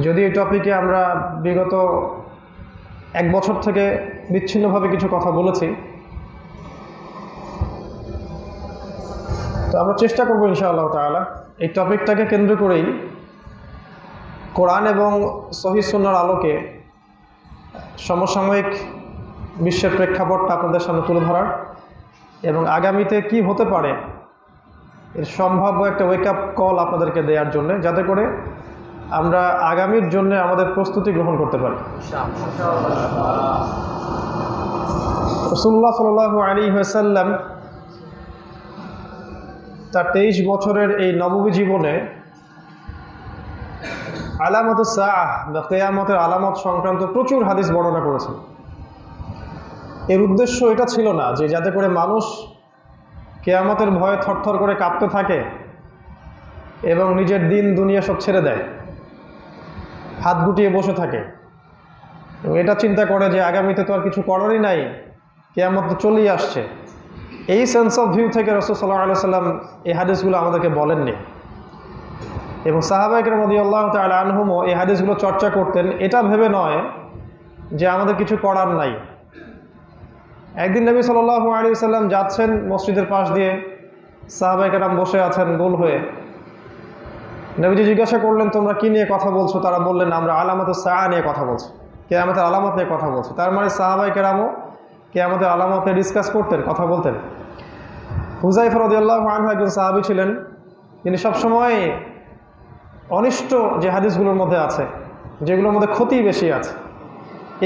যদি এই টপিকে আমরা বিগত এক বছর থেকে বিচ্ছিন্নভাবে কিছু কথা বলেছি, তো আমরা চেষ্টা করবো ইনশাআল্লাহ তাআলা এই টপিকটাকে কেন্দ্র করেই কোরআন এবং সহিহ সুন্নাহর আলোকে সমসাময়িক বিশ্বের প্রেক্ষাপটটা আপনাদের সামনে তুলে ধরার এবং আগামীতে কি হতে পারে এর সম্ভাব্য একটা ওয়েক আপ কল আপনাদেরকে দেওয়ার জন্য, যাতে করে আমরা আগামীর জন্য আমাদের প্রস্তুতি গ্রহণ করতে পারি। রাসূলুল্লাহ সাল্লাল্লাহু আলাইহি ওয়াসাল্লাম তার 23 বছরের এই নববী জীবনে আলামাতুস সাআহ বা কিয়ামতের আলামত সংক্রান্ত প্রচুর হাদিস বর্ণনা করেছেন। এর উদ্দেশ্য এটা ছিল না যে যাতে করে মানুষ কিয়ামতের ভয়ে থরথর করে কাঁপতে থাকে এবং নিজের দিন দুনিয়া সব ছেড়ে দেয়, হাত গুটিয়ে বসে থাকে এবং এটা চিন্তা করে যে আগামীতে তো আর কিছু করারই নাই, কিয়ামত তো চলেই আসছে। এই সেন্স অফ ভিউ থেকে রাসূল সাল্লাল্লাহু আলাইহি ওয়াসাল্লাম এই হাদিসগুলো আমাদেরকে বলেননি এবং সাহাবায়ে কেরাম রাদিয়াল্লাহু তাআলা আনহুমও এই হাদিসগুলো চর্চা করতেন এটা ভেবে নয় যে আমাদের কিছু করার নাই। একদিন নবী সাল্লাল্লাহু আলাইহি ওয়াসাল্লাম যাচ্ছেন মসজিদের পাশ দিয়ে, সাহাবায়ে কেরাম বসে আছেন গোল হয়ে। নবীজি জিজ্ঞাসা করলেন, তোমরা কি নিয়ে কথা বলছো? তারা বললেন, আমরা আলামাতুস সাআহ নিয়ে কথা বলছি, কিয়ামতের আলামত নিয়ে কথা বলছি। তার মানে সাহাবায়ে কেরামও কিয়ামতের আলামত নিয়ে ডিসকাস করতেন, কথা বলতেন। হুযায়ফা রাদিয়াল্লাহু আনহু একজন সাহাবী ছিলেন, তিনি সবসময় অনিষ্ট যে হাদিসগুলোর মধ্যে আছে, যেগুলোর মধ্যে ক্ষতি বেশি আছে,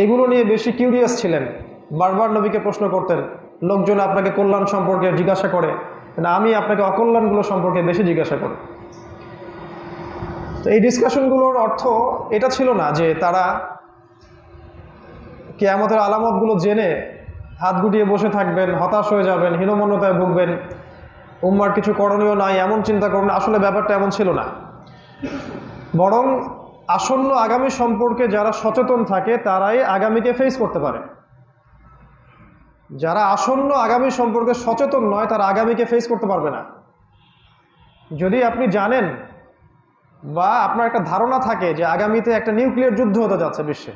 এগুলো নিয়ে বেশি কিউরিয়াস ছিলেন। বারবার নবীকে প্রশ্ন করতেন। লোকজন আপনাকে কল্যাণ সম্পর্কে জিজ্ঞাসা করে, না আমি আপনাকে অকল্যাণগুলো সম্পর্কে বেশি জিজ্ঞাসা করি। তো এই ডিসকাশনগুলোর অর্থ এটা ছিল না যে তারা কিয়ামতের আলামতগুলো জেনে হাত গুটিয়ে বসে থাকবেন, হতাশ হয়ে যাবেন, হীনমন্যতায় ভুগবেন, উম্মার কিছু করণীয় নাই এমন চিন্তা করবেন। আসলে ব্যাপারটা এমন ছিল না, বরং আসন্ন আগামী সম্পর্কে যারা সচেতন থাকে তারাই আগামীকে ফেস করতে পারে। যারা আসন্ন আগামী সম্পর্কে সচেতন নয় তারা আগামীকে ফেস করতে পারবে না। যদি আপনি জানেন বা আপনার একটা ধারণা থাকে যে আগামীতে একটা নিউক্লিয়ার যুদ্ধ হতে যাচ্ছে বিশ্বে,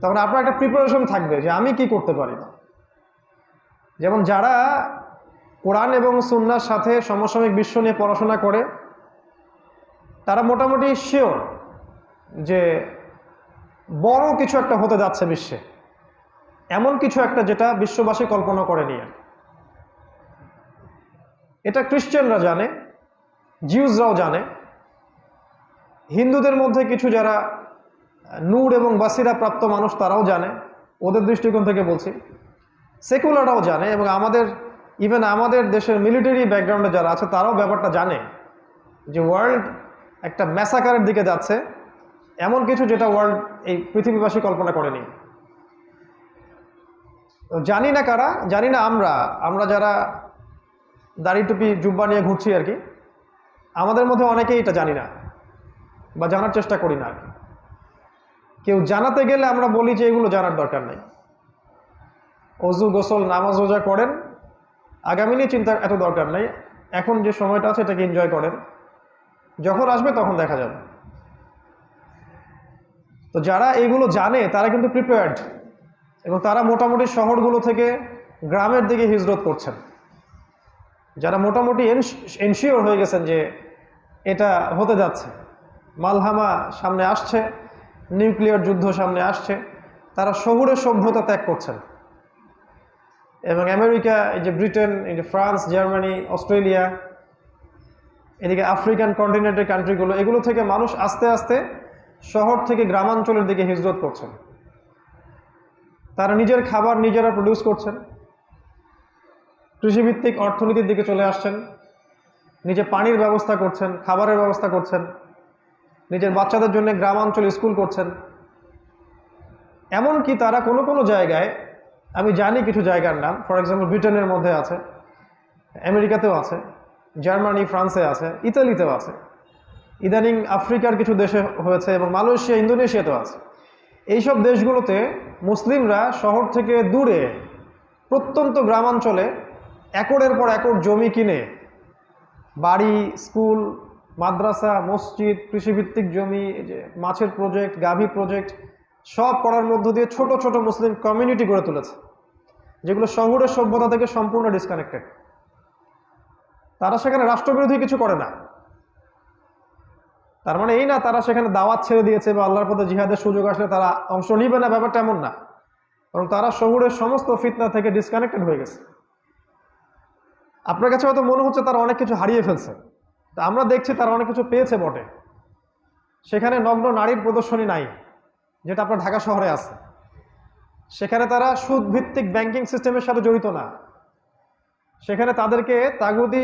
তখন আপনার একটা প্রিপারেশন থাকবে যে আমি কি করতে পারি। যেমন যারা কোরআন এবং সুন্নাহর সাথে সমসাময়িক বিশ্ব নিয়ে পড়াশোনা করে তারা মোটামুটি শিওর যে বড় কিছু একটা হতে যাচ্ছে বিশ্বে, এমন কিছু একটা যেটা বিশ্ববাসী কল্পনা করেনি। এটা খ্রিস্টানরা জানে, জিউসরাও জানে, হিন্দুদের মধ্যে কিছু যারা নূর এবং বাসিরা প্রাপ্ত মানুষ তারাও জানে, ওদের দৃষ্টিকোণ থেকে বলছি। সেকুলাররাও জানে এবং ইভেন আমাদের দেশের মিলিটারি ব্যাকগ্রাউন্ডে যারা আছে তারাও ব্যাপারটা জানে যে ওয়ার্ল্ড একটা ম্যাসাকারের দিকে যাচ্ছে, এমন কিছু যেটা ওয়ার্ল্ড এই পৃথিবীবাসী কল্পনা করেনি। জানি না কারা, জানি না আমরা যারা দাড়ি টুপি জুব্বা নিয়ে ঘুরছি আর কি, আমাদের মধ্যে অনেকেই এটা জানি না বা জানার চেষ্টা করি না। কেউ জানাতে গেলে আমরা বলি যে এগুলো জানার দরকার নেই, অজু গোসল নামাজ রোজা করেন, আগামী নিয়ে চিন্তা এত দরকার নেই, এখন যে সময়টা আছে এটাকে এনজয় করেন, যখন আসবে তখন দেখা যাবে। তো যারা এইগুলো জানে তারা কিন্তু প্রিপেয়ার্ড এবং তারা মোটামুটি শহরগুলো থেকে গ্রামের দিকে হিজরত করছেন। যারা মোটামুটি এনশিওর হয়ে গেছেন যে এটা হতে যাচ্ছে, মালহামা সামনে আসছে, নিউক্লিয়ার যুদ্ধ সামনে আসছে, তারা শহুরে সভ্যতা ত্যাগ করছেন। এবং আমেরিকা, এই যে ব্রিটেন, এই যে ফ্রান্স, জার্মানি, অস্ট্রেলিয়া, এদিকে আফ্রিকান কন্টিনেন্টের কান্ট্রিগুলো, এগুলো থেকে মানুষ আস্তে আস্তে শহর থেকে গ্রামাঞ্চলের দিকে হিজরত করছেন। তারা নিজের খাবার নিজেরা প্রডিউস করছেন, কৃষিভিত্তিক অর্থনীতির দিকে চলে আসছেন, নিজে পানির ব্যবস্থা করছেন, খাবারের ব্যবস্থা করছেন, নিজের বাচ্চাদের জন্য গ্রামাঞ্চলে স্কুল করছেন। এমনকি তারা কোনো কোনো জায়গায়, আমি জানি কিছু জায়গার নাম, ফর এক্সাম্পল ব্রিটেনের মধ্যে আছে, আমেরিকাতেও আছে, জার্মানি ফ্রান্সে আছে, ইতালিতেও আছে, ইদানিং আফ্রিকার কিছু দেশে হয়েছে এবং মালয়েশিয়া ইন্দোনেশিয়াতেও আছে। এইসব দেশগুলোতে মুসলিমরা শহর থেকে দূরে প্রত্যন্ত গ্রামাঞ্চলে একরের পর একর জমি কিনে বাড়ি, স্কুল, মাদ্রাসা, মসজিদ, কৃষিভিত্তিক জমি, এই যে মাছের প্রজেক্ট, গাভী প্রজেক্ট, সব করার মধ্য দিয়ে ছোট ছোট মুসলিম কমিউনিটি গড়ে তুলেছে, যেগুলো শহুরের সভ্যতা থেকে সম্পূর্ণ ডিসকানেক্টেড। তারা সেখানে রাষ্ট্রবিরোধী কিছু করে না। তার মানে এই না তারা সেখানে দাওয়াত ছেড়ে দিয়েছে বা আল্লাহর পথে জিহাদের সুযোগ আসলে তারা অংশ নিবে না, ব্যাপারটা এমন না। বরং তারা শহুরের সমস্ত ফিতনা থেকে ডিসকানেক্টেড হয়ে গেছে। আপনার কাছে হয়তো মনে হচ্ছে তারা অনেক কিছু হারিয়ে ফেলছে, তা আমরা দেখছি তারা অনেক কিছু পেয়েছে বটে। সেখানে নগ্ন নারীর প্রদর্শনী নাই, যেটা আপনার ঢাকা শহরে আছে। সেখানে তারা সুদ ভিত্তিক ব্যাংকিং সিস্টেমের সাথে জড়িত না। সেখানে তাদেরকে তাগুদি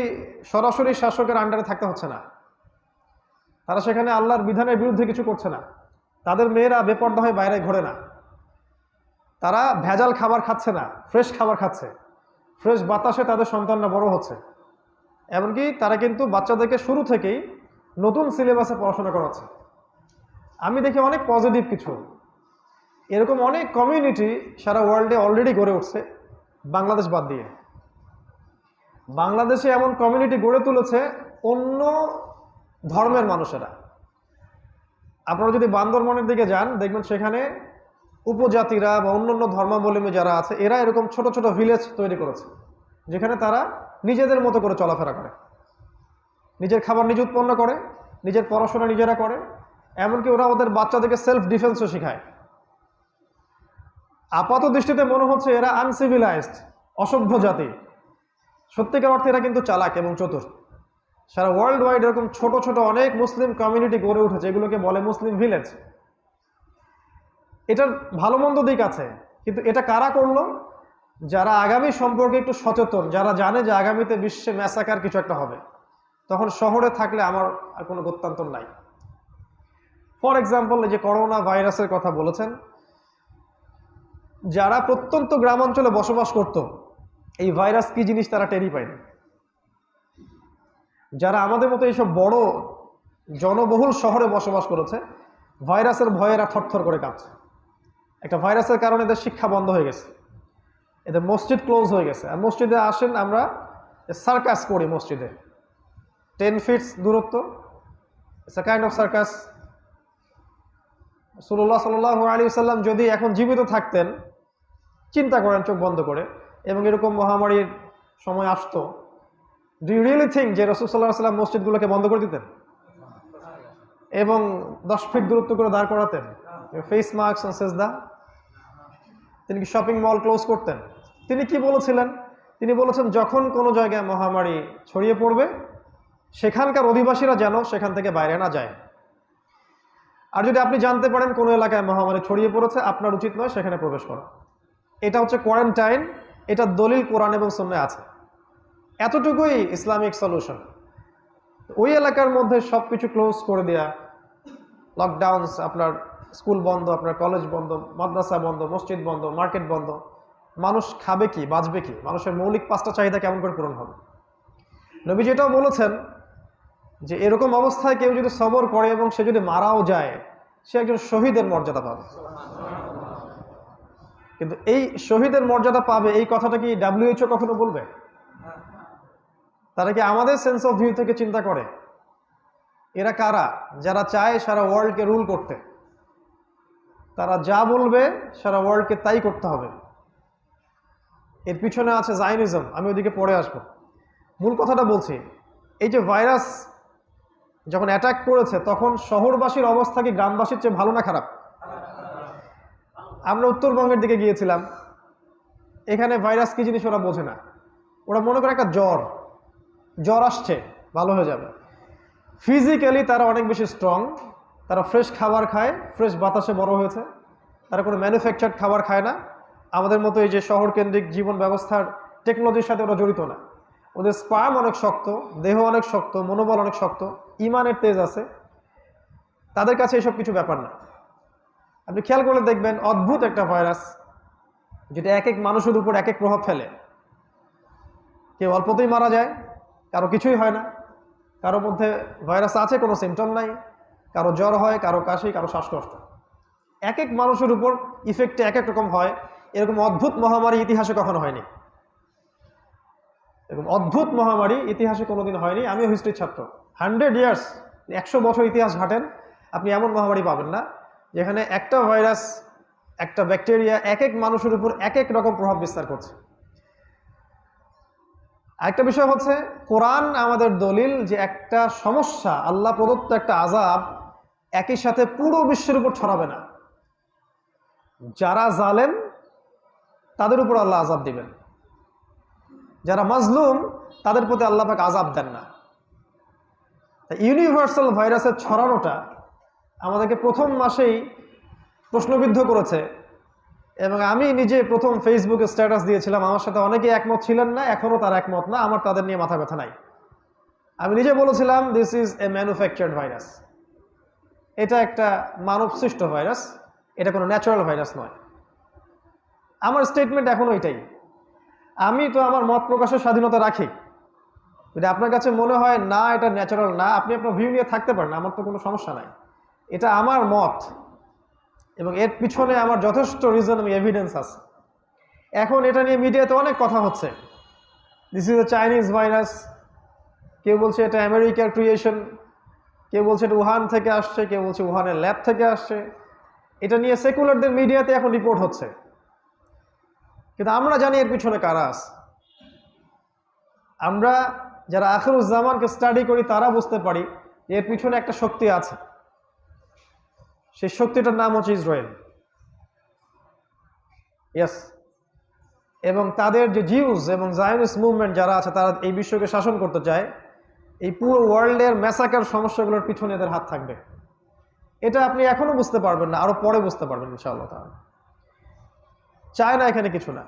সরাসরি শাসকের আন্ডারে থাকতে হচ্ছে না। তারা সেখানে আল্লাহর বিধানের বিরুদ্ধে কিছু করছে না। তাদের মেয়েরা বেপর্দা হয়ে বাইরে ঘোরে না। তারা ভেজাল খাবার খাচ্ছে না, ফ্রেশ খাবার খাচ্ছে। ফ্রেশ বাতাসে তাদের সন্তানরা বড় হচ্ছে। এমনকি তারা কিন্তু বাচ্চাদেরকে শুরু থেকেই নতুন সিলেবাসে পড়াশোনা করাচ্ছে। আমি দেখি অনেক পজিটিভ কিছু। এরকম অনেক কমিউনিটি সারা ওয়ার্ল্ডে অলরেডি গড়ে উঠছে, বাংলাদেশ বাদ দিয়ে। বাংলাদেশে এমন কমিউনিটি গড়ে তুলেছে অন্য ধর্মের মানুষেরা। আপনারা যদি বান্দরবনের দিকে যান, দেখবেন সেখানে উপজাতিরা বা অন্যান্য ধর্মাবলম্বী যারা আছে, এরা এরকম ছোট ছোট ভিলেজ তৈরি করেছে, যেখানে তারা নিজেদের মতো করে চলাফেরা করে, নিজের খাবার নিজে উৎপন্ন করে, নিজের পড়াশোনা নিজেরা করে। এমনকি ওরা ওদের বাচ্চাদেরকে সেলফ ডিফেন্সও শেখায়। আপাত দৃষ্টিতে মনে হচ্ছে এরা আনসিভিলাইজড, অসভ্য জাতি। সত্যিকার অর্থে এরা কিন্তু চালাক এবং চতুর। সারা ওয়ার্ল্ড ওয়াইড এরকম ছোট ছোট অনেক মুসলিম কমিউনিটি গড়ে উঠেছে, এগুলোকে বলে মুসলিম ভিলেজ। এটার ভালো মন্দ দিক আছে, কিন্তু এটা কারা করলো? যারা আগামী সম্পর্কে একটু সচেতন, যারা জানে যে আগামীতে বিশ্বে ম্যাসাকার কিছু একটা হবে, তখন শহরে থাকলে আমার আর কোনো গত্যন্তর নাই। ফর এক্সাম্পল, এই যে করোনা ভাইরাসের কথা বলেছেন, যারা প্রত্যন্ত গ্রামাঞ্চলে বসবাস করত, এই ভাইরাস কি জিনিস তারা টেরই পায়নি। যারা আমাদের মতো এইসব বড় জনবহুল শহরে বসবাস করেছে, ভাইরাসের ভয়ে এরা থরথর করে কাঁপছে। একটা ভাইরাসের কারণে এদের শিক্ষা বন্ধ হয়ে গেছে, এদের মসজিদ ক্লোজ হয়ে গেছে। আর মসজিদে আসেন, আমরা সার্কাস করি মসজিদে, 10 ফিট দূরত্ব, it's a kind of circus. রাসূলুল্লাহ সাল্লাল্লাহু আলাইহি ওয়াসাল্লাম যদি এখন জীবিত থাকতেন, চিন্তা করেন চোখ বন্ধ করে, এবং এরকম মহামারীর সময় আসতো, ডু ইউ রিয়েলি থিঙ্ক যে রাসূল সাল্লাল্লাহু আলাইহি ওয়াসাল্লাম মসজিদগুলোকে বন্ধ করে দিতেন এবং 10 ফিট দূরত্ব করে দাঁড় করাতেন, ফেস মাস্ক অন সেজদা? তিনি কি শপিং মল ক্লোজ করতেন? তিনি কি বলেছিলেন? তিনি বলেছেন, যখন কোনো জায়গায় মহামারী ছড়িয়ে পড়বে, সেখানকার অধিবাসীরা যেন সেখান থেকে বাইরে না যায়। আর যদি আপনি জানতে পারেন কোনো এলাকায় মহামারী ছড়িয়ে পড়েছে, আপনার উচিত নয় সেখানে প্রবেশ করা। এটা হচ্ছে কোয়ারেন্টাইন। এটা দলিল কোরআন এবং সুন্নাহয় আছে। এতটুকুই ইসলামিক সলিউশন। ওই এলাকার মধ্যে সব কিছু ক্লোজ করে দেয়া, লকডাউনস, আপনার স্কুল বন্ধ, আপনার কলেজ বন্ধ, মাদ্রাসা বন্ধ, মসজিদ বন্ধ, মার্কেট বন্ধ। মানুষ খাবে কি, বাঁচবে কি? মানুষের মৌলিক 5টা চাহিদা কেমন করে পূরণ হবে? নবীজি এটাও বলেছেন যে এরকম অবস্থায় কেউ যদি সবর করে এবং সে যদি মারাও যায়, সে একজন শহীদের মর্যাদা পাবে। কিন্তু এই শহীদের মর্যাদা পাবে, এই কথাটা কি WHO কখনো বলবে? তারা কি আমাদের সেন্স অফ ভিউ থেকে চিন্তা করে? এরা কারা? যারা চায় সারা ওয়ার্ল্ডকে রুল করতে। তারা যা বলবে সারা ওয়ার্ল্ডকে তাই করতে হবে। এর পিছনে আছে জায়নিজম। আমি ওইদিকে পরে আসবো। মূল কথাটা বলছি, এই যে ভাইরাস যখন অ্যাটাক করেছে, তখন শহরবাসীর অবস্থা কি গ্রামবাসীর চেয়ে ভালো না খারাপ? আমরা উত্তরবঙ্গের দিকে গিয়েছিলাম, এখানে ভাইরাস কি জিনিস ওরা বোঝে না। ওরা মনে করে একটা জ্বর আসছে, ভালো হয়ে যাবে। ফিজিক্যালি তারা অনেক বেশি স্ট্রং। তারা ফ্রেশ খাবার খায়, ফ্রেশ বাতাসে বড় হয়েছে। তারা কোনো ম্যানুফ্যাকচার্ড খাবার খায় না। আমাদের মতো এই যে শহরকেন্দ্রিক জীবন ব্যবস্থার টেকনোলজির সাথে ওরা জড়িত না। ওদের স্পার্ম অনেক শক্ত, দেহ অনেক শক্ত, মনোবল অনেক শক্ত, ইমানের তেজ আছে। তাদের কাছে এসব কিছু ব্যাপার না। আপনি খেয়াল করলে দেখবেন অদ্ভুত একটা ভাইরাস, যেটা এক এক মানুষের উপর এক এক প্রভাব ফেলে। কেউ অল্পতেই মারা যায়, কারো কিছুই হয় না, কারো মধ্যে ভাইরাস আছে, কোনো সিমটম নাই, কারো জ্বর হয়, কারো কাশি, কারো শ্বাসকষ্ট। এক এক মানুষের উপর ইফেক্টে এক এক রকম হয়। এরকম অদ্ভুত মহামারী ইতিহাসে কখনো হয়নি। এরকম অদ্ভুত মহামারী ইতিহাসে কোনোদিন হয়নি। আমিও হিস্ট্রির ছাত্র, 100 ইয়ার্স, 100 বছর ইতিহাস ঘাটেন, আপনি এমন মহামারী পাবেন না যেখানে একটা ভাইরাস, একটা ব্যাকটেরিয়া এক এক মানুষের উপর এক এক রকম প্রভাব বিস্তার করছে। আরেকটা বিষয় হচ্ছে, কোরআন আমাদের দলিল যে একটা সমস্যা, আল্লাহ প্রদত্ত একটা আযাব একই সাথে পুরো বিশ্বের উপর ছড়াবে না। যারা জালেম তাদের উপর আল্লাহ আযাব দিবেন, যারা মাজলুম তাদের প্রতি আল্লাহ পাক আযাব দেন না। ইউনিভার্সাল ভাইরাসের ছড়ানোটা আমাদেরকে প্রথম মাসেই প্রশ্নবিদ্ধ করেছে, এবং আমি নিজে প্রথম ফেসবুকে স্ট্যাটাস দিয়েছিলাম, আমার সাথে অনেকে একমত ছিলেন না, এখনও তারা একমত না, আমার তাদের নিয়ে মাথা ব্যথা নাই। আমি নিজে বলেছিলাম this is a manufactured virus, এটা একটা মানব সৃষ্ট ভাইরাস, এটা কোনো ন্যাচারাল ভাইরাস নয়। আমার স্টেটমেন্ট এখনও এটাই। আমি তো আমার মত প্রকাশের স্বাধীনতা রাখি, যদি আপনার কাছে মনে হয় না এটা ন্যাচারাল না, আপনি আপনার ভিউ নিয়ে থাকতে পারেন, আমার তো কোনো সমস্যা নাই। এটা আমার মত এবং এর পিছনে আমার যথেষ্ট রিজন এবং এভিডেন্স আছে। এখন এটা নিয়ে মিডিয়াতে অনেক কথা হচ্ছে, this is a Chinese virus, কেউ বলছে এটা আমেরিকার ক্রিয়েশন, কেউ বলছে এটা উহান থেকে আসছে, কেউ বলছে উহানের ল্যাব থেকে আসছে। এটা নিয়ে সেকুলারদের মিডিয়াতে এখন রিপোর্ট হচ্ছে, কিন্তু আমরা জানি এর পিছনে কারা আছে। আমরা যারা আখিরুজ্জামানকে স্টাডি করি তারা বুঝতে পারি এর পিছনে একটা শক্তি আছে, সেই শক্তিটার নাম হচ্ছে ইসরায়েল। ইয়েস, এবং তাদের যে জিউস এবং জায়নিস্ট মুভমেন্ট যারা আছে, তারা এই বিশ্বকে শাসন করতে চায়। এই পুরো ওয়ার্ল্ডের ম্যাসাকার সমস্যাগুলোর পিছনে এদের হাত থাকবে। এটা আপনি এখনো বুঝতে পারবেন না, আরো পরে বুঝতে পারবেন ইনশাআল্লাহ তাআলা। চায়না এখানে কিছু না,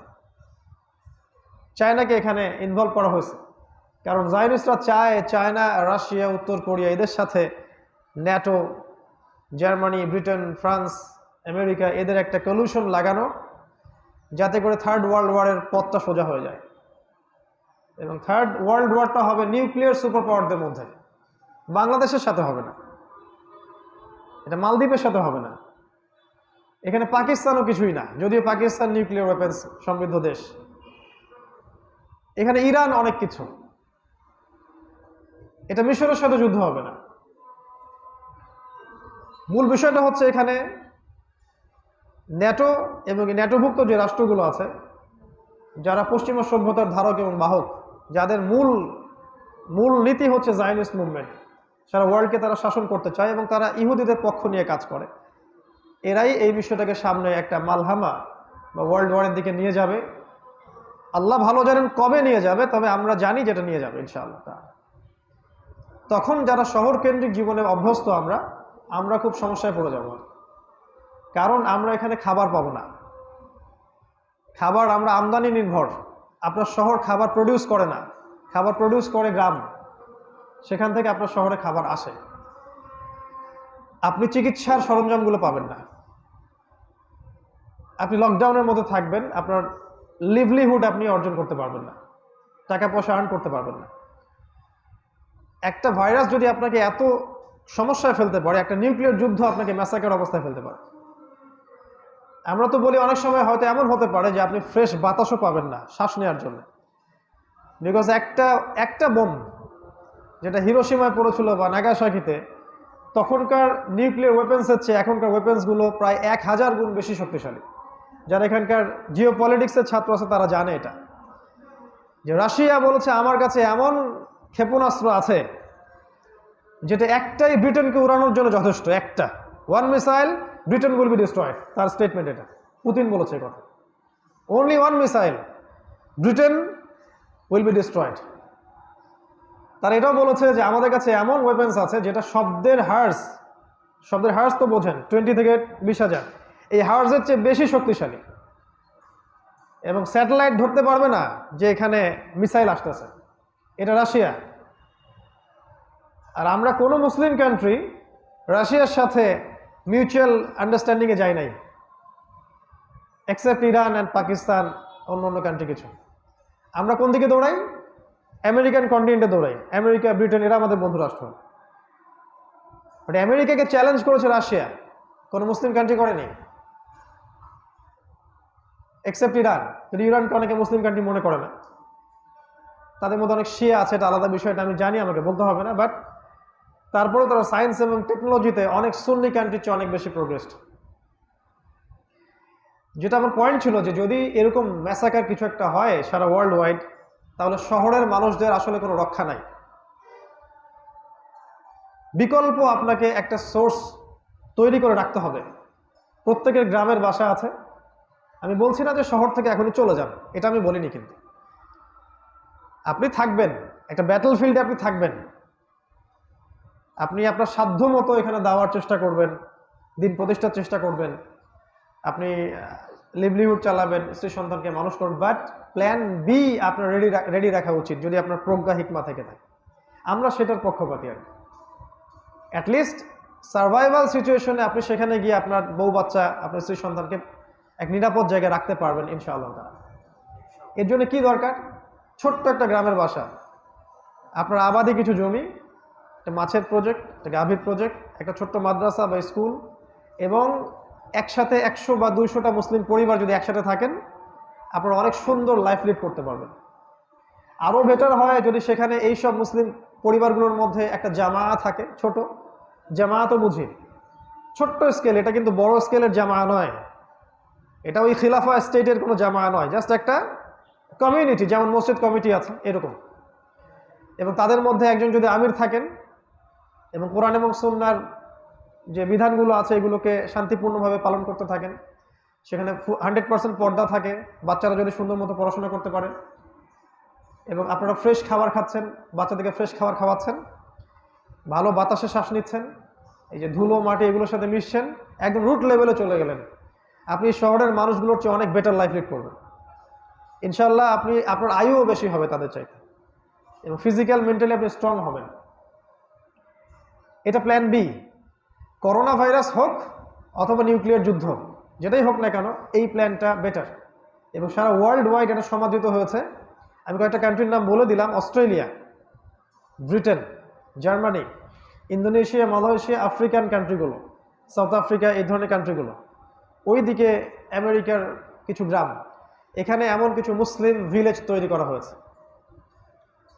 চায়নাকে এখানে ইনভলভ করা হয়েছে কারণ জায়নিস্টরা চায় চায়না, রাশিয়া, উত্তর কোরিয়া এদের সাথে NATO, Germany, Britain, France, America এদের একটা কলিউশন লাগানো, যাতে করে থার্ড ওয়ার্ল্ড ওয়ারের পথটা সোজা হয়ে যায়। এবং থার্ড ওয়ার্ল্ড ওয়ারটা হবে নিউক্লিয়ার সুপার পাওয়ারদের মধ্যে, বাংলাদেশের সাথে হবে না, এটা মালদ্বীপের সাথে হবে না, এখানে পাকিস্তানও কিছুই না, যদিও পাকিস্তান নিউক্লিয়ার ওয়েপন্স সমৃদ্ধ দেশ। এখানে ইরান অনেক কিছু, এটা মিশরের সাথে যুদ্ধ হবে না। মূল বিষয়টা হচ্ছে এখানে ন্যাটো এবং ন্যাটোভুক্ত যে রাষ্ট্রগুলো আছে, যারা পশ্চিমা সভ্যতার ধারক এবং বাহক, যাদের মূল নীতি হচ্ছে জায়নিস্ট মুভমেন্ট, সারা ওয়ার্ল্ডকে তারা শাসন করতে চায় এবং তারা ইহুদিদের পক্ষ নিয়ে কাজ করে, এরাই এই বিষয়টাকে সামনে একটা মালহামা বা ওয়ার্ল্ড ওয়ারের দিকে নিয়ে যাবে। আল্লাহ ভালো জানেন কবে নিয়ে যাবে, তবে আমরা জানি যেটা নিয়ে যাবে ইনশাআল্লাহ। তখন যারা শহর কেন্দ্রিক জীবনে অভ্যস্ত আমরা খুব সমস্যায় পড়ে যাব, কারণ আমরা এখানে খাবার পাবো না। খাবার আমরা আমদানি নির্ভর, আপনার শহর খাবার প্রডিউস করে না, খাবার প্রডিউস করে গ্রাম, সেখান থেকে আপনার শহরে খাবার আসে। আপনি চিকিৎসার সরঞ্জামগুলো পাবেন না, আপনি লকডাউনের মধ্যে থাকবেন, আপনার লিভলিহুড আপনি অর্জন করতে পারবেন না, টাকা পয়সা আর্ন করতে পারবেন না। একটা ভাইরাস যদি আপনাকে এত সমস্যায় ফেলতে পারে, একটা নিউক্লিয়ার যুদ্ধ আপনাকে ম্যাসাকার অবস্থায় ফেলতে পারে। আমরা তো বলি অনেক সময় হয়তো এমন হতে পারে যে আপনি ফ্রেশ বাতাসও পাবেন না শ্বাস নেওয়ার জন্য, বিকজ একটা বোম যেটা হিরোশিমায় পড়েছিল বা নাগাসাকিতে, তখনকার নিউক্লিয়ার ওয়েপেন্সের চেয়ে এখনকার ওয়েপেন্সগুলো প্রায় 1000 গুণ বেশি শক্তিশালী। যারা এখানকার জিও পলিটিক্সের ছাত্র আছে তারা জানে এটা, যে রাশিয়া বলেছে আমার কাছে এমন ক্ষেপণাস্ত্র আছে যেটা একটাই ব্রিটেনকে উড়ানোর জন্য যথেষ্ট, একটা one missile Britain will be destroyed. তার স্টেটমেন্ট এটা, পুতিন বলেছে কথা, only one missile Britain will be destroyed. তার এটাও বলেছে যে আমাদের কাছে এমন ওয়েপেন্স আছে যেটা শব্দের হার্স তো বোঝেন 20 থেকে 20,000, এই হার্সের চেয়ে বেশি শক্তিশালী, এবং স্যাটেলাইট ধরতে পারবে না যে এখানে মিসাইল আসতেছে। এটা রাশিয়া। আর আমরা কোনো মুসলিম কান্ট্রি রাশিয়ার সাথে মিউচুয়াল আন্ডারস্ট্যান্ডিংয়ে যাই নাই, এক্সেপ্ট ইরান অ্যান্ড পাকিস্তান, অন্য কান্ট্রি কিছু। আমরা কোন দিকে দৌড়াই? আমেরিকান কন্টিনেন্টে দৌড়াই। আমেরিকা, ব্রিটেন এরা আমাদের বন্ধু রাষ্ট্র, বাট আমেরিকাকে চ্যালেঞ্জ করেছে রাশিয়া, কোনো মুসলিম কান্ট্রি করেনি, এক্সেপ্ট ইরান। যদি ইরানকে অনেকে মুসলিম কান্ট্রি মনে করে না, তাদের মধ্যে অনেক শিয়া আছে, এটা আলাদা বিষয়টা আমি জানি, আমাকে বলতে হবে না, বাট তারপরেও তারা সায়েন্স এবং টেকনোলজিতে অনেক সুন্নি কান্ট্রির চেয়ে অনেক বেশি প্রোগ্রেসড। যেটা আমার পয়েন্ট ছিল যে যদি এরকম ম্যাসাকার কিছু একটা হয় সারা ওয়ার্ল্ড ওয়াইড, তাহলে শহরের মানুষদের আসলে কোনো রক্ষা নাই। বিকল্প আপনাকে একটা সোর্স তৈরি করে রাখতে হবে। প্রত্যেকের গ্রামের বাসা আছে। আমি বলছি না যে শহর থেকে এখনই চলে যান, এটা আমি বলিনি, কিন্তু আপনি থাকবেন একটা ব্যাটল ফিল্ডে, আপনি থাকবেন, আপনি আপনার সাধ্য মতো এখানে দেওয়ার চেষ্টা করবেন, দিন প্রতিষ্ঠার চেষ্টা করবেন, আপনি লিভলিহুড চালাবেন, স্ত্রী সন্তানকে মানুষ করবেন, বাট প্ল্যান বি আপনার রেডি রাখা উচিত যদি আপনার প্রজ্ঞা হিকমা থেকে থাকে। আমরা সেটার পক্ষপাতী আর অ্যাটলিস্ট সার্ভাইভাল সিচুয়েশনে আপনি সেখানে গিয়ে আপনার বউ বাচ্চা, আপনার স্ত্রী সন্তানকে এক নিরাপদ জায়গায় রাখতে পারবেন ইনশাআল্লাহ তাআলা। এর জন্য কি দরকার? ছোট্ট একটা গ্রামের বাসা, আপনার আবাদি কিছু জমি, একটা মাছের প্রজেক্ট, একটা গাভীর প্রজেক্ট, একটা ছোট্ট মাদ্রাসা বা স্কুল, এবং একসাথে 100 বা 200টা মুসলিম পরিবার যদি একসাথে থাকেন, আপনারা অনেক সুন্দর লাইফ লিড করতে পারবেন। আরও বেটার হয় যদি সেখানে এইসব মুসলিম পরিবারগুলোর মধ্যে একটা জামাআত থাকে, ছোট জামাআতও বুঝি, ছোট্ট স্কেল, এটা কিন্তু বড় স্কেলের জামাআত নয়, এটা ওই খিলাফা স্টেটের কোনো জামাআত নয়, জাস্ট একটা কমিউনিটি, যেমন মসজিদ কমিটি আছে এরকম। এবং তাদের মধ্যে একজন যদি আমির থাকেন এবং কোরআন এবং সুন্নাহর যে বিধানগুলো আছে এগুলোকে শান্তিপূর্ণভাবে পালন করতে থাকেন, সেখানে 100% পর্দা থাকে, বাচ্চারা যদি সুন্দর মতো পড়াশোনা করতে পারে, এবং আপনারা ফ্রেশ খাবার খাচ্ছেন, বাচ্চাদেরকে ফ্রেশ খাবার খাওয়াচ্ছেন, ভালো বাতাসে শ্বাস নিচ্ছেন, এই যে ধুলো মাটি এগুলোর সাথে মিশছেন, একদম রুট লেভেলে চলে গেলেন, আপনি শহরের মানুষগুলোর চেয়ে অনেক বেটার লাইফ লিড করবেন ইনশাল্লাহ। আপনি আপনার আয়ুও বেশি হবে তাদের চাইতে, এবং ফিজিক্যাল মেন্টালি আপনি স্ট্রং হবেন। এটা প্ল্যান বি। করোনা ভাইরাস হোক অথবা নিউক্লিয়ার যুদ্ধ, যেটাই হোক না কেন, এই প্ল্যানটা বেটার, এবং সারা ওয়ার্ল্ড ওয়াইড এটা সমাদৃত হয়েছে। আমি কয়েকটা কান্ট্রির নাম বলে দিলাম: Australia, Britain, Germany, Indonesia, Malaysia, African কান্ট্রিগুলো, সাউথ আফ্রিকা, এই ধরনের কান্ট্রিগুলো, ওইদিকে আমেরিকার কিছু গ্রাম, এখানে এমন কিছু মুসলিম ভিলেজ তৈরি করা হয়েছে।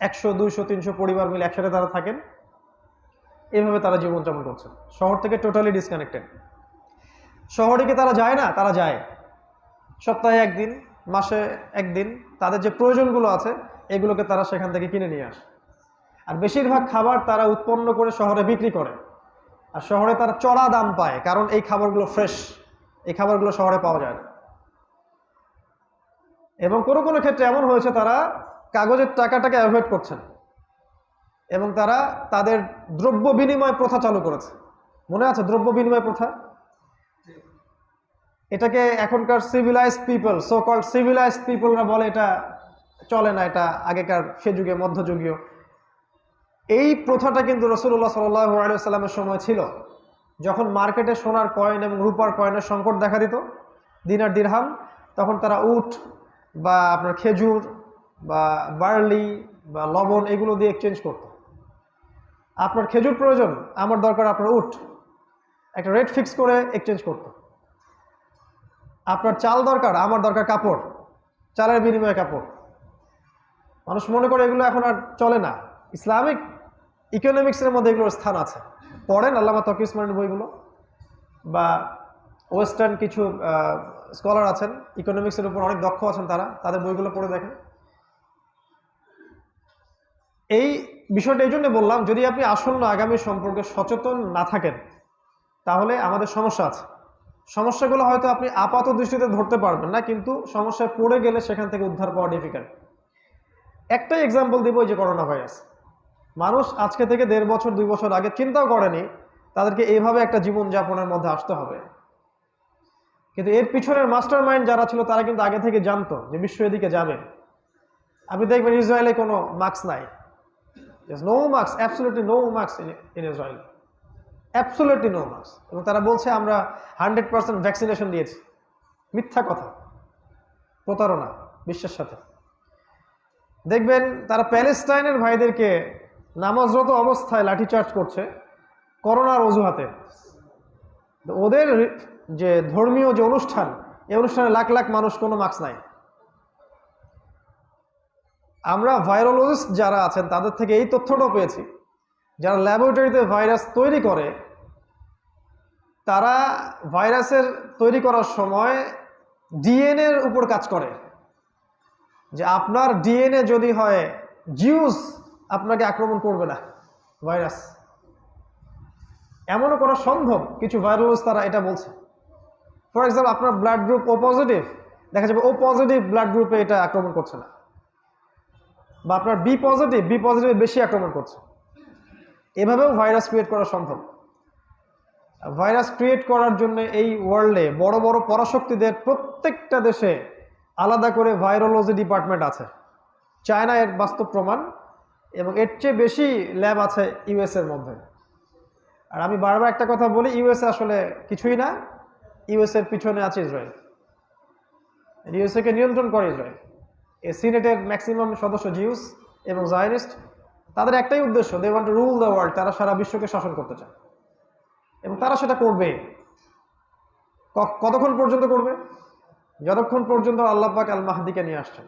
100, 200, 300 পরিবার মিলে একসাথে তারা থাকেন, এইভাবে তারা জীবনযাপন করছেন, শহর থেকে টোটালি ডিসকানেক্টেড। শহরে কি তারা যায় না? তারা যায়, সপ্তাহে একদিন, মাসে একদিন, তাদের যে প্রয়োজনগুলো আছে এগুলোকে তারা সেখান থেকে কিনে নিয়ে আসে। আর বেশিরভাগ খাবার তারা উৎপন্ন করে শহরে বিক্রি করে, আর শহরে তারা চড়া দাম পায়, কারণ এই খাবারগুলো ফ্রেশ, এই খাবারগুলো শহরে পাওয়া যায় না। এবং কোনো কোনো ক্ষেত্রে এমন হয়েছে তারা কাগজের টাকাটাকে অ্যাভয়েড করছেন, এবং তারা তাদের দ্রব্য বিনিময় প্রথা চালু করেছে। মনে আছে দ্রব্য বিনিময় প্রথা? এটাকে এখনকার civilized people, so called civilized পিপলরা বলে এটা চলে না, এটা আগেকার সে যুগে মধ্যযুগীয়। এই প্রথাটা কিন্তু রাসূলুল্লাহ সাল্লাল্লাহু আলাইহি ওয়াসাল্লামের সময় ছিল, যখন মার্কেটে সোনার কয়েন এবং রূপার কয়েনের সংকট দেখা দিত, দিনার দিরহাম, তখন তারা উট বা আপনার খেজুর বা বার্লি বা লবণ এগুলো দিয়ে এক্সচেঞ্জ করত। আপনার খেজুর প্রয়োজন, আমার দরকার আপনার উট, একটা রেট ফিক্স করে এক্সচেঞ্জ করত। আপনার চাল দরকার, আমার দরকার কাপড়, চালের বিনিময়ে কাপড়। মানুষ মনে করে এগুলো এখন আর চলে না। ইসলামিক ইকোনমিক্সের মধ্যে এগুলোর স্থান আছে, পড়েন আল্লামা তকি উসমানীর বইগুলো, বা ওয়েস্টার্ন কিছু স্কলার আছেন ইকোনমিক্সের উপর অনেক দক্ষ আছেন, তাদের বইগুলো পড়ে দেখেন। এই বিষয়টা এই জন্য বললাম, যদি আপনি আসন্ন আগামী সম্পর্কে সচেতন না থাকেন তাহলে আমাদের সমস্যা আছে। সমস্যাগুলো হয়তো আপনি আপাত দৃষ্টিতে ধরতে পারবেন না, কিন্তু সমস্যায় পড়ে গেলে সেখান থেকে উদ্ধার পাওয়া ডিফিকাল্ট। একটাই এক্সাম্পল দিব, যে করোনা ভাইরাস। মানুষ আজকে থেকে 1.5 বছর 2 বছর আগে চিন্তাও করেনি তাদেরকে এইভাবে একটা জীবনযাপনের মধ্যে আসতে হবে, কিন্তু এর পিছনের মাস্টার মাইন্ড যারা ছিল তারা কিন্তু আগে থেকে জানতো যে বিশ্ব এদিকে যাবে। আপনি দেখবেন ইসরায়েলে কোনো মাস্ক নাই, no mask, absolutely no mask in Israel, absolutely no mask, এবং তারা বলছে আমরা 100% ভ্যাকসিনেশন দিয়েছি। মিথ্যা কথা, প্রতারণা বিশ্বের সাথে। দেখবেন তারা প্যালেস্টাইনের ভাইদেরকে নামাজরত অবস্থায় লাঠিচার্জ করছে করোনার অজুহাতে। ওদের যে ধর্মীয় যে অনুষ্ঠান, এই অনুষ্ঠানে লাখ লাখ মানুষ, কোনো মাস্ক নাই। আমরা ভাইরোলজিস্ট যারা আছেন তাদের থেকে এই তথ্যটাও পেয়েছি যারা ল্যাবরেটরিতে ভাইরাস তৈরি করে তারা ভাইরাসের তৈরি করার সময় ডিএনএর উপর কাজ করে, যে আপনার ডিএনএ যদি হয় জিউস আপনাকে আক্রমণ করবে না ভাইরাস। এমনও করা সম্ভব, কিছু ভাইরাস তারা এটা বলছে। ফর এক্সাম্পল, আপনার ব্লাড গ্রুপ ও পজিটিভ, দেখা যাবে ও পজিটিভ ব্লাড গ্রুপে এটা আক্রমণ করছে না, বা আপনার বি পজিটিভে বেশি আক্রমণ করছে। এভাবেও ভাইরাস ক্রিয়েট করা সম্ভব। ভাইরাস ক্রিয়েট করার জন্য এই ওয়ার্ল্ডে বড় বড় পরাশক্তিদের প্রত্যেকটা দেশে আলাদা করে ভাইরোলজি ডিপার্টমেন্ট আছে। চায়না এর বাস্তব প্রমাণ, এবং এর চেয়ে বেশি ল্যাব আছে ইউএস এর মধ্যে। আর আমি বারবার একটা কথা বলি, ইউএসএ আসলে কিছুই না, ইউএস এর পিছনে আছে ইসরায়েল। ইউএসএ কে নিয়ন্ত্রণ করে ইসরায়েল। এই সিনেটের ম্যাক্সিমাম সদস্য জিউস এবং জায়নিস্ট। তাদের একটাই উদ্দেশ্য, they want to rule the world. তারা সারা বিশ্বকে শাসন করতে চায় এবং তারা সেটা করবে। কতক্ষণ পর্যন্ত করবে? যতক্ষণ পর্যন্ত আল্লাহ পাক আল মাহদিকে নিয়ে আসছেন,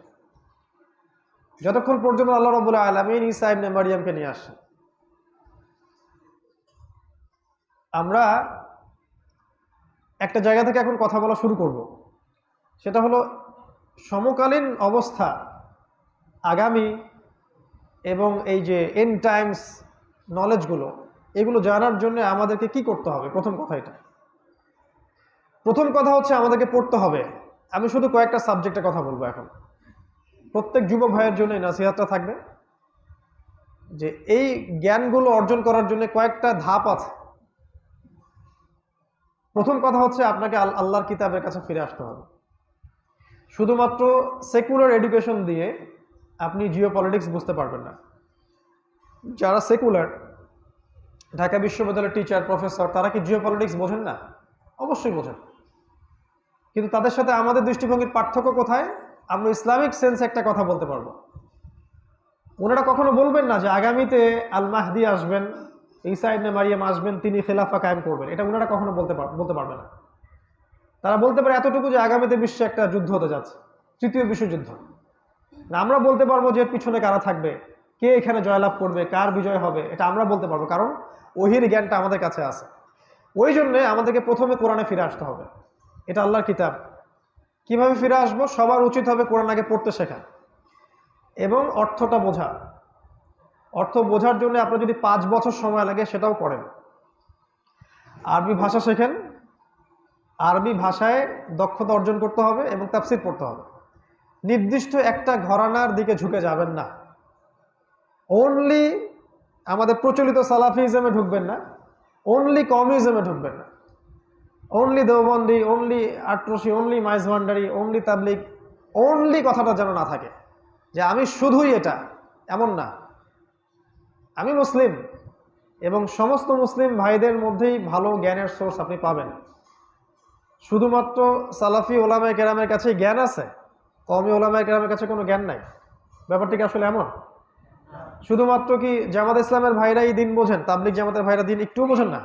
যতক্ষণ পর্যন্ত আল্লাহ রাব্বুল আলামিন ঈসা ইবনে মারইয়ামকে নিয়ে আসছেন। আমরা একটা জায়গা থেকে এখন কথা বলা শুরু করব, সেটা হলো সমকালীন অবস্থা, আগামী এবং এই যে এন্ড টাইমস নলেজগুলো, এগুলো জানার জন্য আমাদেরকে কি করতে হবে। প্রথম কথা হচ্ছে আমাদেরকে পড়তে হবে। আমি শুধু কয়েকটা সাবজেক্টের কথা বলবো এখন। প্রত্যেক যুবক ভাইয়ের জন্য এই নসিহতটা থাকবে যে এই জ্ঞানগুলো অর্জন করার জন্য কয়েকটা ধাপ আছে। প্রথম কথা হচ্ছে আপনাকে আল্লাহর কিতাবের কাছে ফিরে আসতে হবে। শুধুমাত্র সেকুলার এডুকেশন দিয়ে আপনি জিওপলিটিক্স বুঝতে পারবেন না। যারা সেকুলার, ঢাকা বিশ্ববিদ্যালয়ের টিচার, প্রফেসর, তারা কি জিওপলিটিক্স বোঝেন না? অবশ্যই বোঝেন। কিন্তু তাদের সাথে আমাদের দৃষ্টিভঙ্গির পার্থক্য কোথায়? আমরা ইসলামিক সেন্সে একটা কথা বলতে পারবো। ওনারা কখনো বলবেন না যে আগামীতে আল মাহদি আসবেন, ঈসা ইবনে মারইয়াম আসবেন, তিনি খেলাফা কায়েম করবেন। এটা ওনারা কখনো বলতে পারবে না। তারা বলতে পারে এতটুকু যে আগামীতে বিশ্বে একটা যুদ্ধ হতে যাচ্ছে, তৃতীয় বিশ্বযুদ্ধ। না, আমরা বলতে পারবো যে পিছনে কারা থাকবে, কে এখানে জয়লাভ করবে, কার বিজয় হবে, এটা আমরা বলতে পারবো, কারণ ওহির জ্ঞানটা আমাদের কাছে আছে। ওই জন্যে আমাদেরকে প্রথমে কোরআনে ফিরে আসতে হবে। এটা আল্লাহর কিতাব। কিভাবে ফিরে আসবো? সবার উচিত হবে কোরআন আগে পড়তে শেখা এবং অর্থটা বোঝা। অর্থ বোঝার জন্য আপনার যদি 5 বছর সময় লাগে সেটাও করেন। আরবি ভাষা শেখেন, আরবি ভাষায় দক্ষতা অর্জন করতে হবে এবং তাফসীর পড়তে হবে। নির্দিষ্ট একটা ঘরানার দিকে ঝুঁকে যাবেন না। অনলি আমাদের প্রচলিত সালাফিজমে ঢুকবেন না, অনলি কমিজমে ঢুকবেন না, only Deobandi, only Atroshi, only Maizbhandari, only তাবলিগ, অনলি কথাটা যেন না থাকে যে আমি শুধুই এটা, এমন না। আমি মুসলিম এবং সমস্ত মুসলিম ভাইদের মধ্যেই ভালো জ্ঞানের সোর্স আপনি পাবেন। শুধুমাত্র সালাফি ওলামায়ে কেরামের কাছেই জ্ঞান আছে, কওমি ওলামায়ে কেরামের কাছে কোনো জ্ঞান নাই। ব্যাপারটি কি আসলে এমন? শুধুমাত্র কি জামাত ইসলামের ভাইরাই দিন বোঝেন, তাবলিগ জামাতের ভাইরা দিন একটুও বোঝেন না?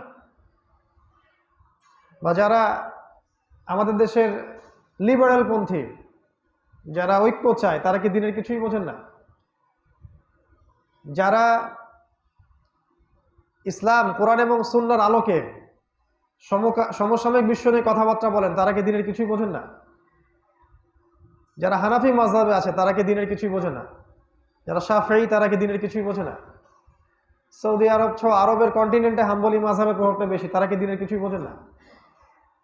বা যারা আমাদের দেশের লিবারেল পন্থী, যারা ঐক্য চায়, তারা কি দিনের কিছুই বোঝেন না? যারা ইসলাম, কোরআন এবং সুন্নাহর আলোকে সমসাময়িক বিশ্ব নিয়ে কথাবার্তা বলেন, তারা কি দিনের কিছুই বোঝেন না? যারা হানাফি মাযহাবে আছে, তারা কি দিনের কিছুই বোঝে না? যারা শাফেঈ, তারা কি দিনের কিছুই বোঝে না? সৌদি আরব সহ আরবের কন্টিনেন্টে হাম্বলি মাযহাবের প্রভাবটা বেশি, তারা কি দিনের কিছুই বোঝেন না?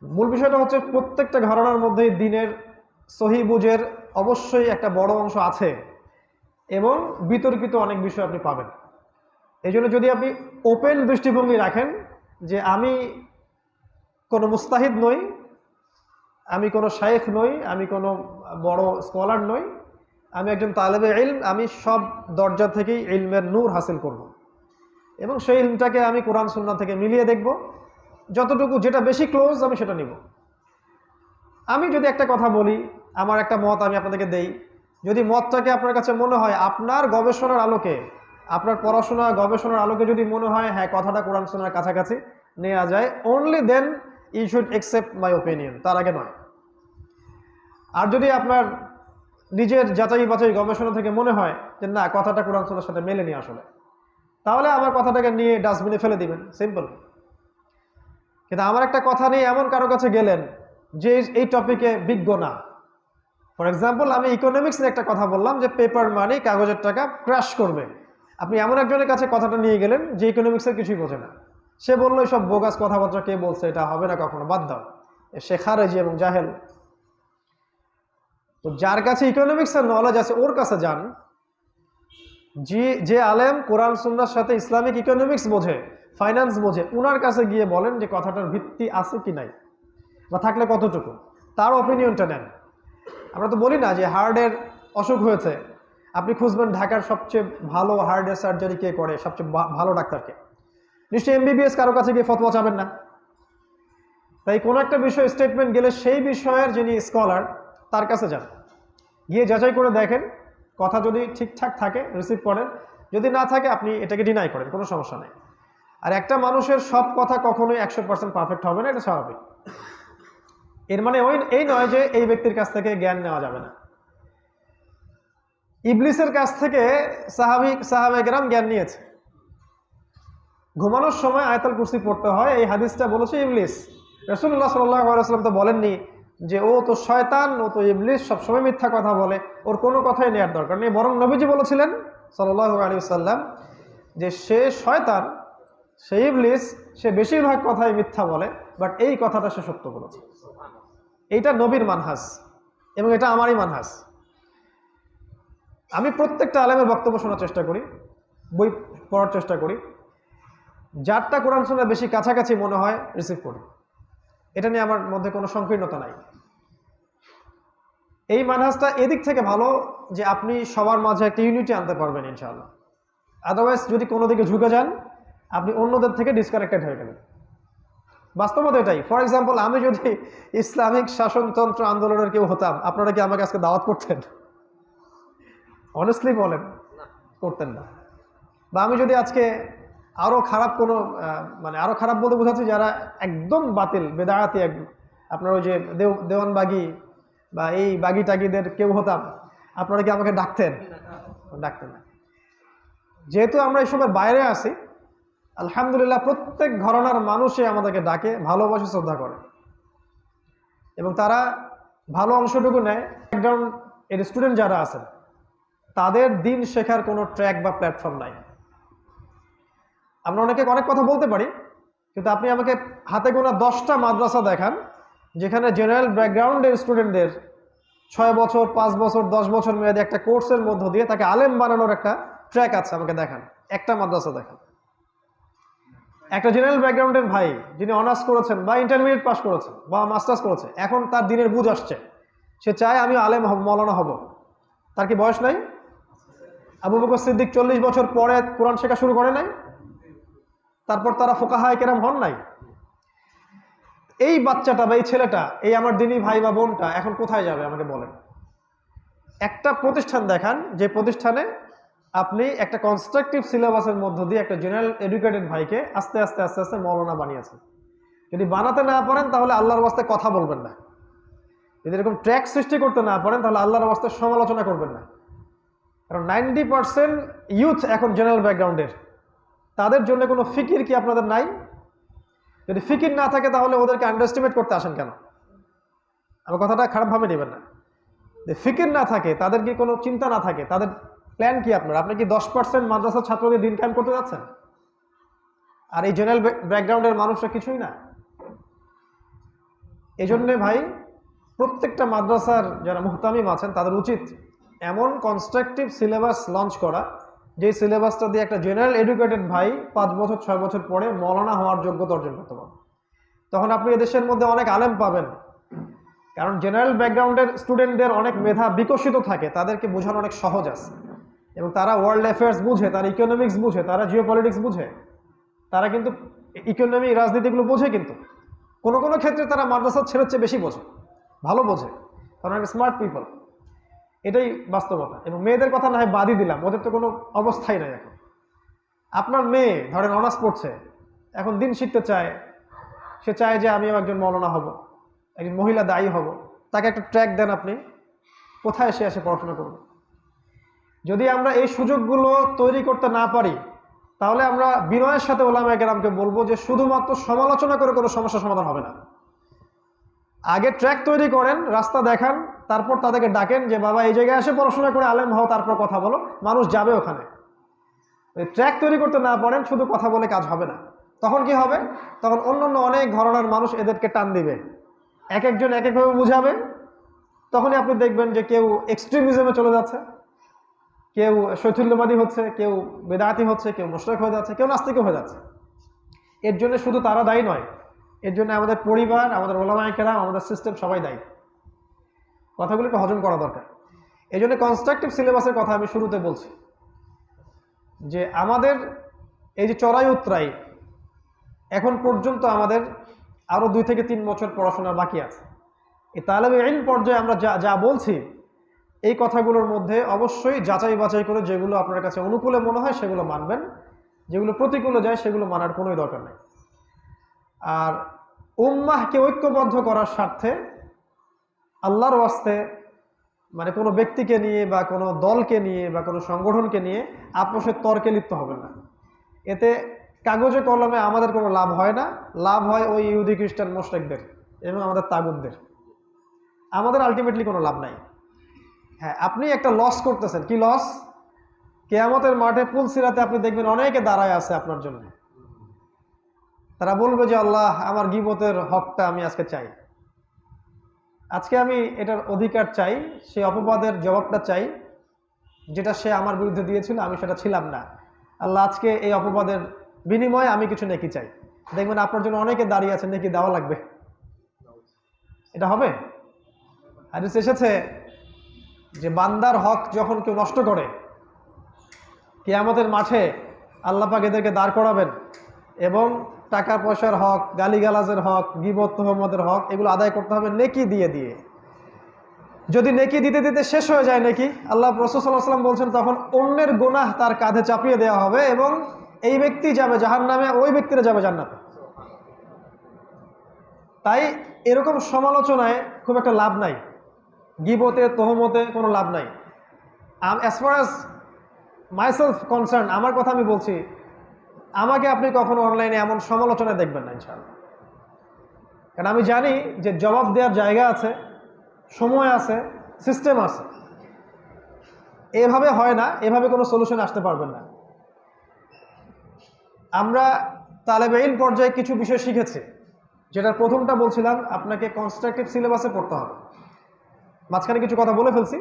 মূল বিষয়টা হচ্ছে প্রত্যেকটা ঘরানার মধ্যেই দিনের সহি বুঝের অবশ্যই একটা বড় অংশ আছে এবং বিতর্কিত অনেক বিষয় আপনি পাবেন। এই জন্য যদি আপনি ওপেন দৃষ্টিভঙ্গি রাখেন যে আমি কোনো মুস্তাহিদ নই, আমি কোনো শায়েখ নই, আমি কোনো বড় স্কলার নই, আমি একজন তালেবে ইলম, আমি সব দরজা থেকেই ইলমের নূর হাসিল করব এবং সেই ইলমটাকে আমি কোরআন সুন্নাহ থেকে মিলিয়ে দেখব, যতটুকু যেটা বেশি ক্লোজ আমি সেটা নিব। আমি যদি একটা কথা বলি, আমার একটা মত আমি আপনাদেরকে দেই, যদি মতটাকে আপনার কাছে মনে হয় আপনার গবেষণার আলোকে, আপনার পড়াশোনা গবেষণার আলোকে যদি মনে হয় হ্যাঁ কথাটা কোরআন সুন্নাহর কাছাকাছি নেওয়া যায়, only then you should accept my opinion, তার আগে নয়। আর যদি আপনার নিজের যাচাই বাছাই গবেষণা থেকে মনে হয় যে না কথাটা কোরআন সুন্নাহর সাথে মেলেনি আসলে, তাহলে আমার কথাটাকে নিয়ে ডাস্টবিনে ফেলে দিবেন, সিম্পল। কিন্তু আমার একটা কথা নিয়ে এমন কারো কাছে গেলেন যে এই টপিকে বিজ্ঞ না। ফর এক্সাম্পল, আমি ইকোনমিক্স নিয়ে একটা কথা বললাম যে পেপার মানি, কাগজের টাকা ক্র্যাশ করবে। আপনি এমন একজনের কাছে কথাটা নিয়ে গেলেন যে ইকোনমিক্সের কিছুই বোঝে না। সে বললো সব বোগাস কথাবার্তা কে বলছে, এটা হবে না কখনো, বাদ দাও, সে খারেজি এবং জাহেল। তো যার কাছে ইকোনমিক্সের নলেজ আছে ওর কাছে যান। যে আলেম কোরআন সুন্নাহর সাথে ইসলামিক ইকোনমিক্স বোঝে, ফাইন্যান্স বোঝে, ওনার কাছে গিয়ে বলেন যে কথাটার ভিত্তি আছে কি নাই, বা থাকলে কতটুকু, তার অপিনিয়নটা নেন। আমরা তো বলি না যে হার্টের অসুখ হয়েছে, আপনি খুঁজবেন ঢাকার সবচেয়ে ভালো হার্টের সার্জারি কে করে, সবচেয়ে ভালো ডাক্তারকে। নিশ্চয়ই এমবিবিএস কারো কাছে গিয়ে ফতোয়া চাবেন না। তাই কোনো একটা বিষয় স্টেটমেন্ট গেলে সেই বিষয়ের যিনি স্কলার তার কাছে যান, গিয়ে যাচাই করে দেখেন, কথা যদি ঠিকঠাক থাকে রিসিভ করেন, যদি না থাকে আপনি এটাকে ডিনাই করেন, কোনো সমস্যা নেই। আর একটা মানুষের সব কথা কখনোই 100% পারফেক্ট হবে না, এটা স্বাভাবিক। এর মানে এই নয় যে এই ব্যক্তির কাছ থেকে জ্ঞান নেওয়া যাবে না। ইবলিসের কাছ থেকে সাহাবায়ে কেরাম জ্ঞান নিয়েছে। ঘুমানোর সময় আয়াতুল কুরসি পড়তে হয়, এই হাদিসটা বলেছে ইবলিস। রাসূলুল্লাহ সাল্লাল্লাহু আলাইহি ওয়াসাল্লাম তো বলেননি যে ও তো শয়তান, ও তো ইবলিস, সবসময় মিথ্যা কথা বলে, ওর কোনো কথাই নেওয়ার দরকার নেই। বরং নবীজি বলেছিলেন সাল্লাল্লাহু আলাইহি ওয়াসাল্লাম যে সে শয়তান, সে ইবলিস, সে বেশিরভাগ কথাই মিথ্যা বলে, বাট এই কথাটা সে সত্য বলেছে। এইটা নবীর মানহাজ এবং এটা আমারই মানহাজ। আমি প্রত্যেকটা আলেমের বক্তব্য শোনার চেষ্টা করি, বই পড়ার চেষ্টা করি, যারটা কোরআন সুন্নাহ বেশি কাছাকাছি মনে হয় রিসিভ করি। এটা নিয়ে আমার মধ্যে কোনো সংকীর্ণতা নাই। এই মানহাজটা এদিক থেকে ভালো যে আপনি সবার মাঝে একটা ইউনিটি আনতে পারবেন ইনশাআল্লাহ। আদারওয়াইজ যদি কোনো দিকে ঝুঁকে যান, আপনি অন্যদের থেকে ডিসকানেক্টেড হয়ে গেলেন। বাস্তবতা এটাই। ফর এক্সাম্পল, আমি যদি ইসলামিক শাসনতন্ত্র আন্দোলনের কেউ হতাম, আপনারা কি আমাকে আজকে দাওয়াত করতেন? অনেস্টলি বলেন, করতেন না। বা আমি যদি আজকে আরো খারাপ কোনো মানে আরো খারাপ বলতে বোঝাচ্ছি যারা একদম বাতিল বেদায়াতি, আপনার ওই যে দেওয়ানবাগি বা এই বাগি টাগিদের কেউ হতাম, আপনারা কি আমাকে ডাকতেন? ডাকতেন না। যেহেতু আমরা এইসবের বাইরে আছি, আলহামদুলিল্লাহ প্রত্যেক ঘরানার মানুষই আমাদেরকে ডাকে, ভালোবাসে, শ্রদ্ধা করে, এবং তারা ভালো অংশটুকু নেয়। ব্যাকগ্রাউন্ড এর স্টুডেন্ট যারা আছেন তাদের দিন শেখার কোনো ট্র্যাক বা প্ল্যাটফর্ম নাই। আমরা অনেকে অনেক কথা বলতে পারি, কিন্তু আপনি আমাকে হাতে গোনা 10টা মাদ্রাসা দেখান যেখানে জেনারেল ব্যাকগ্রাউন্ডের স্টুডেন্টদের 6 বছর, 5 বছর, 10 বছর মেয়াদী একটা কোর্সের মধ্য দিয়ে তাকে আলেম বানানোর একটা ট্র্যাক আছে, আমাকে দেখান, একটা মাদ্রাসা দেখান। একটা জেনারেল ব্যাকগ্রাউন্ডের ভাই যিনি অনার্স করেছেন বা ইন্টারমিডিয়েট পাস করেছেন বা মাস্টার্স করেছে, এখন তার দিনের বুঝ আসছে, সে চায় আমি আলেম হব, মৌলানা হব, তার কি বয়স নাই? আবু বকর সিদ্দিক 40 বছর পরে কোরআন শেখা শুরু করে নাই? তারপর তারা ফুকাহায়ে কেরাম হন নাই? এই বাচ্চাটা বা এই ছেলেটা, এই আমার দিনী ভাই বা বোনটা এখন কোথায় যাবে আমাকে বলেন। একটা প্রতিষ্ঠান দেখান যে প্রতিষ্ঠানে আপনি একটা কনস্ট্রাকটিভ সিলেবাসের মধ্য দিয়ে একটা জেনারেল এডুকেটেড ভাইকে আস্তে আস্তে আস্তে আস্তে মৌলানা বানিয়েছেন। যদি বানাতে না পারেন তাহলে আল্লাহর ওয়াস্তে কথা বলবেন না। যদি এরকম ট্র্যাক সৃষ্টি করতে না পারেন তাহলে আল্লাহর ওয়াস্তে সমালোচনা করবেন না। কারণ 90% ইউথ এখন জেনারেল ব্যাকগ্রাউন্ডের, তাদের জন্য কোনো ফিকির কি আপনাদের নাই? যদি ফিকির না থাকে তাহলে ওদেরকে আন্ডারএস্টিমেট করতে আসেন কেন? আমার কথাটা খারাপভাবে নেবেন না। যে ফিকির না থাকে, তাদের কি কোনো চিন্তা না থাকে, তাদের প্ল্যান কি আপনার? আপনি কি 10% মাদ্রাসার ছাত্রদের দিন কায়েম করতে যাচ্ছেন? আর এই জেনারেল ব্যাকগ্রাউন্ডের মানুষরা কিছুই না। এই জন্যে ভাই, প্রত্যেকটা মাদ্রাসার যারা মুহতামিম আছেন তাদের উচিত এমন কনস্ট্রাকটিভ সিলেবাস লঞ্চ করা, যে সিলেবাসটা দিয়ে একটা জেনারেল এডুকেটেড ভাই 5 বছর 6 বছর পরে মৌলানা হওয়ার যোগ্যতা অর্জন করতে পারবেন। তখন আপনি এদেশের মধ্যে অনেক আলেম পাবেন, কারণ জেনারেল ব্যাকগ্রাউন্ডের স্টুডেন্টদের অনেক মেধা বিকশিত থাকে, তাদেরকে বোঝানো অনেক সহজ আছে, এবং তারা ওয়ার্ল্ড অ্যাফেয়ার্স বুঝে, তারা ইকোনমিক্স বুঝে, তারা জিওপলিটিক্স বুঝে, তারা কিন্তু ইকোনমি রাজনীতিগুলো বোঝে। কিন্তু কোনো কোনো ক্ষেত্রে তারা মাদ্রাসার ছেলের চেয়ে বেশি বোঝে, ভালো বোঝে, কারণ স্মার্ট পিপল। এটাই বাস্তবতা। এবং মেয়েদের কথা না হয় বাদই দিলাম, ওদের তো কোনো অবস্থাই নাই এখন। আপনার মেয়ে ধরেন অনার্স পড়ছে, এখন দিন শিখতে চায়, সে চায় যে আমিও একজন মৌলানা হব, একজন মহিলা দায়ী হব, তাকে একটা ট্র্যাক দেন আপনি, কোথায় সে এসে পড়াশোনা করবে? যদি আমরা এই সুযোগগুলো তৈরি করতে না পারি, তাহলে আমরা বিনয়ের সাথে ওলামায়ে কেরামকে বলবো যে শুধুমাত্র সমালোচনা করে কোনো সমস্যা সমাধান হবে না। আগে ট্র্যাক তৈরি করেন, রাস্তা দেখান, তারপর তাদেরকে ডাকেন যে বাবা এই জায়গায় এসে পড়াশোনা করে আলেম হও, তারপর কথা বলো, মানুষ যাবে ওখানে। ট্র্যাক তৈরি করতে না পারেন, শুধু কথা বলে কাজ হবে না। তখন কি হবে? তখন অন্যান্য অনেক ধরনের মানুষ এদেরকে টান দিবে, এক একজন এক একভাবে বুঝাবে। তখনই আপনি দেখবেন যে কেউ এক্সট্রিমিজমে চলে যাচ্ছে, কেউ শৈথল্যবাদী হচ্ছে, কেউ বেদাতি হচ্ছে, কেউ মুশরিক হয়ে যাচ্ছে, কেউ নাস্তিক হয়ে যাচ্ছে। এর জন্য শুধু তারা দায়ী নয়, এর জন্য আমাদের পরিবার, আমাদের ওলামায়ে কেরাম, আমাদের সিস্টেম সবাই দায়ী। কথাগুলোকে হজম করা দরকার। এই জন্য কনস্ট্রাকটিভ সিলেবাসের কথা আমি শুরুতে বলছি যে আমাদের এই যে চড়াই উতরাই, এখন পর্যন্ত আমাদের আরও 2 থেকে 3 বছর পড়াশোনা বাকি আছে। এই তালেবে ইলম পর্যায়ে আমরা যা বলছি, এই কথাগুলোর মধ্যে অবশ্যই যাচাই বাছাই করে যেগুলো আপনার কাছে অনুকূলে মনে হয় সেগুলো মানবেন, যেগুলো প্রতিকূলে যায় সেগুলো মানার কোনোই দরকার নেই। আর উম্মাহকে ঐক্যবদ্ধ করার স্বার্থে আল্লাহর ওয়াস্তে, মানে কোনো ব্যক্তিকে নিয়ে বা কোনো দলকে নিয়ে বা কোনো সংগঠনকে নিয়ে আপোষের তর্কে লিপ্ত হবেন না। এতে কাগজে কলমে আমাদের কোনো লাভ হয় না, লাভ হয় ওই ইহুদি খ্রিস্টান মুশরিকদের এবং আমাদের তাগুতদের। আমাদের আলটিমেটলি কোনো লাভ নাই। হ্যাঁ, আপনি একটা লস করতেছেন। কি লস? কিয়ামতের মাঠে পুলসিরাতে আপনি দেখবেন অনেকে দাঁড়ায় আছে আপনার জন্য। তারা বলবে যে আল্লাহ, আমার গীবতের হকটা আমি আজকে চাই, আজকে আমি এটার অধিকার চাই, সেই অপবাদের জবাবটা চাই যেটা সে আমার বিরুদ্ধে দিয়েছিল, আমি সেটা ছিলাম না। আল্লাহ, আজকে এই অপবাদের বিনিময়ে আমি কিছু নেকি চাই। দেখবেন আপনার জন্য অনেকে দাঁড়িয়ে আছে, নেকি দেওয়া লাগবে। এটা হবে? হাদিস এসেছে যে বান্দার হক যখন কেউ নষ্ট করে, কিয়ামতের মাঠে আল্লাহ পাক এদেরকে দাঁড় করাবেন এবং টাকা পয়সার হক, গালিগালাজের হক, গীবত তোহমতের হক, এগুলো আদায় করতে হবে নেকি দিয়ে দিয়ে। যদি নেকি দিতে দিতে শেষ হয়ে যায় নেকি, আল্লাহ রাসূল সাল্লাল্লাহু আলাইহি ওয়াসাল্লাম বলছেন তখন অন্যের গুনাহ তার কাঁধে চাপিয়ে দেওয়া হবে এবং এই ব্যক্তি যাবে জাহান্নামে, ওই ব্যক্তিরা যাবে জান্নাতে। তাই এরকম সমালোচনায় খুব একটা লাভ নাই, গীবতে তোহমতে কোনো লাভ নাই। As far as myself concern, আমার কথা আমি বলছি, আমাকে আপনি কখনো অনলাইনে এমন সমালোচনায় দেখবেন না ইনশাআল্লাহ। কারণ আমি জানি যে জবাব দেওয়ার জায়গা আছে, সময় আছে, সিস্টেম আছে। এভাবে হয় না, এভাবে কোনো সলিউশন আসতে পারবেন না। আমরা তালেবে ইলম পর্যায়ে কিছু বিষয় শিখেছি, যেটার প্রথমটা বলছিলাম আপনাকে কনস্ট্রাকটিভ সিলেবাসে পড়তে হবে। মাঝখানে কিছু কথা বলে ফেলছি।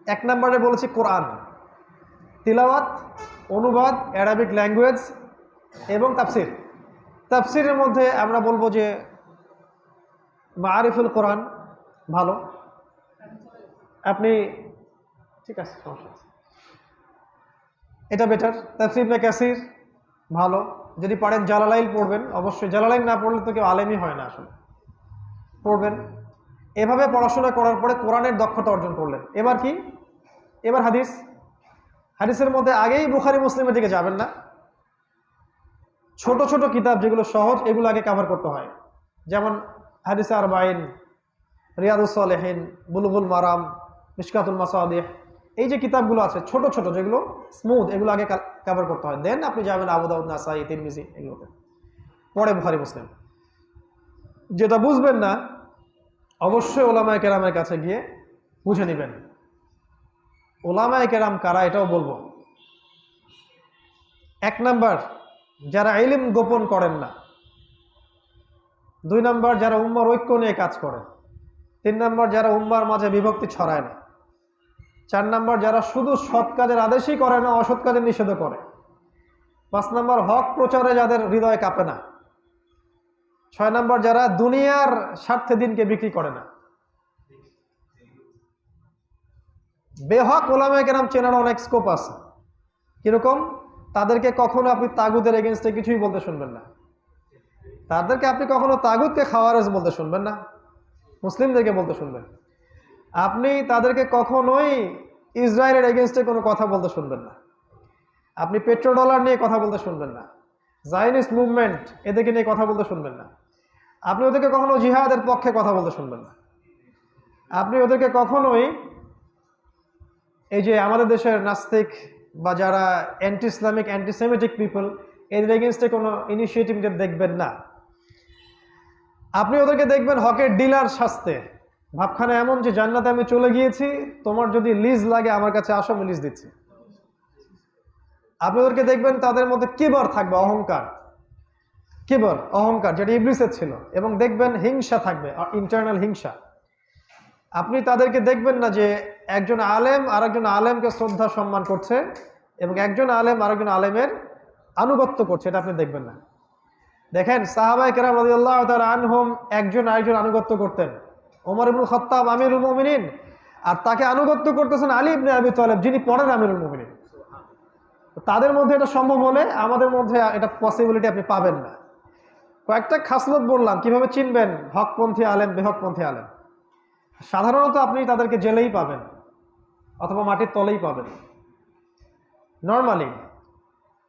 1 নম্বরে বলেছি কোরআন, তিলাওয়াত, অনুবাদ, অ্যারাবিক ল্যাঙ্গুয়েজ এবং তাফসির। তাফসিরের মধ্যে আমরা বলবো যে মাআরিফুল কোরআন ভালো, আপনি ঠিক আছে, সমস্যা আছে, এটা বেটার। তাফসির ইবনে কাসির ভালো, যদি পারেন জালালাইন পড়বেন। অবশ্যই জালালাইন না পড়লে তো কেউ আলেমই হয় না, আসলে পড়বেন। এভাবে পড়াশোনা করার পরে কোরআনের দক্ষতা অর্জন করলেন। এবার কি? এবার হাদিস। হাদিসের মধ্যে আগেই বুখারী মুসলিমের দিকে যাবেন না, ছোট ছোট কিতাব যেগুলো সহজ, এগুলো আগে কভার করতে হয়। যেমন হাদিসে আরবাইন, রিয়াদুস সালেহিন, বুলুগুল মারাম, মিশকাতুল মাসাবিহ, এই যে কিতাবগুলো আছে ছোট ছোট যেগুলো স্মুথ, এগুলো আগে কভার করতে হয়। দেন আপনি যাবেন আবু দাউদ, নাসাই, তিরমিজি, এগুলোতে, পরে বুখারী মুসলিম। যেটা বুঝবেন না অবশ্যই ওলামায়ে কেরামের কাছে গিয়ে বুঝে নেবেন। ওলামায়ে কেরাম কারা এটাও বলবো। 1 নাম্বার, যারা ইলম গোপন করেন না। 2 নাম্বার, যারা উম্মার ঐক্য নিয়ে কাজ করেন। 3 নাম্বার, যারা উম্মার মাঝে বিভক্তি ছড়ায় না। 4 নাম্বার, যারা শুধু সৎ কাজের আদেশই করে না, অসৎ কাজের নিষেধও করে। 5 নাম্বার, হক প্রচারে যাদের হৃদয় কাঁপে না। 6 নাম্বার, যারা দুনিয়ার স্বার্থে দিনকে বিক্রি করে না। বেহক ওলামায়ে কেরাম চেনার অনেক স্কোপ আছে। কিরকম? তাদেরকে কখনো আপনি তাগুদের এগেনস্টে কিছুই বলতে শুনবেন না। তাদেরকে আপনি কখনো তাগুদকে খাওয়ারেজ বলতে শুনবেন না, মুসলিমদেরকে বলতে শুনবেন। আপনি তাদেরকে কখনোই ইসরায়েলের এগেনস্টে কোনো কথা বলতে শুনবেন না। আপনি পেট্রোডলার নিয়ে কথা বলতে শুনবেন না। জায়নিস্ট মুভমেন্ট, এদেরকে নিয়ে কথা বলতে শুনবেন না। আপনি ওদেরকে কখনো জিহাদের পক্ষে কথা বলতে শুনবেন না। আপনি ওদেরকে কখনোই এই যে আমাদের দেশের নাস্তিক বা যারা অ্যান্টি ইসলামিক অ্যান্টিসেমিটিক পিপল, এদের এগেনস্টে কোনো ইনিশিয়েটিভ দেখবেন না। আপনি ওদেরকে দেখবেন হকের ডিলার সাজতে, ভাবখানা এমন যে জান্নাতে আমি চলে গিয়েছি, তোমার যদি লিজ লাগে আমার কাছে আসো, আমি লিজ দিচ্ছি। আপনি ওদেরকে দেখবেন তাদের মধ্যে কিবর থাকবে, অহংকার, কিবর অহংকার যেটা ইবলিসের ছিল, এবং দেখবেন হিংসা থাকবে, ইন্টারনাল হিংসা। আপনি তাদেরকে দেখবেন না যে একজন আলেম আরেকজন আলেমকে শ্রদ্ধা সম্মান করছে এবং একজন আলেম আরেকজন আলেমের আনুগত্য করছে, এটা আপনি দেখবেন না। দেখেন সাহাবায়ে কেরাম রাদিয়াল্লাহু তাআলা আনহুম একজন আরেকজন আনুগত্য করতেন। ওমর ইবনুল খাত্তাব আমিরুল মুমিনিন, আর তাকে আনুগত্য করতেছেন আলী ইবনে আবি তালেব, যিনি পরের আমিরুল মুমিনিন। তাদের মধ্যে এটা সম্ভব হলে আমাদের মধ্যে এটা পসিবিলিটি আপনি পাবেন না। কয়েকটা খাসলত বললাম, কিভাবে চিনবেন হকপন্থী আলেম বেহকপন্থী আলেম। সাধারণত আপনি তাদেরকে জেলেই পাবেন অথবা মাটির তলেই পাবেন নর্মালি।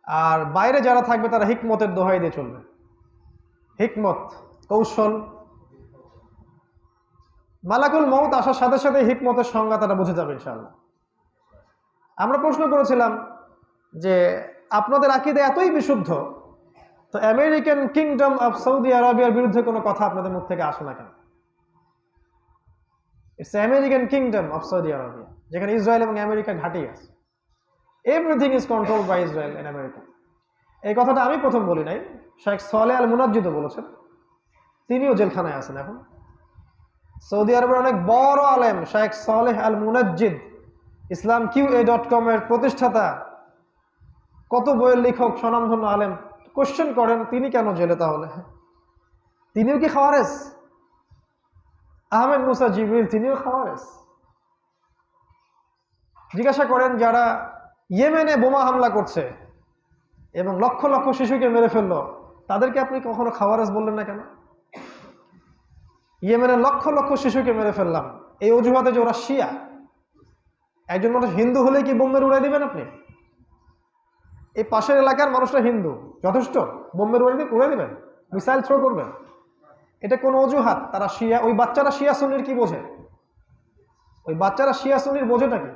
আর বাইরে যারা থাকবে তারা হিকমতের দোহাই দিয়ে চলবে, হিকমত, কৌশল। মালাকুল মউত আসার সাথে সাথে হিকমতের সংজ্ঞা তারা বুঝে যাবে ইনশাআল্লাহ। আমরা প্রশ্ন করেছিলাম যে আপনাদের আকীদা এতই বিশুদ্ধ, তো আমেরিকান কিংডম অফ সৌদি আরবিয়ার বিরুদ্ধে কোনো কথা আপনাদের মুখ থেকে আসে না কেন? It's American kingdom of Saudi Arabia, যেখানে ইসরায়েল এবং আমেরিকা ঘাঁটি আছে। Everything is controlled by Israel and America. এই কথাটা আমি প্রথম বলি নাই, শেখ সালেহ আল মুনাজ্জিদও বলেছেন, তিনিও জেলখানায় আছেন এখন। সৌদি আরবের অনেক বড় আলেম শেখ সালেহ আল মুনাজ্জিদ, islamqa.com এর প্রতিষ্ঠাতা, কত বইয়ের লেখক, স্বনামধন্য আলেম, কোশ্চেন করেন তিনি কেন জেলে? তাহলে তিনিও কি খাওয়ারেজ? আহমেদ মুসা জিবরিল তিনিও খাওয়ারেজ? জিজ্ঞাসা করেন যারা ইয়েমেনে বোমা হামলা করছে এবং লক্ষ লক্ষ শিশুকে মেরে ফেললো, তাদেরকে আপনি কখনো খাওয়ারেজ বললেন না কেন? ইয়েমেনে লক্ষ লক্ষ শিশুকে মেরে ফেললাম এই অজুহাতে যে ওরা শিয়া। একজন মানুষ হিন্দু হলে কি বোম্বের উড়াই দিবেন আপনি? এই পাশের এলাকার মানুষরা হিন্দু, যথেষ্ট, বোম্বের উড়াই দিবেন, মিসাইল থ্রো করবেন, এটা কোনো অজুহাত? তারা শিয়া। ওই বাচ্চারা শিয়া সুন্নির কি বোঝে? ওই বাচ্চারা শিয়া সুন্নির বোঝেটা কি?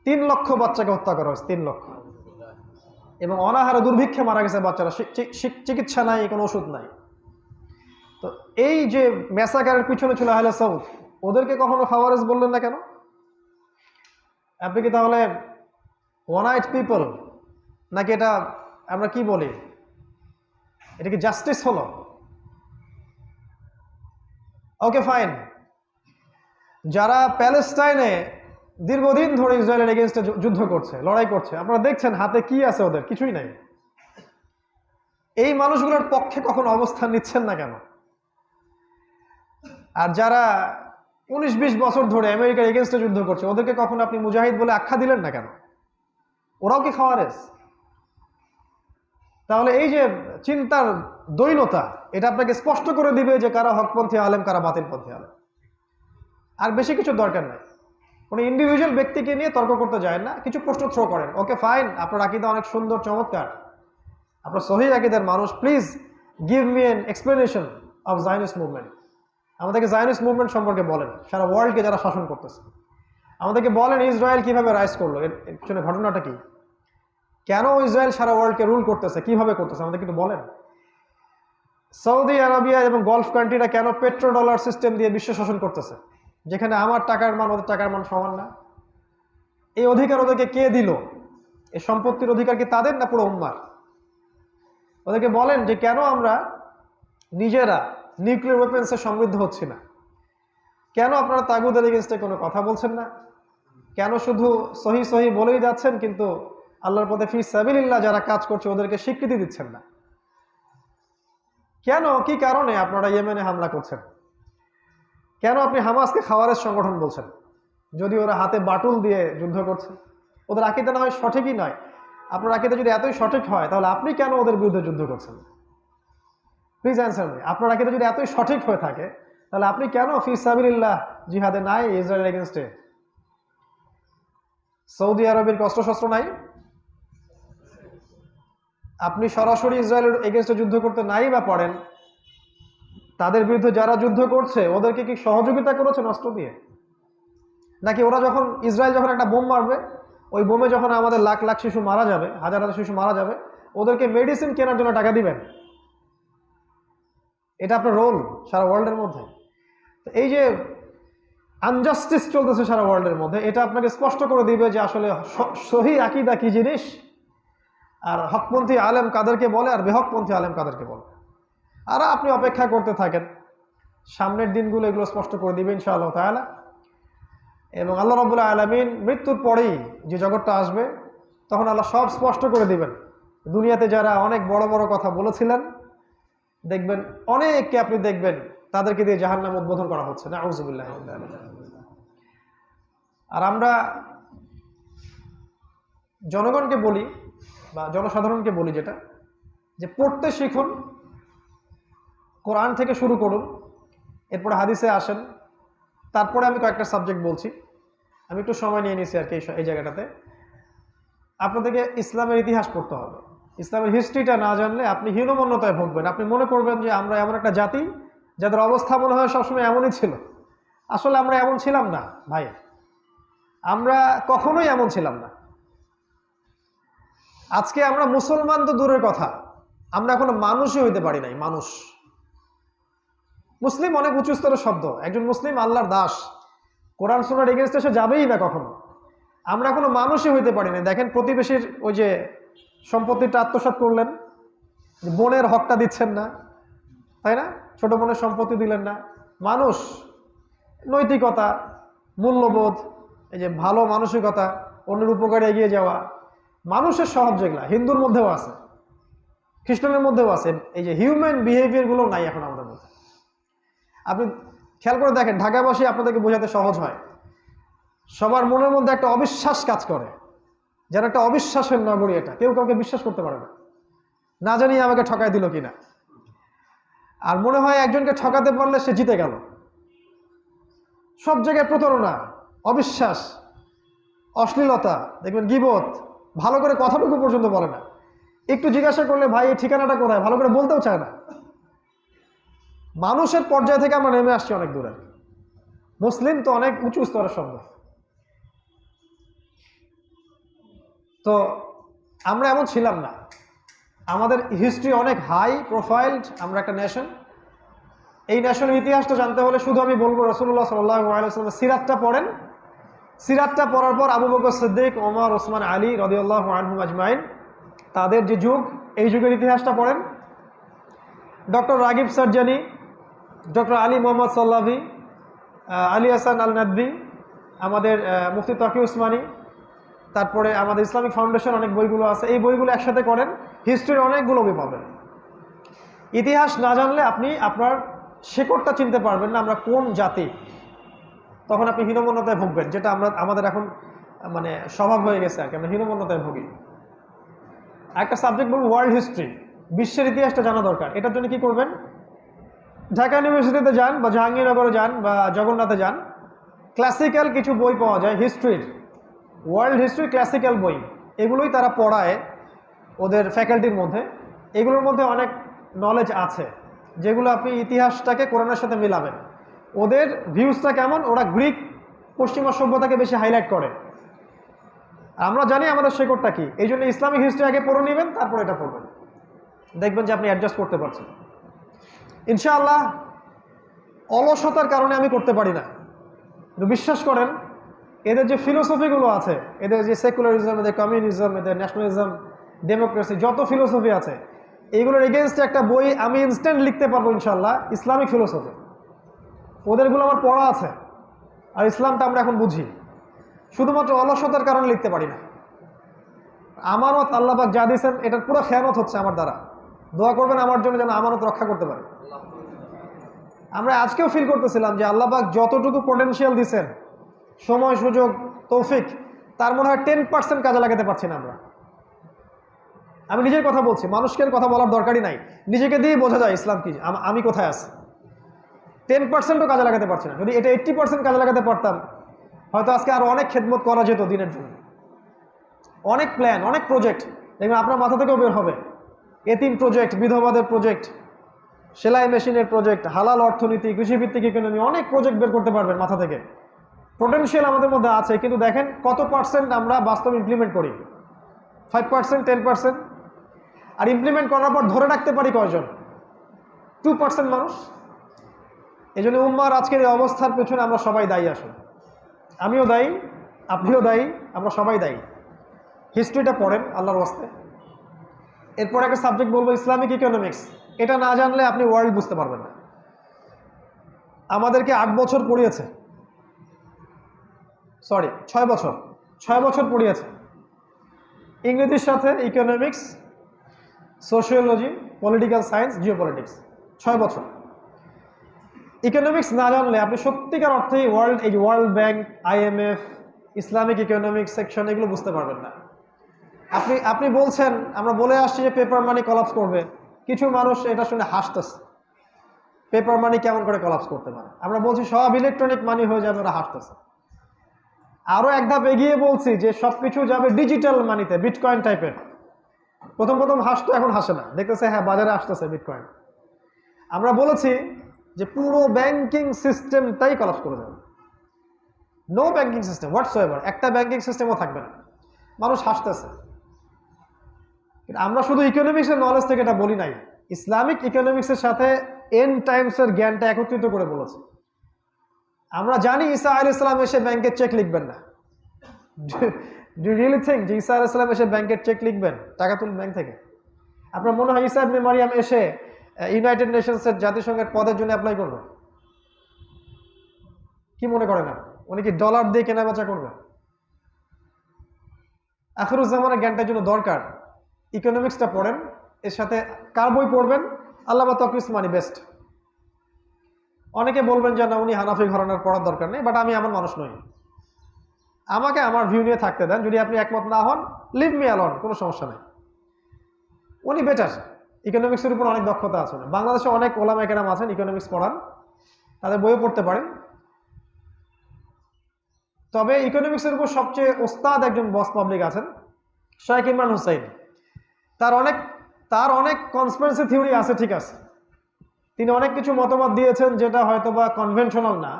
3 লক্ষ বাচ্চাকে হত্যা করা হয়েছে, 3 লক্ষ, এবং অনাহারে দুর্ভিক্ষে মারা গেছে বাচ্চারা, চিকিৎসা নাই, কোনো ওষুধ নাই। তো এই যে ম্যাসাকারের পিছনে ছিল আহলে সাউদ, ওদেরকে কখনো খাওয়ারেজ বললেন না কেন? আপনি কি তাহলে ওয়ান আইট পিপল, নাকি এটা আমরা কি বলি, এটা কি জাস্টিস হলো? ওকে ফাইন, যারা প্যালেস্টাইনে দীর্ঘদিন ধরে ইসরায়েলের এগেনস্টে যুদ্ধ করছে, লড়াই করছে, আপনারা দেখছেন হাতে কি আছে, ওদের কিছুই নাই। এই মানুষগুলোর পক্ষে কখনো অবস্থান নিচ্ছেন না কেন? আর যারা 19-20 বছর ধরে আমেরিকার এগেনস্টে যুদ্ধ করছে, ওদেরকে কখনো আপনি মুজাহিদ বলে আখ্যা দিলেন না কেন? ওরাও কি খাওয়ারেজ? তাহলে এই যে চিন্তার দৈনতা, এটা আপনাকে স্পষ্ট করে দিবে যে কারা হকপন্থী আলেম, কারা বাতিলপন্থী আলেম। আর বেশি কিছু দরকার নাই। কোনো ইন্ডিভিজুয়াল ব্যক্তিকে নিয়ে তর্ক করতে যায় না, কিছু প্রশ্ন থ্রো করেন, ওকে ফাইন, আপনার আকীদা অনেক সুন্দর, চমৎকার, আপনার সহিহ আকীদার মানুষ, please give me N explanation of Zionist movement. আমাদেরকে জায়নিস্ট মুভমেন্ট সম্পর্কে বলেন, সারা ওয়ার্ল্ডকে যারা শাসন করতেছে। আমাদেরকে বলেন ইসরায়েল কিভাবে রাইজ করলো, এর পিছনে ঘটনাটা কি, কেন ইসরায়েল সারা ওয়ার্ল্ডকে রুল করতেছে, কিভাবে করতেছে, আমাদের কিন্তু বলেন। সৌদি আরবিয়া এবং গলফ কান্ট্রিরা কেন পেট্রো ডলার সিস্টেম দিয়ে বিশ্ব শাসন করতেছে, যেখানে আমার টাকার মান ওদের টাকার মান সমান না? এই অধিকার ওদেরকে কে দিল? এই সম্পত্তির অধিকার কি তাদের না পুরো উম্মার? ওদেরকে বলেন যে কেন আমরা নিজেরা নিউক্লিয়ার ওয়েপেন্সে সমৃদ্ধ হচ্ছি না? কেন আপনারা তাগুদের এগেইনস্টে কোনো কথা বলছেন না? কেন শুধু সহি সহি বলেই যাচ্ছেন, কিন্তু আল্লাহর পথে ফি সাবিলিল্লাহ যারা কাজ করছে ওদেরকে স্বীকৃতি দিচ্ছেন না? কেন, কি কারণে আপনারা ইয়েমেনে হামলা করছেন? কেন আপনি হামাসকে খাওয়ারেজ সংগঠন বলছেন, যদি ওরা হাতে বাটুল দিয়ে যুদ্ধ করছে? ওদের আকীদা না হয় সঠিকই নয়, আপনার আকীদা যদি এতই সঠিক হয়, তাহলে আপনি কেন ওদের বিরুদ্ধে যুদ্ধ করছেন? Please answer me. আপনার আকীদা যদি এতই সঠিক হয়ে থাকে, তাহলে আপনি কেন ফি সাবিলিল্লাহ জিহাদে নাই ইসরায়েলের এগেনস্টে? সৌদি আরবের অস্ত্রশস্ত্র নাই? আপনি সরাসরি ইসরায়েলের এগেনস্টে যুদ্ধ করতে নাই বা পারেন, তাদের বিরুদ্ধে যারা যুদ্ধ করছে ওদেরকে কি সহযোগিতা করেছেন অস্ত্র দিয়ে? নাকি ওরা যখন ইসরায়েল যখন একটা বোম মারবে, ওই বোমে যখন আমাদের লাখ লাখ শিশু মারা যাবে, হাজার হাজার শিশু মারা যাবে, ওদেরকে মেডিসিন কেনার জন্য টাকা দিবেন? এটা আপনার রোল সারা ওয়ার্ল্ডের মধ্যে। তো এই যে আনজাস্টিস চলতেছে সারা ওয়ার্ল্ডের মধ্যে, এটা আপনাকে স্পষ্ট করে দিবে যে আসলে সহি আকীদা কি জিনিস, আর হকপন্থী আলেম কাদেরকে বলে, আর বেহকপন্থী আলেম কাদেরকে বলে। আর আপনি অপেক্ষা করতে থাকেন, সামনের দিনগুলো এগুলো স্পষ্ট করে দিবে ইনশাআল্লাহ তাআলা। এবং আল্লাহ রাব্বুল আলামিন মৃত্যুর পরেই যে জগৎটা আসবে, তখন আল্লাহ সব স্পষ্ট করে দিবেন। দুনিয়াতে যারা অনেক বড় বড় কথা বলেছিলেন, দেখবেন অনেককে আপনি দেখবেন তাদেরকে দিয়ে জাহান্নাম উদ্বোধন করা হচ্ছে, নাউযুবিল্লাহ। আর আমরা জনগণকে বলি বা জনসাধারণকে বলি যেটা, যে পড়তে শিখুন, কোরআন থেকে শুরু করুন, এরপরে হাদিসে আসেন, তারপরে আমি কয়েকটা সাবজেক্ট বলছি। আমি একটু সময় নিয়ে নিয়েছি আর কি এই জায়গাটাতে। আপনাদেরকে ইসলামের ইতিহাস পড়তে হবে। ইসলামের হিস্ট্রিটা না জানলে আপনি হীনমন্যতায় ভুগবেন। আপনি মনে করবেন যে আমরা এমন একটা জাতি যাদের অবস্থা মনে হয় সবসময় এমনই ছিল। আসলে আমরা এমন ছিলাম না ভাই, আমরা কখনোই এমন ছিলাম না। আজকে আমরা মুসলমান তো দূরের কথা, আমরা এখনো মানুষই হইতে পারি নাই। মানুষ, মুসলিম অনেক উঁচু স্তরের শব্দ। একজন মুসলিম আল্লাহর দাস, কোরআন সুন্নাহর এগেইনস্টে সে যাবেই না কখনো। আমরা এখনো মানুষই হইতে পারি না। দেখেন প্রতিবেশীর ওই যে সম্পত্তিটা আত্মসাৎ করলেন, বোনের হকটা দিচ্ছেন না, তাই না? ছোট বোনের সম্পত্তি দিলেন না। মানুষ, নৈতিকতা, মূল্যবোধ, এই যে ভালো মানসিকতা, অন্যের উপকারে এগিয়ে যাওয়া, মানুষের স্বভাব যেগুলা হিন্দুর মধ্যেও আছে, খ্রিস্টানের মধ্যেও আছে, এই যে হিউম্যান বিহেভিয়ারগুলো নাই এখন আমাদের মধ্যে। আপনি খেয়াল করে দেখেন, ঢাকাবাসী আপনাদেরকে বোঝাতে সহজ হয়। সবার মনের মধ্যে একটা অবিশ্বাস কাজ করে, যেন একটা অবিশ্বাসের নগরী এটা, কেউ কাউকে বিশ্বাস করতে পারে না, না জানি আমাকে ঠকাই দিল কিনা। আর মনে হয় একজনকে ঠকাতে পারলে সে জিতে গেল। সব জায়গায় প্রতারণা, অবিশ্বাস, অশ্লীলতা, দেখবেন গীবত, ভালো করে কথাটুকু পর্যন্ত বলে না। একটু জিজ্ঞাসা করলে ভাই এই ঠিকানাটা কোথায়, ভালো করে বলতেও চায় না। মানুষের পর্যায় থেকে আমরা নেমে আসছি অনেক দূরে। মুসলিম তো অনেক উঁচু স্তরের শব্দ। তো আমরা এমন ছিলাম না। আমাদের হিস্ট্রি অনেক হাই প্রোফাইলড, আমরা একটা নেশন। এই ন্যাশনের ইতিহাসটা জানতে হলে শুধু আমি বলবো রাসূলুল্লাহ সাল্লাল্লাহু আলাইহি ওয়াসাল্লামের সিরাতটা পড়েন। সিরাতটা পড়ার পর আবু বকর সিদ্দিক, ওমর, ওসমান, আলী রাদিয়াল্লাহু আনহুম আজমাইন, তাদের যে যুগ, এই যুগের ইতিহাসটা পড়েন। ডক্টর রাগিব সারজানি, ডক্টর আলী মোহাম্মদ সাল্লাভি, আলী হাসান আল নাদভি, আমাদের মুফতি তকি উসমানী, তারপরে আমাদের ইসলামিক ফাউন্ডেশন অনেক বইগুলো আছে। এই বইগুলো একসাথে করেন, হিস্ট্রির অনেকগুলো বই পাবেন। ইতিহাস না জানলে আপনি আপনার শেকড়টা চিনতে পারবেন না, আমরা কোন জাতি। তখন আপনি হীনমন্যতায় ভুগবেন, যেটা আমাদের এখন মানে স্বভাব হয়ে গেছে আর কি, আমরা হীনমন্যতায় ভুগি। একটা সাবজেক্ট বলবো ওয়ার্ল্ড হিস্ট্রি, বিশ্বের ইতিহাসটা জানা দরকার। এটার জন্য কি করবেন? ঢাকা ইউনিভার্সিটিতে যান বা জাহাঙ্গীরনগরে যান বা জগন্নাথে যান, ক্লাসিক্যাল কিছু বই পাওয়া যায় হিস্ট্রির, ওয়ার্ল্ড হিস্ট্রি ক্লাসিক্যাল বই। এগুলোই তারা পড়ায় ওদের ফ্যাকাল্টির মধ্যে। এগুলোর মধ্যে অনেক নলেজ আছে যেগুলো আপনি ইতিহাসটাকে কোরআনের সাথে মিলাবেন। ওদের ভিউজটা কেমন, ওরা গ্রিক পশ্চিমা সভ্যতাকে বেশি হাইলাইট করে। আমরা জানি আমাদের শেকড়টা কি, এই জন্য ইসলামিক হিস্ট্রি আগে পড়ে নেবেন, তারপর এটা পড়বেন, দেখবেন যে আপনি অ্যাডজাস্ট করতে পারছেন ইনশাআল্লাহ। অলসতার কারণে আমি করতে পারি না, কিন্তু বিশ্বাস করেন এদের যে ফিলোসফিগুলো আছে, এদের যে সেকুলারিজম, এদের কমিউনিজম, এদের ন্যাশনালিজম, ডেমোক্রেসি, যত ফিলোসফি আছে, এইগুলোর এগেনস্টে একটা বই আমি ইনস্ট্যান্ট লিখতে পারবো ইনশাআল্লাহ, ইসলামিক ফিলোসফি। ওদেরগুলো আমার পড়া আছে, আর ইসলামটা আমরা এখন বুঝি, শুধুমাত্র অলসতার কারণে লিখতে পারি না। আমানত আল্লাহ পাক যা দিয়েছেন, এটার পুরো খেয়ানত হচ্ছে আমার দ্বারা। দোয়া করবেন আমার জন্য যেন আমানত রক্ষা করতে পারে। আমরা আজকেও ফিল করতেছিলাম যে আল্লাহ পাক যতটুকু পটেনশিয়াল দিয়েছেন, সময়, সুযোগ, তৌফিক, তার মনে হয় 10% কাজে লাগাতে পারছি না আমরা। আমি নিজের কথা বলছি, মানুষকে কথা বলার দরকারই নাই, নিজেকে দিয়ে বোঝা যায় ইসলাম কি, আমি কোথায় আছি। 10%ও কাজে লাগাতে পারছি না। যদি এটা 80% কাজে লাগাতে পারতাম, হয়তো আজকে আরো অনেক খেদমত করা যেত দিনের জন্য। অনেক প্ল্যান, অনেক প্রজেক্ট দেখবেন আপনার মাথা থেকেও বের হবে। এতিম প্রজেক্ট, বিধবাদের প্রজেক্ট, সেলাই মেশিনের প্রজেক্ট, হালাল অর্থনীতি, কৃষিভিত্তিক ইকোনমি, অনেক প্রজেক্ট বের করতে পারবেন মাথা থেকে। পোটেনশিয়াল আমাদের মধ্যে আছে, কিন্তু দেখেন কত পার্সেন্ট আমরা বাস্তবে ইমপ্লিমেন্ট করি? 5%, 10%। আর ইমপ্লিমেন্ট করার পর ধরে রাখতে পারি কয়জন? 2% মানুষ। এই জন্য উম্মার আজকের এই অবস্থার পেছনে আমরা সবাই দায়ী। আসলে আমিও দায়ী, আপনিও দায়ী, আমরা সবাই দায়ী। হিস্ট্রিটা পড়েন আল্লাহর ওয়াস্তে। এরপর একটা সাবজেক্ট বলবো ইসলামিক ইকোনমিক্স। এটা না জানলে আপনি ওয়ার্ল্ড বুঝতে পারবেন না। আমাদেরকে 8 বছর পড়িয়েছে, 6 বছর পড়িয়েছে ইংরেজির সাথে economics, sociology, political science, geopolitics. 6 বছর। ইকোনমিক্স না জানলে আপনি সত্যিকার অর্থেই world bank, IMF, Islamic economics section এগুলো বুঝতে পারবেন না। আপনি বলছেন, আমরা বলে আসছি যে পেপার মানি কলাপস করবে, কিছু মানুষ এটা শুনে হাসতেছে। পেপার মানি কেমন করে কলাপস করতে পারে? আমরা বলছি সব ইলেকট্রনিক মানি হয়ে যাবে, ওরা হাসতেছে। আরো এক ধাপ এগিয়ে বলছি যে সবকিছু যাবে ডিজিটাল মানিতে, বিটকয়েন টাইপের। প্রথম হাসতো, এখন হাসে না, দেখতেছে হ্যাঁ বাজারে আসতেছে বিটকয়েন। আমরা বলেছি যে পুরো ব্যাংকিং সিস্টেমটাই কলাপস করে যাবে, নো ব্যাংকিং সিস্টেম হোয়াটসোএভার, একটা ব্যাংকিং সিস্টেমও থাকবে না। মানুষ হাসতেছে। আমরা শুধু ইকোনমিক্সের নলেজ থেকে এটা বলি নাই, ইসলামিক ইকোনমিক্সের সাথে এন্ড টাইমসের জ্ঞানটা একত্রিত করে বলেছে। আমরা জানি ঈসা আলাইহিস সালাম এসে ব্যাংকের চেক লিখবেন না। ডু ইউ রিয়েলি থিংক যে ঈসা আলাইহিস সালাম এসে ব্যাংকের চেক লিখবেন, টাকা তুলবেন ব্যাংক থেকে? আপনার মনে হয় ঈসা ইবনে মারিয়াম এসে ইউনাইটেড নেশনসের জাতিসংঘের পদের জন্য অ্যাপ্লাই করবে? কি মনে করেন না? উনি কি ডলার দিয়ে কেনা বেচা করবে? আখিরুজ্জামানের জ্ঞানটার জন্য দরকার ইকোনমিক্সটা পড়েন, এর সাথে কার বই পড়বেন? আল্লামা তকী উসমানী বেস্ট। অনেকে বলবেন যে না উনি হানাফি ঘরানার পড়ার দরকার নেই, বাট আমি আমার মানুষ নই, আমাকে আমার ভিউ নিয়ে থাকতে দেন। যদি আপনি একমত না হন, লিভ মি অ্যালোন, কোনো সমস্যা নেই। উনি বেটার, ইকোনমিক্সের উপর অনেক দক্ষতা আছে। বাংলাদেশে অনেক ওলামা কেরাম আছেন ইকোনমিক্স পড়ান, তাদের বইও পড়তে পারেন। তবে ইকোনমিক্সের উপর সবচেয়ে ওস্তাদ একজন বস পাবলিক আছেন, শাইখ ইমরান হুসাইন। তার অনেক কনস্পিরেসি থিওরি আছে, ঠিক আছে। তিনি অনেক কিছু মতামত দিয়েছেন যেটা হয়তো বা কনভেনশনাল না।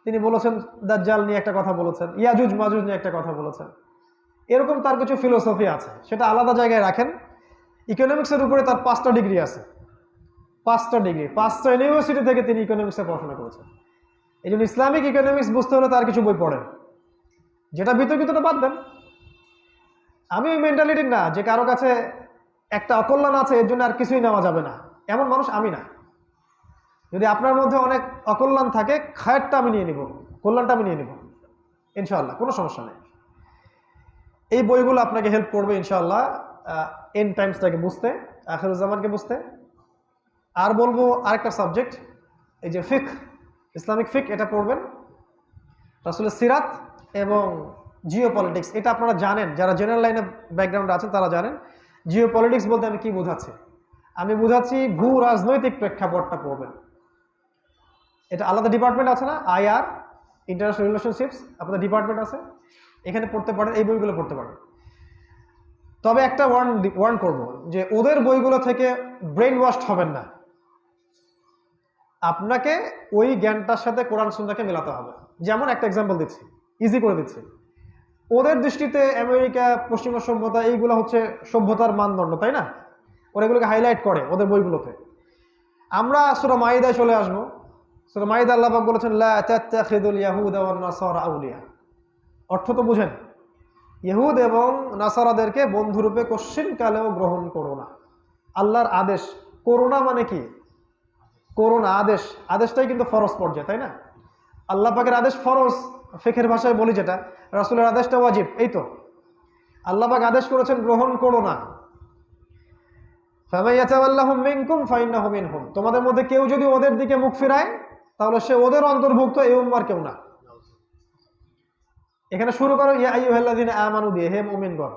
তিনি বলেছেন দাজ্জাল নিয়ে একটা কথা বলেছেন, ইয়াজুজ মাজুজ নিয়ে একটা কথা বলেছেন। এরকম তার কিছু ফিলোসফি আছে, সেটা আলাদা জায়গায় রাখেন। ইকোনমিক্সের উপরে তার 5টা ডিগ্রি আছে, 5টা ডিগ্রি, 5টা ইউনিভার্সিটি থেকে তিনি ইকোনমিক্সে পড়াশোনা করেছেন। এই জন্য ইসলামিক ইকোনমিক্স বুঝতে হলে তার কিছু বই পড়েন। যেটা বিতর্কিতটা বাদ দেন। আমি ওই মেন্টালিটির না যে কারো কাছে একটা অকল্যাণ আছে এর জন্য আর কিছুই নেওয়া যাবে না, এমন মানুষ আমি না। যদি আপনার মধ্যে অনেক অকল্যাণ থাকে, খায়েরটা আমি নিয়ে নিব, কল্যাণটা আমি নিয়ে নিব ইনশাআল্লাহ, কোনো সমস্যা নেই। এই বইগুলো আপনাকে হেল্প করবে ইনশাআল্লাহ এন্ড টাইমসটাকে বুঝতে, আখিরুজ্জামানকে বুঝতে। আর বলবো আরেকটা সাবজেক্ট, এই যে ফিকহ, ইসলামিক ফিকহ, এটা পড়বেন। রাসূলের সিরাত এবং জিওপলিটিক্স, এটা আপনারা জানেন, যারা জেনারেল লাইনে ব্যাকগ্রাউন্ডে আছেন তারা জানেন। জিওপলিটিক্স বলতে আমি কি বোঝাচ্ছি? আমি বোঝাচ্ছি ভূ রাজনৈতিক প্রেক্ষাপটটা পড়বেন। এটা আলাদা ডিপার্টমেন্ট আছে না, IR, ইন্টারন্যাশনাল রিলেশনশিপস, আপনাদের ডিপার্টমেন্ট আছে, এখানে পড়তে পারেন, এই বইগুলো পড়তে পারেন। তবে একটা ওয়ার্ন করব যে ওদের বইগুলো থেকে ব্রেন ওয়াশড হবেন না। আপনাকে ওই জ্ঞানটার সাথে কোরআন সুন্নাহকে মেলাতে হবে। যেমন একটা এক্সাম্পল দিচ্ছি, ইজি করে দিচ্ছি। ওদের দৃষ্টিতে আমেরিকা, পশ্চিমা সভ্যতা, এইগুলো হচ্ছে সভ্যতার মানদণ্ড, তাই না? ওরা এগুলোকে হাইলাইট করে ওদের বইগুলোতে। আমরা সূরা মাইদায় চলে আসবো। সূরা মাইদা আল্লাহ পাক বলেছেন লা তাত্তাখিদুল ইয়াহুদা ওয়ান নাসারা আউলিয়া। অর্থ তো বুঝেন, ইহুদ এবং নাসারাদেরকে বন্ধুরূপে কশ্চিনকালেও গ্রহণ করো না। আল্লাহর আদেশ। করোনা মানে কি? করোনা আদেশ, আদেশটাই কিন্তু ফরজ পর্যায়ে, তাই না? আল্লাহ পাকের আদেশ ফরজ, ফিকহের ভাষায় বলি যেটা, রাসূলের আদেশটা ওয়াজিব। এই তো আল্লাহ পাক আদেশ করেছেন গ্রহণ করো না। ফামাইয়াতাওয়াল্লাহুম মিনকুম ফাইন্নাহু মিনহুম, তোমাদের মধ্যে কেউ যদি ওদের দিকে মুখ ফিরায় তাহলে সে ওদের অন্তর্ভুক্ত, এই উম্মার কেউ না। এখানে শুরু করো ইয়া আইয়ুহাল্লাযিনা আমানু দিয়ে, হে মুমিনগণ।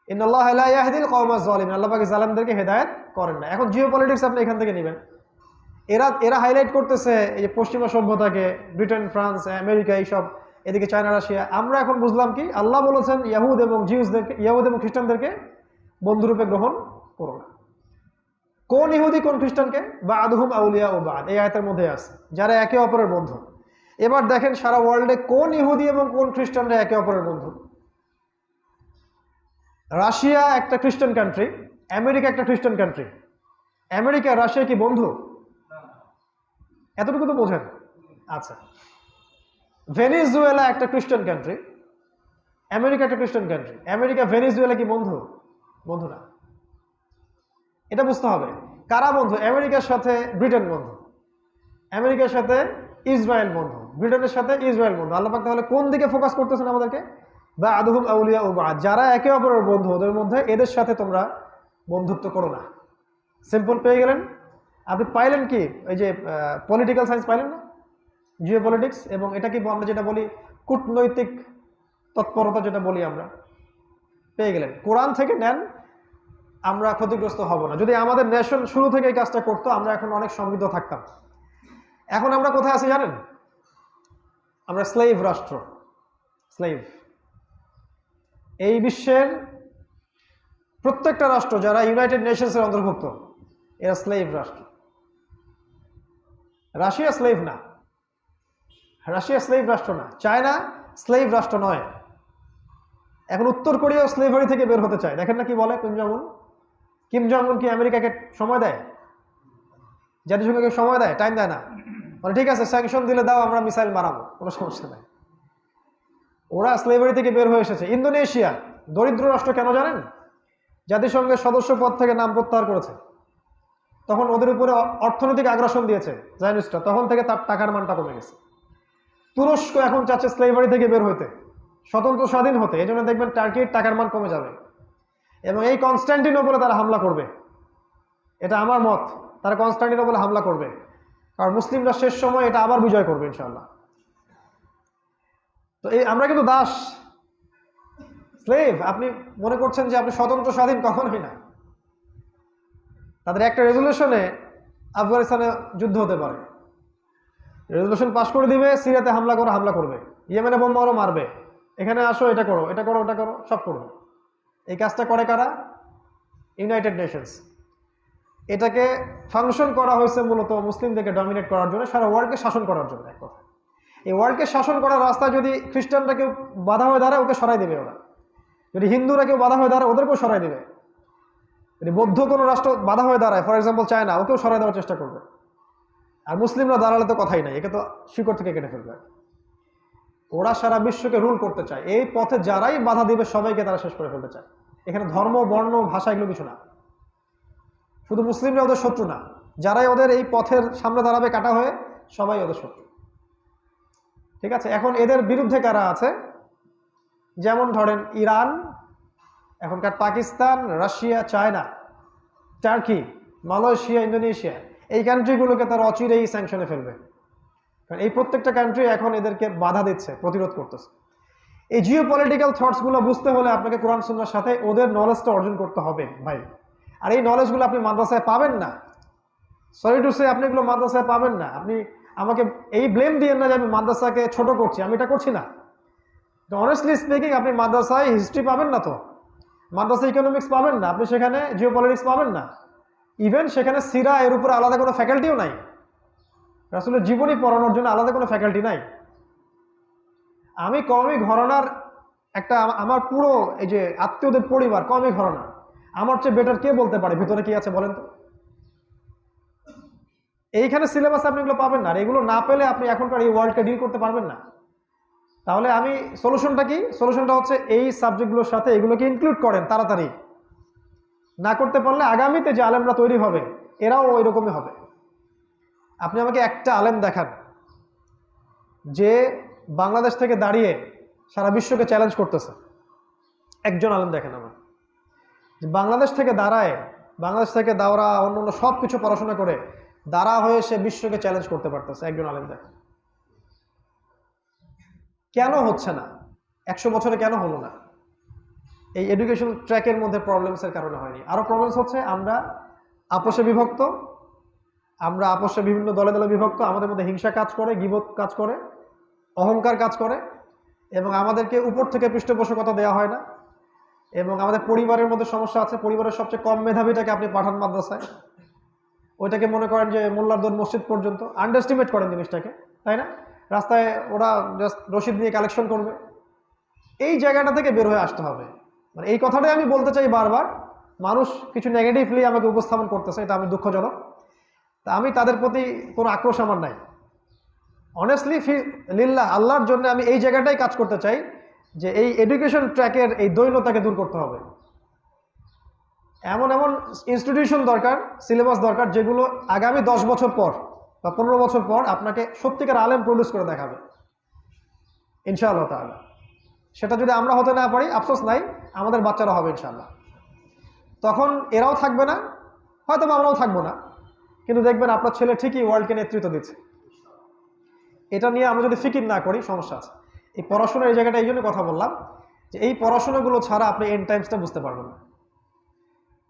ইন্নাল্লাহা লা ইয়াহদিল কওমাজ জালিমিন, আল্লাহ পাক জালেমদেরকে হেদায়েত করেন না। এখন জিওপলিটিক্স আপনি এখান থেকে নেবেন। এরা হাইলাইট করতেছে এই যে পশ্চিমা সভ্যতাকে, ব্রিটেন, ফ্রান্স, আমেরিকা, এইসব, এদিকে চায়না, রাশিয়া। আমরা এখন বুঝলাম কি আল্লাহ বলেছেন ইহুদ এবং জিউসদেরকে, ইহুদ এবং খ্রিস্টানদেরকে বন্ধুরূপে গ্রহণ করো না। কোন ইহুদি কোন খ্রিস্টানকে? বা'দুহুম আউলিয়া ও বা'দ, এই আয়াতের মধ্যে আছে, যারা একে অপরের বন্ধু। এবার দেখেন সারা ওয়ার্ল্ডে কোন ইহুদি এবং কোন খ্রিস্টানরা একে অপরের বন্ধু। রাশিয়া একটা খ্রিস্টান কান্ট্রি, আমেরিকা একটা খ্রিস্টান কান্ট্রি। আমেরিকা রাশিয়া কি বন্ধু? এতটুকু তো বোঝেন। আচ্ছা, ভেনিজুয়েলা একটা খ্রিস্টান কান্ট্রি, আমেরিকা একটা খ্রিস্টান কান্ট্রি। আমেরিকা ভেনিজুয়েলা কি বন্ধু? বন্ধু না। এটা বুঝতে হবে কারা বন্ধু। আমেরিকার সাথে ব্রিটেন বন্ধু, আমেরিকার সাথে ইসরায়েল বন্ধু, ব্রিটেনের সাথে ইসরায়েল বন্ধু। আল্লাহ পাক তাহলে কোন দিকে ফোকাস করতেছেন আমাদেরকে? বা আদহুম আউলিয়া ও বাদ, যারা একে অপরের বন্ধু ওদের মধ্যে এদের সাথে তোমরা বন্ধুত্ব করো না। সিম্পল পেয়ে গেলেন। আপনি পাইলেন কি? এই যে পলিটিক্যাল সায়েন্স পাইলেন না, জিও পলিটিক্স, এবং এটা কি আমরা যেটা বলি কূটনৈতিক তৎপরতা যেটা বলি আমরা, পেয়ে গেলেন। কোরআন থেকে নেন, আমরা ক্ষতিগ্রস্ত হব না। যদি আমাদের নেশন শুরু থেকে এই কাজটা করতো আমরা এখন অনেক সমৃদ্ধ থাকতাম। এখন আমরা কোথায় আছি জানেন? আমরা স্লেভ রাষ্ট্র, স্লেভ। এই বিশ্বের প্রত্যেকটা রাষ্ট্র যারা ইউনাইটেড নেশনসের অন্তর্ভুক্ত এরা স্লেভ রাষ্ট্র। রাশিয়া স্লেভ না, রাশিয়া স্লেভ রাষ্ট্র না, চায়না স্লেভ রাষ্ট্র নয়। এখন উত্তর কোরিয়াও স্লেভারি থেকে বের হতে চায়। দেখেন না কি বলে কিম জং উন। কিম জং উন কি আমেরিকাকে সময় দেয়? জাতিসংঘকে সময় দেয়? টাইম দেয় না। মানে ঠিক আছে স্যাংশন দিলে দাও, আমরা মিসাইল মারাবো, কোনো সমস্যা নাই। ওরা স্লেভারি থেকে বের হয়ে এসেছে। ইন্দোনেশিয়া দরিদ্র রাষ্ট্র, কেন জানেন? জাতিসংঘের সদস্য পদ থেকে নাম প্রত্যাহার করেছে। তখন ওদের উপরে অর্থনৈতিক আগ্রাসন দিয়েছে জায়নিস্টরা, তখন থেকে তার টাকার মানটা কমে গেছে। তুরস্ক এখন চাচ্ছে স্লেভারি থেকে বের হইতে, স্বতন্ত্র স্বাধীন হতে। এই জন্য দেখবেন টার্কির টাকার মান কমে যাবে, এবং এই কনস্ট্যান্টিনোপলে তারা হামলা করবে। এটা আমার মত, তারা কনস্ট্যান্টিনোপলে হামলা করবে, কারণ মুসলিমরা শেষ সময় এটা আবার বিজয় করবে ইনশাআল্লাহ। তো এই আমরা কিন্তু দাস, স্লেভ। আপনি মনে করছেন যে আপনি স্বতন্ত্র স্বাধীন? কখনোই না। তাদের একটা রেজলিউশনে আফগানিস্তানে যুদ্ধ হতে পারে, রেজলিউশন পাস করে দিবে, সিরিয়াতে হামলা করে হামলা করবে, ইয়েমেনে বোম মারো মারবে, এখানে আসো এটা করো এটা করো ওটা করো, সব করবে। এই কাজটা করে কারা? United Nations. এটাকে ফাংশন করা হয়েছে মূলত মুসলিমদেরকে ডমিনেট করার জন্য, সারা ওয়ার্ল্ডকে শাসন করার জন্য। এক কথা, এই ওয়ার্ল্ডকে শাসন করার রাস্তায় যদি খ্রিস্টানরা কেউ বাধা হয়ে দাঁড়ায় ওকে সরাই দেবে ওরা, যদি হিন্দুরা কেউ বাধা হয়ে দাঁড়ায় ওদেরকেও সরাই দেবে, যদি বৌদ্ধ কোনো রাষ্ট্র বাধা হয়ে দাঁড়ায়, ফর এক্সাম্পল চায়না, ওকেও সরাই দেওয়ার চেষ্টা করবে। আর মুসলিমরা দাঁড়ালে তো কথাই নাই, একে তো শিকড় থেকে কেটে ফেলবে। ওরা সারা বিশ্বকে রুল করতে চায়। এই পথে যারাই বাধা দিবে সবাইকে তারা শেষ করে ফেলতে চায়। এখানে ধর্ম, বর্ণ, ভাষা এগুলো কিছু না। শুধু মুসলিমরা ওদের শত্রু না, যারাই ওদের এই পথের সামনে দাঁড়াবে কাটা হয়ে, সবাই ওদের শত্রু। ঠিক আছে, এখন এদের বিরুদ্ধে কারা আছে? যেমন ধরেন ইরান, এখনকার Pakistan, Russia, China, turkey, Malaysia, Indonesia, এই কান্ট্রিগুলোকে তারা অচিরেই স্যাংশনে ফেলবে। কারণ এই প্রত্যেকটা কান্ট্রি এখন এদেরকে বাধা দিচ্ছে, প্রতিরোধ করতেছে। এই জিও পলিটিক্যাল থটসগুলো বুঝতে হলে আপনাকে কোরআন সুন্নাহর সাথে ওদের নলেজটা অর্জন করতে হবে ভাই। আর এই নলেজগুলো আপনি মাদ্রাসায় পাবেন না। সরি টু সে, আপনি এগুলো মাদ্রাসায় পাবেন না। আপনি আমাকে এই ব্লেম দিয়েন না যে আমি মাদ্রাসাকে ছোট করছি, আমি এটা করছি না। অনেস্টলি স্পিকিং, আপনি মাদ্রাসায় হিস্ট্রি পাবেন না, তো মাদ্রাসা ইকোনমিক্স পাবেন না, আপনি সেখানে জিও পলিটিক্স পাবেন না, ইভেন সেখানে সিরা এর উপরে আলাদা কোনো ফ্যাকাল্টিও নাই। রাসূলের জীবনী পড়ানোর জন্য আলাদা কোনো ফ্যাকাল্টি নাই। আমি কওমি ঘরানার একটা, আমার পুরো এই যে আত্মীয়দের পরিবার কওমি ঘরানা, আমার চেয়ে বেটার কে বলতে পারে ভিতরে কি আছে বলেন তো? এইখানে সিলেবাস আপনি এগুলো পাবেন না। আর এগুলো না পেলে আপনি এখনকার এই ওয়ার্ল্ডকে ডিল করতে পারবেন না। তাহলে আমি সলিউশনটা কি? সলিউশনটা হচ্ছে এই সাবজেক্টগুলোর সাথে এগুলোকে ইনক্লুড করেন তাড়াতাড়ি। না করতে পারলে আগামীতে যে আলেমরা তৈরি হবে এরাও ওই রকমই হবে। আপনি আমাকে একটা আলেম দেখান যে বাংলাদেশ থেকে দাঁড়িয়ে সারা বিশ্বকে চ্যালেঞ্জ করতেছে। একজন আলেম দেখেন আমার, যে বাংলাদেশ থেকে দাঁড়ায়, বাংলাদেশ থেকে দাওরা অন্য অন্য সব কিছু পড়াশোনা করে দাঁড়া হয়ে সে বিশ্বকে চ্যালেঞ্জ করতে পারতেছে। একজন আলেম দেখেন। কেন হচ্ছে না? 100 বছরে কেন হলো না? এই এডুকেশন ট্র্যাকের মধ্যে প্রবলেমসের কারণে হয়নি। আরো প্রবলেমস হচ্ছে আমরা আপোষে বিভক্ত, আমরা আপোষে বিভিন্ন দলে দলে বিভক্ত, আমাদের মধ্যে হিংসা কাজ করে, গীবত কাজ করে, অহংকার কাজ করে, এবং আমাদেরকে উপর থেকে পৃষ্ঠপোষকতা দেওয়া হয় না। এবং আমাদের পরিবারের মধ্যে সমস্যা আছে। পরিবারের সবচেয়ে কম মেধাবীটাকে আপনি পাঠান মাদ্রাসায়, ওইটাকে মনে করেন যে মোল্লার দৌড় মসজিদ পর্যন্ত, আন্ডারস্টিমেট করেন জিনিসটাকে, তাই না? রাস্তায় ওরা জাস্ট রসিদ নিয়ে কালেকশন করবে। এই জায়গাটা থেকে বের হয়ে আসতে হবে। মানে এই কথাটাই আমি বলতে চাই বারবার। মানুষ কিছু নেগেটিভলি আমাকে উপস্থাপন করতেছে, এটা আমি দুঃখজনক। তা আমি তাদের প্রতি কোনো আক্রোশ আমার নাই। অনেস্টলি লিল্লাহ, আল্লাহর জন্য আমি এই জায়গাটাই কাজ করতে চাই যে এই এডুকেশন ট্র্যাকের এই দৈন্যতাকে দূর করতে হবে। এমন এমন ইনস্টিটিউশন দরকার, সিলেবাস দরকার, যেগুলো আগামী 10 বছর পর বা 15 বছর পর আপনাকে সত্যিকার আলেম প্রডিউস করে দেখাবে ইনশাআল্লাহ তাআলা। সেটা যদি আমরা হতে না পারি, আফসোস নাই, আমাদের বাচ্চারা হবে ইনশাআল্লাহ। তখন এরাও থাকবে না, হয়তো আমরাও থাকবো না, কিন্তু দেখবেন আপনার ছেলে ঠিকই ওয়ার্ল্ডকে নেতৃত্ব দিচ্ছে। এটা নিয়ে আমরা যদি ফিকির না করি, সমস্যা আছে। এই পড়াশোনার এই জায়গাটা এই জন্য কথা বললাম যে এই পড়াশোনাগুলো ছাড়া আপনি এন্ড টাইমসটা বুঝতে পারবেন না।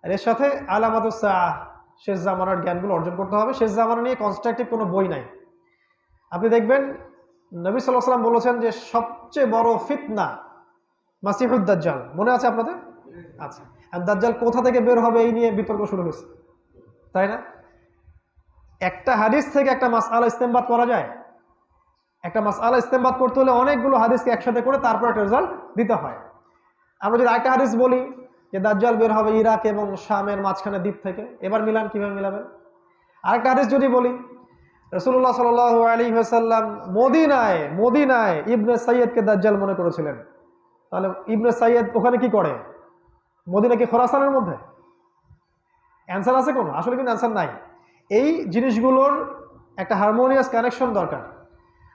আর এর সাথে আলামাতুস সাআহ, শেষ জামানার জ্ঞানগুলো অর্জন করতে হবে। শেষ জামানা নিয়ে কনস্ট্রাকটিভ কোনো বই নাই। আপনি দেখবেন নবী সাল্লাল্লাহু আলাইহি ওয়াসাল্লাম বলেছেন যে সবচেয়ে বড় ফিতনা মাসিহুদ দাজ্জাল। মনে আছে আপনাদের? আচ্ছা। আর দাজ্জাল কোথা থেকে বের হবে এই নিয়ে বিতর্ক শুরু হয়েছে, তাই না? একটা হাদিস থেকে একটা মাসআলা ইস্তেমবাদ করা যায়? একটা মাসআলা ইস্তেমবাদ করতে হলে অনেকগুলো হাদিসকে একসাথে করে তারপর একটা রেজাল্ট দিতে হয়। আমরা যদি একটা হাদিস বলি যে দাজ্জাল বের হবে ইরাক এবং শামের মাঝখানে দ্বীপ থেকে, এবার মিলান, কিভাবে মিলাবেন? আরেকটা হাদিস যদি বলি রাসূলুল্লাহ সাল্লাল্লাহু আলাইহি ওয়াসাল্লাম মদিনায় ইবনে সাইয়্যিদকে দাজ্জাল মনে করেছিলেন, তাহলে ইবনে সাইয়্যিদ ওখানে কি করে? মদিনা কি খোরাসানের মধ্যে? অ্যান্সার আছে কোনো? আসলে কিন্তু অ্যান্সার নাই। এই জিনিসগুলোর একটা হারমোনিয়াস কানেকশন দরকার।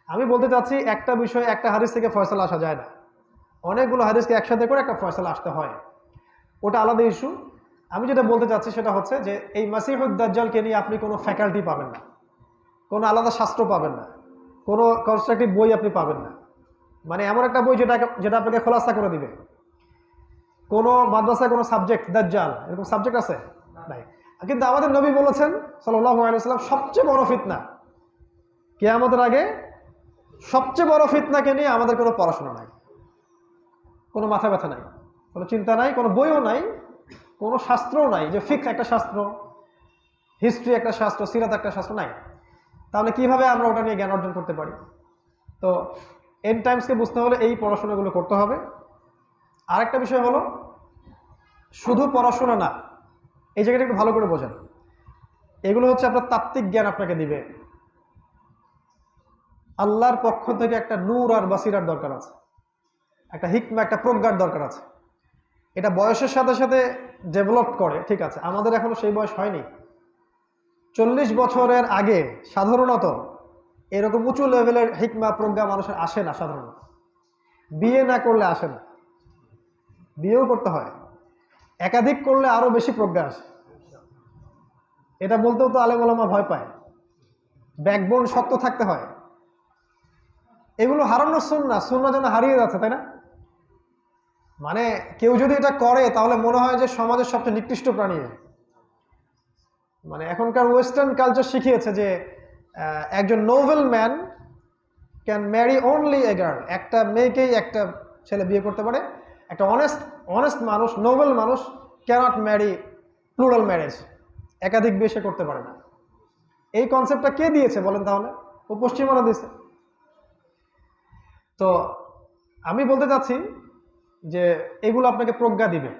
আমি বলতে চাচ্ছি একটা বিষয়ে একটা হাদিস থেকে ফয়সালা আসা যায় না, অনেকগুলো হাদিসকে একসাথে করে একটা ফয়সালা আসতে হয়, ওটা আলাদা ইস্যু। আমি যেটা বলতে চাচ্ছি সেটা হচ্ছে যে এই মাসিহুদ দাজ্জালকে নিয়ে আপনি কোনো ফ্যাকাল্টি পাবেন না, কোনো আলাদা শাস্ত্র পাবেন না, কোনো কনস্ট্রাকটিভ বই আপনি পাবেন না। মানে এমন একটা বই যেটা আপনাকে খোলাসা করে দিবে। কোনো মাদ্রাসায় কোনো সাবজেক্ট দাজ্জাল এরকম সাবজেক্ট আছে? নাই। কিন্তু আমাদের নবী বলেছেন সাল্লাল্লাহু আলাইহি ওয়াসাল্লাম সবচেয়ে বড় ফিতনা কিয়ামতের আগে, সবচেয়ে বড় ফিতনাকে নিয়ে আমাদের কোনো পড়াশোনা নাই, কোনো মাথা ব্যথা নাই, কোনো চিন্তা নাই, কোনো বইও নাই, কোনো শাস্ত্রও নাই যে ফিকহ একটা শাস্ত্র, হিস্ট্রি একটা শাস্ত্র, সিরাত একটা শাস্ত্র নাই। তাহলে কিভাবে আমরা ওটা নিয়ে জ্ঞান অর্জন করতে পারি? তো এন্ড টাইমসকে বুঝতে হলে এই পড়াশোনাগুলো করতে হবে। আরেকটা বিষয় হলো শুধু পড়াশোনা না, এই জায়গাটা একটু ভালো করে বোঝেন। এগুলো হচ্ছে আপনার তাত্ত্বিক জ্ঞান আপনাকে দিবে। আল্লাহর পক্ষ থেকে একটা নূর আর বাসিরার দরকার আছে, একটা হিকমা, একটা প্রজ্ঞার দরকার আছে। এটা বয়সের সাথে সাথে ডেভেলপ করে, ঠিক আছে, আমাদের এখনো সেই বয়স হয়নি। 40 বছরের আগে সাধারণত এরকম উঁচু লেভেলের হিকমা প্রজ্ঞা মানুষের আসে না। সাধারণত বিয়ে না করলে আসে না, বিয়েও করতে হয়, একাধিক করলে আরো বেশি প্রজ্ঞা আসে। এটা বলতেও তো আলেম ওলামা ভয় পায়, ব্যাকবোন শক্ত থাকতে হয়। এগুলো হারানোর সুন্নাহ যেন হারিয়ে যাচ্ছে, তাই না? মানে কেউ যদি এটা করে তাহলে মনে হয় যে সমাজের সবচেয়ে নিকৃষ্ট প্রাণী। মানে এখনকার ওয়েস্টার্ন কালচার শিখিয়েছে যে একজন noble man can marry only a girl, একটা মেয়েকেই একটা ছেলে বিয়ে করতে পারে। একটা অনেস্ট মানুষ, নোবেল মানুষ ক্যানট ম্যারি প্লুরাল ম্যারেজ, একাধিক বিয়ে সে করতে পারে না। এই কনসেপ্টটা কে দিয়েছে বলেন তাহলে? ও পশ্চিমারা দিয়েছে। তো আমি বলতে চাচ্ছি যে এগুলো আপনাকে প্রজ্ঞা দিবে,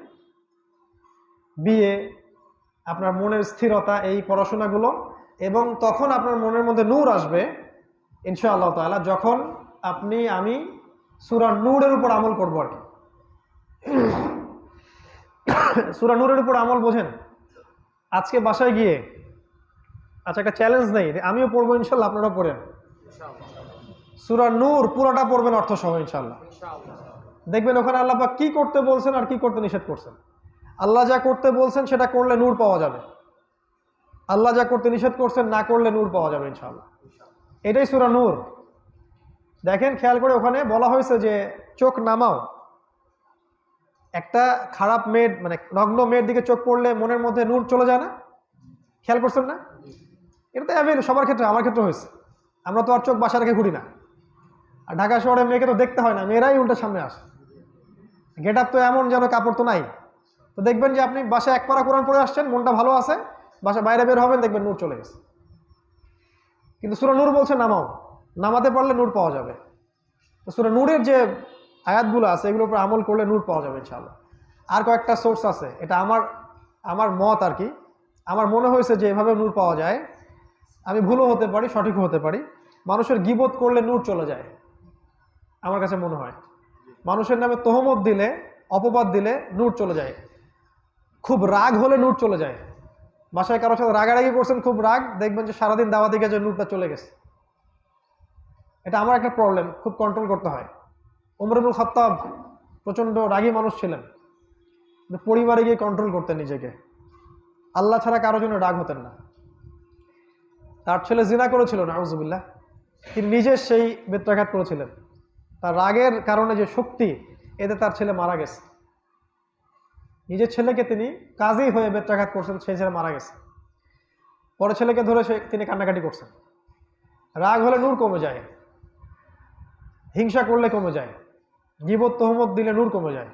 বিয়ে, আপনার মনের স্থিরতা, এই পড়াশোনাগুলো, এবং তখন আপনার মনের মধ্যে নূর আসবে ইনশাআল্লাহ তাআলা, যখন আমি সূরা নূরের উপর আমল করবো আর কি। সূরা নূরের উপর আমল বোঝেন? আজকে বাসায় গিয়ে, আচ্ছা একটা চ্যালেঞ্জ নেই, আমিও পড়বো ইনশাআল্লাহ, আপনারা পড়েন সূরা নূর পুরোটা পড়বেন অর্থ সহ ইনশাআল্লাহ। দেখবেন ওখানে আল্লাহ পাক কি করতে বলছেন আর কি করতে নিষেধ করছেন। আল্লাহ যা করতে বলছেন সেটা করলে নূর পাওয়া যাবে, আল্লাহ যা করতে নিষেধ করছেন না করলে নূর পাওয়া যাবে ইনশাআল্লাহ। এটাই সূরা নূর। দেখেন খেয়াল করে, ওখানে বলা হয়েছে যে চোখ নামাও। একটা খারাপ মেয়ের, মানে নগ্ন মেয়ের দিকে চোখ পড়লে মনের মধ্যে নূর চলে যায় না? খেয়াল করছেন না? এটা তো সবার ক্ষেত্রে, আমার ক্ষেত্রে হয়েছে। আমরা তো আর চোখ বাসা রেখে ঘুরি না। আর ঢাকা শহরে মেয়েকে তো দেখতে হয় না, মেয়েরাই উল্টা সামনে আসে। গেট আপ তো এমন যেন কাপড় তো নাই। তো দেখবেন যে আপনি বাসায় এক পারা কোরআন পড়ে আসছেন, মনটা ভালো আছে, বাসা বাইরে বের হবেন দেখবেন নূর চলে গেছে। কিন্তু সূরা নূর বলছে নামাও। নামাতে পারলে নূর পাওয়া যাবে। তো সূরা নূরের যে আয়াতগুলো আছে এগুলোর উপর আমল করলে নূর পাওয়া যাবে ইনশাআল্লাহ। আর কয়েকটা সোর্স আছে, এটা আমার মত আর কি, আমার মনে হয়েছে যে এভাবে নূর পাওয়া যায়। আমি ভুলও হতে পারি, সঠিকও হতে পারি। মানুষের গীবত করলে নূর চলে যায়, আমার কাছে মনে হয়। মানুষের নামে তহমত দিলে, অপবাদ দিলে নূর চলে যায়। খুব রাগ হলে নূর চলে যায়। বাসায় কারোর সাথে রাগারাগি করছেন, খুব রাগ, দেখবেন যে সারাদিন দাওয়াতি কাজে নূরটা চলে গেছে। এটা আমার একটা প্রবলেম, খুব কন্ট্রোল করতে হয়। ওমর ইবনুল খাত্তাব প্রচণ্ড রাগী মানুষ ছিলেন, পরিবারে গিয়ে কন্ট্রোল করতেন নিজেকে। আল্লাহ ছাড়া কারোর জন্য রাগ হতেন না। তার ছেলে জিনা করেছিল নাউজুবিল্লাহ, তিনি নিজে সেই বেত্রাঘাত করেছিলেন। তার রাগের কারণে যে শক্তি, এতে তার ছেলে মারা গেছে। নিজের ছেলেকে তিনি কাজী হয়ে বেত্রাঘাত করছেন, সেই ছেলে মারা গেছে। পরে ছেলেকে ধরে তিনি কান্নাকাটি করছেন। রাগ হলে নূর কমে যায়, হিংসা করলে কমে যায়, গীবত তহমত দিলে নূর কমে যায়,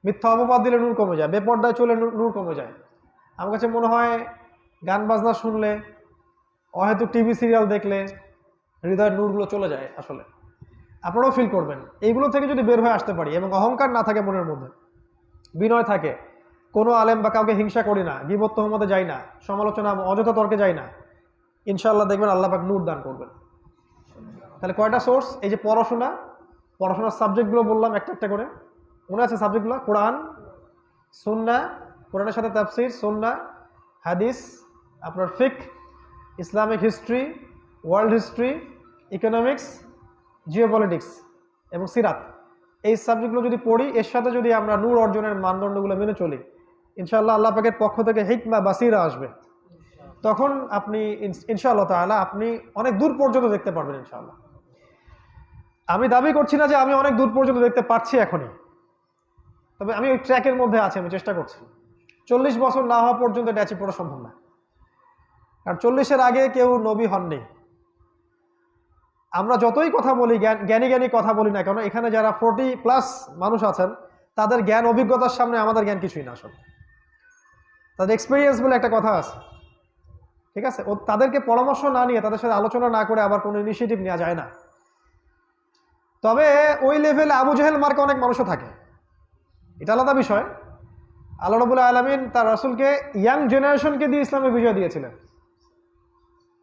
মিথ্যা অপবাদ দিলে নূর কমে যায়, বেপর্দায় চলে নূর কমে যায়। আমার কাছে মনে হয় গান বাজনা শুনলে, অহেতুক টিভি সিরিয়াল দেখলে হৃদয়ের নূরগুলো চলে যায়। আসলে আপনারাও ফিল করবেন, এইগুলো থেকে যদি বের হয়ে আসতে পারি এবং অহংকার না থাকে মনের মধ্যে, বিনয় থাকে, কোনো আলেম বা কাউকে হিংসা করি না, গীবত তহমতে যাই না, সমালোচনা অযথা তর্কে যাই না, ইনশাআল্লাহ দেখবেন আল্লাহ পাক নূর দান করবেন। তাহলে কয়টা সোর্স? এই যে পড়াশোনার সাবজেক্টগুলো বললাম একটা একটা করে, মনে আছে সাবজেক্টগুলো? কোরআন, সুন্নাহ, কোরআনের সাথে তাফসির, সুন্নাহ, হাদিস, আপনার ফিকহ, Islamic history, world history, economics, geopolitics এবং সিরাত। এই সাবজেক্টগুলো যদি পড়ি, এর সাথে যদি আমরা নূর অর্জনের মানদণ্ডগুলো মেনে চলি, ইনশাআল্লাহ আল্লাহ পাকের পক্ষ থেকে হিকমা বাসিরা আসবে। তখন আপনি ইনশাআল্লাহ তাআলা আপনি অনেক দূর পর্যন্ত দেখতে পারবেন ইনশাআল্লাহ। আমি দাবি করছি না যে আমি অনেক দূর পর্যন্ত দেখতে পারছি এখনই, তবে আমি ওই ট্র্যাকের মধ্যে আছি, আমি চেষ্টা করছি। 40 বছর না হওয়া পর্যন্ত এটা অ্যাচিভ করা সম্ভব না, কারণ 40-এর আগে কেউ নবী হননি। আমরা যতই কথা বলি, জ্ঞানী কথা বলি না কেন, এখানে যারা 40+ মানুষ আছেন, তাদের জ্ঞান অভিজ্ঞতার সামনে আমাদের জ্ঞান কিছুই না। আসলে তাদের এক্সপিরিয়েন্স বলে একটা কথা আছে, ঠিক আছে? তাদেরকে পরামর্শ না নিয়ে, তাদের সাথে আলোচনা না করে আবার কোনো ইনিশিয়েটিভ নেওয়া যায় না। তবে ওই লেভেলে আবু জেহেল মার্কা অনেক মানুষও থাকে, এটা আলাদা বিষয়। আল্লাহ রাব্বুল আলামিন তার রাসূলকে ইয়াং জেনারেশনকে দিয়ে ইসলামে বিজয় দিয়েছিলেন,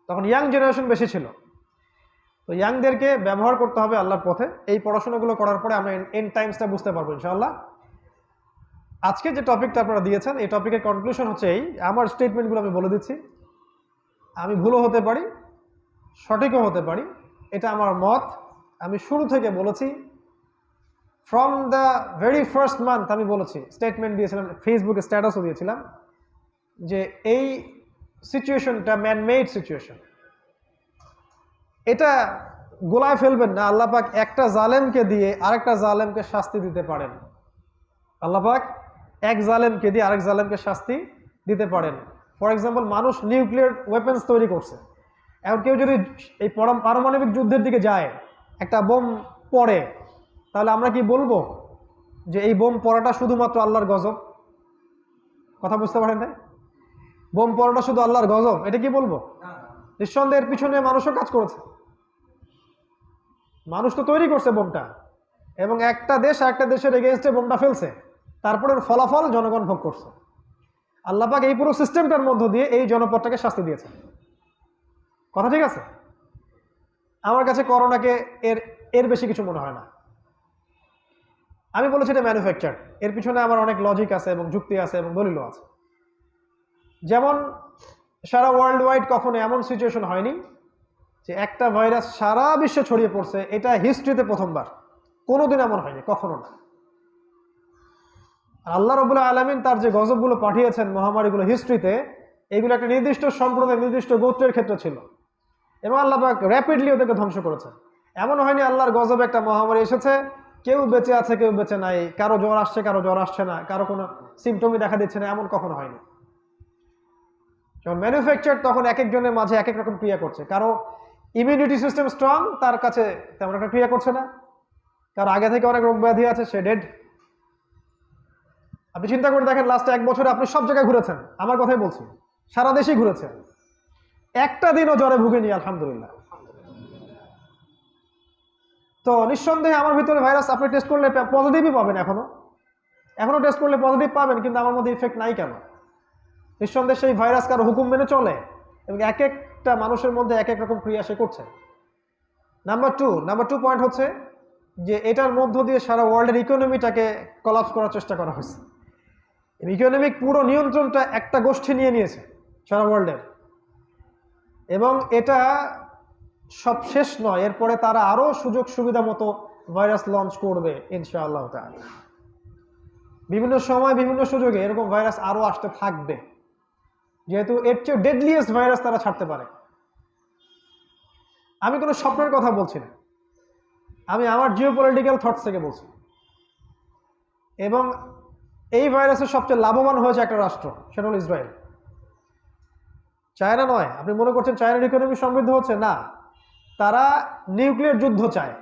তখন ইয়াং জেনারেশন বেশি ছিল। তো ইয়াংদেরকে ব্যবহার করতে হবে আল্লাহর পথে। এই পড়াশোনাগুলো করার পরে আমরা এন্ড টাইমসটা বুঝতে পারবো ইনশাআল্লাহ। আজকে যে টপিকটা আপনারা দিয়েছেন, এই টপিকের কনক্লুশন হচ্ছে এই, আমার স্টেটমেন্টগুলো আমি বলে দিচ্ছি। আমি ভুলও হতে পারি, সঠিকও হতে পারি, এটা আমার মত। আমি শুরু থেকে বলেছি, from the very first month আমি বলেছি, স্টেটমেন্ট দিয়েছিলাম, ফেসবুকে স্ট্যাটাসও দিয়েছিলাম, যে এই সিচুয়েশনটা ম্যানমেড সিচুয়েশন। এটা গোলায় ফেলবেন না। আল্লাহ পাক একটা জালেমকে দিয়ে আরেকটা জালেমকে শাস্তি দিতে পারেন। আল্লাহ পাক এক জালেমকে দিয়ে আরেক জালেমকে শাস্তি দিতে পারেন। ফর এক্সাম্পল, মানুষ নিউক্লিয়ার ওয়েপেন্স তৈরি করছে, এখন কেউ যদি এই পারমাণবিক যুদ্ধের দিকে যায়, একটা বোম পড়ে, তাহলে আমরা কি বলবো যে এই বোম পড়াটা শুধুমাত্র আল্লাহর গজব? কথা বুঝতে পারেন না? বোম পড়াটা শুধু আল্লাহর গজব, এটা কি বলবো? নিঃসন্দেহের পিছনে মানুষও কাজ করেছে, মানুষ তো তৈরি করছে বোমটা, এবং একটা দেশ আরেকটা দেশের এগেইনস্টে বোমটা ফেলছে, তারপরে ফলাফল জনগণ ভোগ করছে। আল্লাহ পাক এই পুরো সিস্টেমটার মধ্য দিয়ে এই জনপদটাকে শাস্তি দিয়েছে। কথা ঠিক আছে? আমার কাছে করোনাকে এর বেশি কিছু মনে হয় না। আমি বলেছি এটা ম্যানুফ্যাকচার, এর পিছনে আমার অনেক লজিক আছে এবং যুক্তি আছে এবং দলিলও আছে। যেমন সারা ওয়ার্ল্ড ওয়াইড কখনো এমন সিচুয়েশন হয়নি যে একটা ভাইরাস সারা বিশ্বে ছড়িয়ে পড়ছে, এটা হিস্ট্রিতে প্রথমবার। কোনোদিন এমন হয়নি, কখনো না। আল্লাহ রাব্বুল আলামিন তার যে গজবগুলো পাঠিয়েছেন, মহামারীগুলো হিস্ট্রিতে, এইগুলো একটা নির্দিষ্ট সম্প্রদায়, নির্দিষ্ট গোত্রের ক্ষেত্রে ছিল, এবং আল্লাহ পাক র্যাপিডলি ওদেরকে ধ্বংস করেছেন। এমন হয়নি আল্লাহর গজবে একটা মহামারী এসেছে, কেউ বেঁচে আছে কেউ বেঁচে নাই, কারো জ্বর আসছে কারো জ্বর আসছে না, কারো কোনো সিমটমই দেখা দিচ্ছে না, এমন কখনো হয়নি। যখন ম্যানুফ্যাকচার, তখন এক একজনের মাঝে এক এক রকম ক্রিয়া করছে। কারো ইমিউনিটি সিস্টেম স্ট্রং, তার কাছে তেমন একটা ক্রিয়া করছে না। কারো আগে থেকে অনেক রোগ ব্যাধি আছে, সে ডেড। আপনি চিন্তা করে দেখেন, লাস্ট 1 বছরে আপনি সব জায়গায় ঘুরেছেন, আমার কথাই বলছি, সারা দেশেই ঘুরেছেন, একটা দিনও জ্বরে ভুগেনি, আলহামদুলিল্লাহ। তো নিঃসন্দেহে আমার ভিতরে ভাইরাস আপনি টেস্ট করলে পজিটিভই পাবেন, এখনো টেস্ট করলে পজিটিভ পাবেন, কিন্তু আমার মধ্যে ইফেক্ট নাই কেন? নিঃসন্দেহে সেই ভাইরাস কারো হুকুম মেনে চলে এবং এক একটা মানুষের মধ্যে এক এক রকম ক্রিয়া সে করছে। নাম্বার টু পয়েন্ট হচ্ছে যে এটার মধ্য দিয়ে সারা ওয়ার্ল্ডের ইকোনমিটাকে কলাপস করার চেষ্টা করা হয়েছে। ইকোনমিক পুরো নিয়ন্ত্রণটা একটা গোষ্ঠী নিয়ে নিয়েছে সারা ওয়ার্ল্ডের, এবং এটা সব শেষ নয়, এরপরে তারা আরো সুযোগ সুবিধা মতো ভাইরাস লঞ্চ করবে ইনশাআল্লাহ তাআলা। বিভিন্ন সময় বিভিন্ন সুযোগে এরকম ভাইরাস আরো আসতে থাকবে, যেহেতু এর চেয়ে ডেডলিয়েস্ট ভাইরাস তারা ছাড়তে পারে। আমি কোনো স্বপ্নের কথা বলছি না, আমি আমার জিওপলিটিক্যাল থটস থেকে বলছি। এবং এই ভাইরাসের সবচেয়ে লাভবান হয়েছে একটা রাষ্ট্র, সেটা হল ইসরায়েল, চায়না নয়। আপনি মনে করছেন চায়নার ইকোনমি সমৃদ্ধ হচ্ছে? না, তারা নিউক্লিয়ার যুদ্ধ চায়।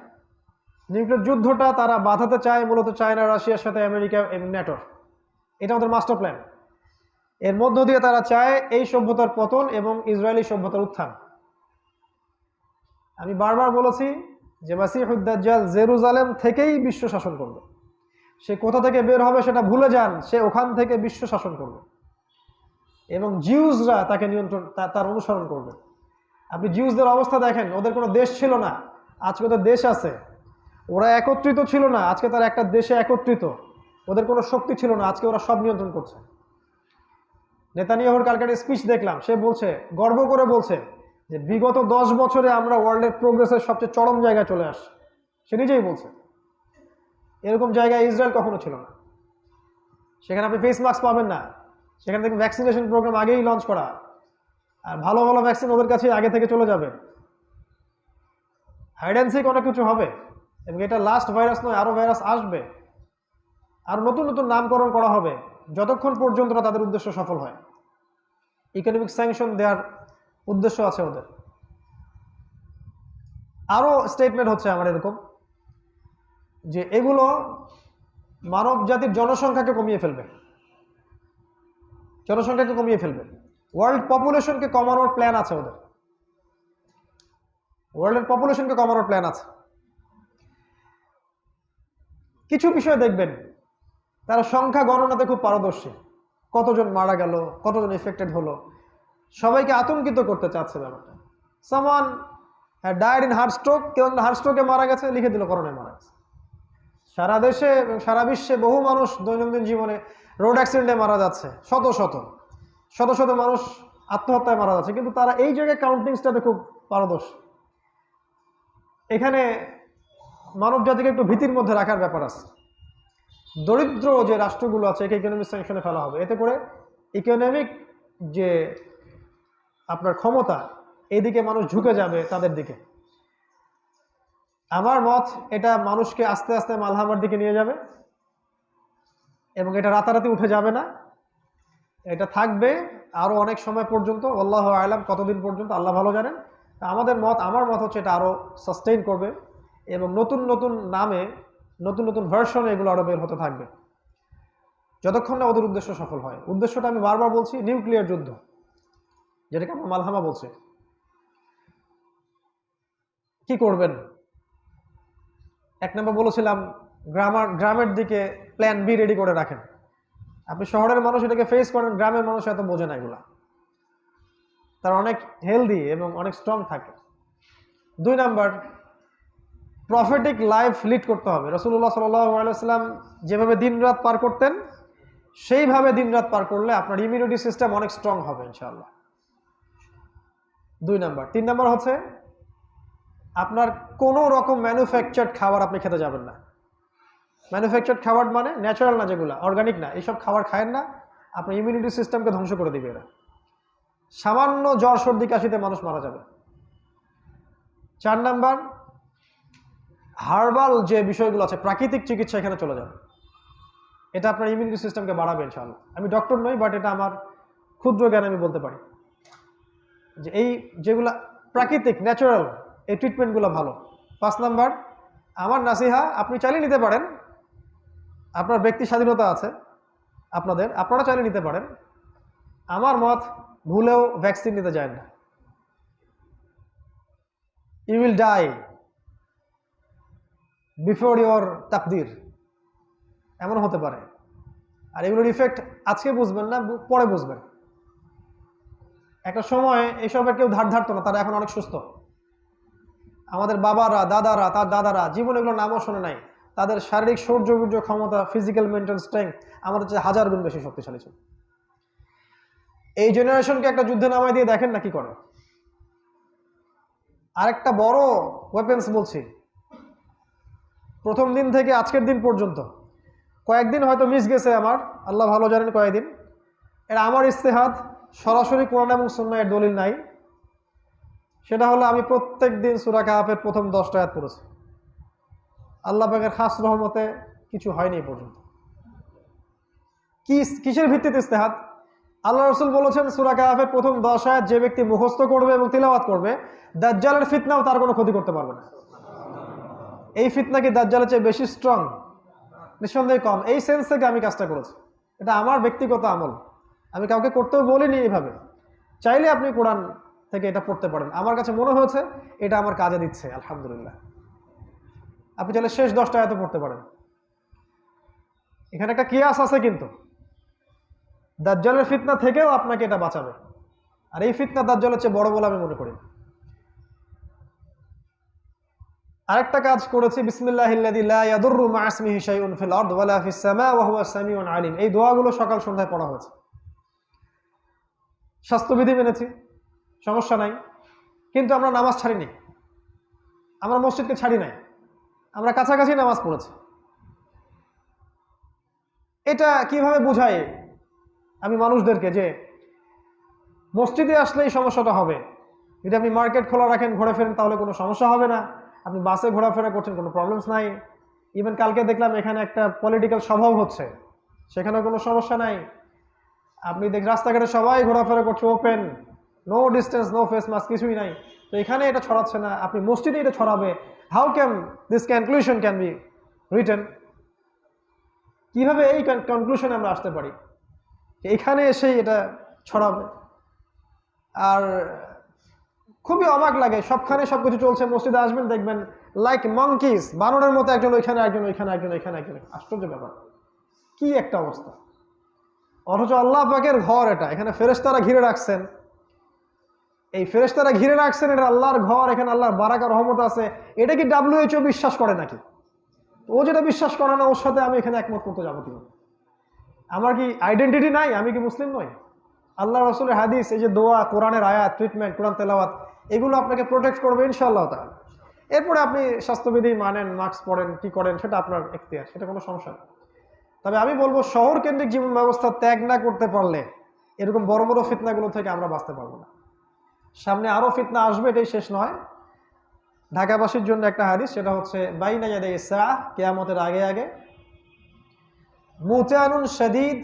নিউক্লিয়ার যুদ্ধটা তারা বাধাতে চায় মূলত চায়না, রাশিয়ার সাথে আমেরিকা এবং ন্যাটোর। এটা আমাদের মাস্টার প্ল্যান। এর মধ্য দিয়ে তারা চায় এই সভ্যতার পতন এবং ইসরায়েলি সভ্যতার উত্থান। আমি বারবার বলেছি যে মাসিহুদ দাজ্জাল জেরুজালেম থেকেই বিশ্ব শাসন করবে। সে কোথা থেকে বের হবে সেটা ভুলে যান, সে ওখান থেকে বিশ্ব শাসন করবে এবং জিউসরা তাকে নিয়ন্ত্রণ, তার অনুসরণ করবে। আপনি জিউসদের অবস্থা দেখেন, ওদের কোনো দেশ ছিল না, আজকে ওদের দেশ আছে। ওরা একত্রিত ছিল না, আজকে তারা একটা দেশে একত্রিত। ওদের কোনো শক্তি ছিল না, আজকে ওরা সব নিয়ন্ত্রণ করছে। নেতানিয়াহুর কালকের স্পিচ দেখলাম, সে বলছে, গর্ব করে বলছে যে বিগত 10 বছরে আমরা ওয়ার্ল্ডের প্রোগ্রেসের সবচেয়ে চরম জায়গায় চলে আসছি। সে নিজেই বলছে এরকম জায়গায় ইসরায়েল কখনো ছিল না। সেখানে আপনি ফেস মাস্ক পাবেন না, সেখান থেকে ভ্যাকসিনেশন প্রোগ্রাম আগেই লঞ্চ করা, আর ভালো ভালো ভ্যাকসিন ওদের কাছে আগে থেকে চলে যাবে। হাইড অ্যান্ড সিক অনেক কিছু হবে, এবং এটা লাস্ট ভাইরাস নয়, আরো ভাইরাস আসবে, আর নতুন নতুন নামকরণ করা হবে যতক্ষণ পর্যন্ত না তাদের উদ্দেশ্য সফল হয়। ইকোনমিক স্যাংশন দেওয়ার উদ্দেশ্য আছে ওদের। আরো স্টেটমেন্ট হচ্ছে আমার এরকম যে এগুলো মানব জাতির জনসংখ্যাকে কমিয়ে ফেলবে, ওয়ার্ল্ড পপুলেশনকে কমানোর প্ল্যান আছে ওদের, ওয়ার্ল্ডের পপুলেশনকে কমানোর প্ল্যান আছে। কিছু বিষয় দেখবেন তারা সংখ্যা গণনাতে খুব পারদর্শী, কতজন মারা গেল, কতজন এফেক্টেড হলো, সবাইকে আতঙ্কিত করতে চাচ্ছে ব্যাপারটা। Someone died in heart stroke, কেউ হার্ট স্ট্রোকে মারা গেছে, লিখে দিল করোনায় মারা গেছে। সারা দেশে এবং সারা বিশ্বে বহু মানুষ দৈনন্দিন জীবনে রোড অ্যাক্সিডেন্টে মারা যাচ্ছে, শত শত মানুষ আত্মহত্যায় মারা যাচ্ছে, কিন্তু তারা এই জায়গায় কাউন্টিংসটাতে খুব পারদর্শী। এখানে মানব জাতিকে একটু ভীতির মধ্যে রাখার ব্যাপার আছে। দরিদ্র যে রাষ্ট্রগুলো আছে একে ইকোনমিক স্যাংশনে ফেলা হবে, এতে করে ইকোনমিক যে আপনার ক্ষমতা, এইদিকে মানুষ ঝুঁকে যাবে তাদের দিকে। আমার মত এটা মানুষকে আস্তে আস্তে মালহামার দিকে নিয়ে যাবে, এবং এটা রাতারাতি উঠে যাবে না, এটা থাকবে আরো অনেক সময় পর্যন্ত। আল্লাহু আ'লাম কতদিন পর্যন্ত, আল্লাহ ভালো জানেন। আমার মত হচ্ছে এটা আরো সাস্টেইন করবে, এবং নতুন নতুন নামে নতুন নতুন ভার্সনে এগুলো আরো বের হতে থাকবে যতক্ষণ না ওদের উদ্দেশ্য সফল হয়। উদ্দেশ্যটা আমি বারবার বলছি, নিউক্লিয়ার যুদ্ধ, যেটাকে আমরা মালহামা বলছি। কি করবেন? 1 নম্বর বলেছিলাম, গ্রামের দিকে প্ল্যান বি রেডি করে রাখেন। আপনি শহরের মানুষ এটাকে ফেস করেন, গ্রামের মানুষ এত বোঝে না এগুলা, তারা অনেক হেলদি এবং অনেক স্ট্রং থাকে। 2 নাম্বার, প্রফেটিক লাইফ লিড করতে হবে। রাসূলুল্লাহ সাল্লাল্লাহু আলাইহি ওয়াসাল্লাম যেভাবে দিনরাত পার করতেন, সেইভাবে দিনরাত পার করলে আপনার ইমিউনিটি সিস্টেম অনেক স্ট্রং হবে ইনশাআল্লাহ। 2 নাম্বার। 3 নাম্বার হচ্ছে আপনার কোনো রকম ম্যানুফ্যাকচার্ড খাবার আপনি খেতে যাবেন না। ম্যানুফ্যাকচার্ড খাবার মানে ন্যাচারাল না, যেগুলো অর্গানিক না, এইসব খাবার খায়েন না, আপনার ইমিউনিটি সিস্টেমকে ধ্বংস করে দিবে এরা। সামান্য জ্বর সর্দি কাশিতে মানুষ মারা যাবে। 4 নাম্বার, হার্বাল যে বিষয়গুলো আছে, প্রাকৃতিক চিকিৎসা এখানে চলে যাবে। এটা আপনার ইমিউনিটি সিস্টেমকে বাড়াবে ইনশাআল্লাহ। আমি ডক্টর নই, বাট এটা আমার ক্ষুদ্র জ্ঞান আমি বলতে পারি যে এই যেগুলা প্রাকৃতিক ন্যাচারাল, এই ট্রিটমেন্টগুলো ভালো। 5 নাম্বার, আমার নাসিহা, আপনি চালিয়ে নিতে পারেন, আপনার ব্যক্তি স্বাধীনতা আছে, আপনারা চালিয়ে নিতে পারেন। আমার মত, ভুলেও ভ্যাকসিন নিতে যায় না, you will die. Before your তাকদির, এমন হতে পারে। আর এগুলোর ইফেক্ট আজকে বুঝবেন না, পরে বুঝবেন। একটা সময় এইসবের কেউ ধার ধারতো না, তারা এখন অনেক সুস্থ। আমাদের বাবারা, দাদারা, তার দাদারা জীবনে এগুলো নামও শোনে নাই, তাদের শারীরিক শৌর্য ক্ষমতা, ফিজিক্যাল মেন্টাল স্ট্রেংথ আমাদের চেয়ে 1000 গুণ বেশি শক্তিশালী ছিল। এই জেনারেশনকে একটা যুদ্ধে নামায় দিয়ে দেখেন না কি করে। আরেকটা বড় ওয়েপেন্স বলছি, প্রথম দিন থেকে আজকের দিন পর্যন্ত কয়েকদিন হয়তো মিস গেছে আমার, আল্লাহ ভালো জানেন কয়েকদিন, এটা আমার ইস্তেহাদ, সরাসরি কোরআন এবং সুন্নাহ এর দলিল নাই। সেটা হলো আমি প্রত্যেক দিন সূরা কাহফের প্রথম 10টা আয়াত পড়েছি। আল্লাহ পাকের খাস রহমতে কিছু হয়নি পর্যন্ত। কিসের ভিত্তিতে ইস্তেহাদ? আল্লাহ রাসূল বলেছেন সূরা কাহফের প্রথম 10 আয়াত যে ব্যক্তি মুখস্থ করবে এবং তিলাওয়াত করবে, দাজ্জালের ফিতনাও তার কোনো ক্ষতি করতে পারবে না। এই ফিতনা কি দাজ্জালের চেয়ে বেশি স্ট্রং? নিঃসন্দেহে কম। এই সেন্স থেকে আমি কাজটা করেছি, এটা আমার ব্যক্তিগত আমল, আমি কাউকে করতেও বলিনি। এইভাবে চাইলে আপনি কোরআন থেকে এটা পড়তে পারেন, আমার কাছে মনে হয়েছে এটা আমার কাজে দিচ্ছে, আলহামদুলিল্লাহ। আপনি চাইলে শেষ 10টা আয়াতও পড়তে পারেন। এখানে একটা কিয়াস আছে, কিন্তু দাজ্জালের ফিতনা থেকেও আপনাকে এটা বাঁচাবে, আর এই ফিতনা দাজ্জালের চেয়ে বড় বলে আমি মনে করি। আরেকটা কাজ করেছি, বিসমিল্লাহিল্লাযী লা ইয়াদুররু মা ইসমিহি শাইউন ফিল আরদ ওয়ালা ফিস সামা ওয়া হুয়াস সামিউন আলিম। এই দোয়াগুলো সকাল সন্ধ্যায় পড়া হয়েছে। স্বাস্থ্যবিধি মেনেছি, সমস্যা নাই, কিন্তু আমরা নামাজ ছাড়িনি, আমরা মসজিদকে ছাড়ি নাই, আমরা কাছাকাছি নামাজ পড়েছি। এটা কিভাবে বুঝাই আমি মানুষদেরকে যে মসজিদে আসলে এই সমস্যাটা হবে? যদি আপনি মার্কেট খোলা রাখেন, ঘুরে ফেরেন, তাহলে কোনো সমস্যা হবে না। আপনি বাসে ঘোরাফেরা করছেন, কোনো প্রবলেমস নাই। ইভেন কালকে দেখলাম এখানে একটা পলিটিক্যাল সভাও হচ্ছে, সেখানেও কোনো সমস্যা নাই। আপনি রাস্তাঘাটে সবাই ঘোরাফেরা করছে open, no distance, no face mask, কিছুই নাই। তো এখানে এটা ছড়াচ্ছে না, আপনি মসজিদে এটা ছড়াবে। How can this conclusion can be written? কিভাবে এই কনক্লুশনে আমরা আসতে পারি এখানে এসেই এটা ছড়াবে? আর খুবই অবাক লাগে, সবখানে সবকিছু চলছে, মসজিদে আসবেন দেখবেন লাইক মঙ্কিস, বানরের মতো একজন ওইখানে, একজন ওইখানে, একজন ওইখানে, একজন। আশ্চর্য ব্যাপার, কি একটা অবস্থা। অথচ আল্লাহ পাকের ঘর এটা, এখানে ফেরেশতারা ঘিরে রাখছেন। এই ফেরেশতারা ঘিরে রাখছেন, এটা আল্লাহর ঘর, এখানে আল্লাহর বারাকা রহমত আছে। এটা কি WHO বিশ্বাস করে নাকি? ও যেটা বিশ্বাস করে না, ওর সাথে আমি এখানে একমত করতে যাবো কিনা? আমার কি আইডেন্টিটি নাই? আমি কি মুসলিম নই? আল্লাহ রাসূলের হাদিস, এই যে দোয়া, কোরআনের আয়াত, ট্রিটমেন্ট, কোরআন তেলাওয়াত, এগুলো আপনাকে প্রোটেক্ট করবে ইনশাআল্লাহ তাআলা। এরপরে আপনি স্বাস্থ্যবিধি মানেন, মাস্ক পরেন, কি করেন সেটা আপনার এখতিয়ার, সেটা কোনো সমস্যা নেই। তবে আমি বলবো শহর কেন্দ্রিক জীবন ব্যবস্থা ত্যাগ না করতে পারলে এরকম বড় বড় ফিতনাগুলো থেকে আমরা বাঁচতে পারবো না। সামনে আরও ফিতনা আসবে, এটাই শেষ নয়। ঢাকাবাসীর জন্য একটা হাদিস, সেটা হচ্ছে বাইনা ইয়াদাই সাআহ, কিয়ামতের আগে আগে মুতানুন শাদীদ,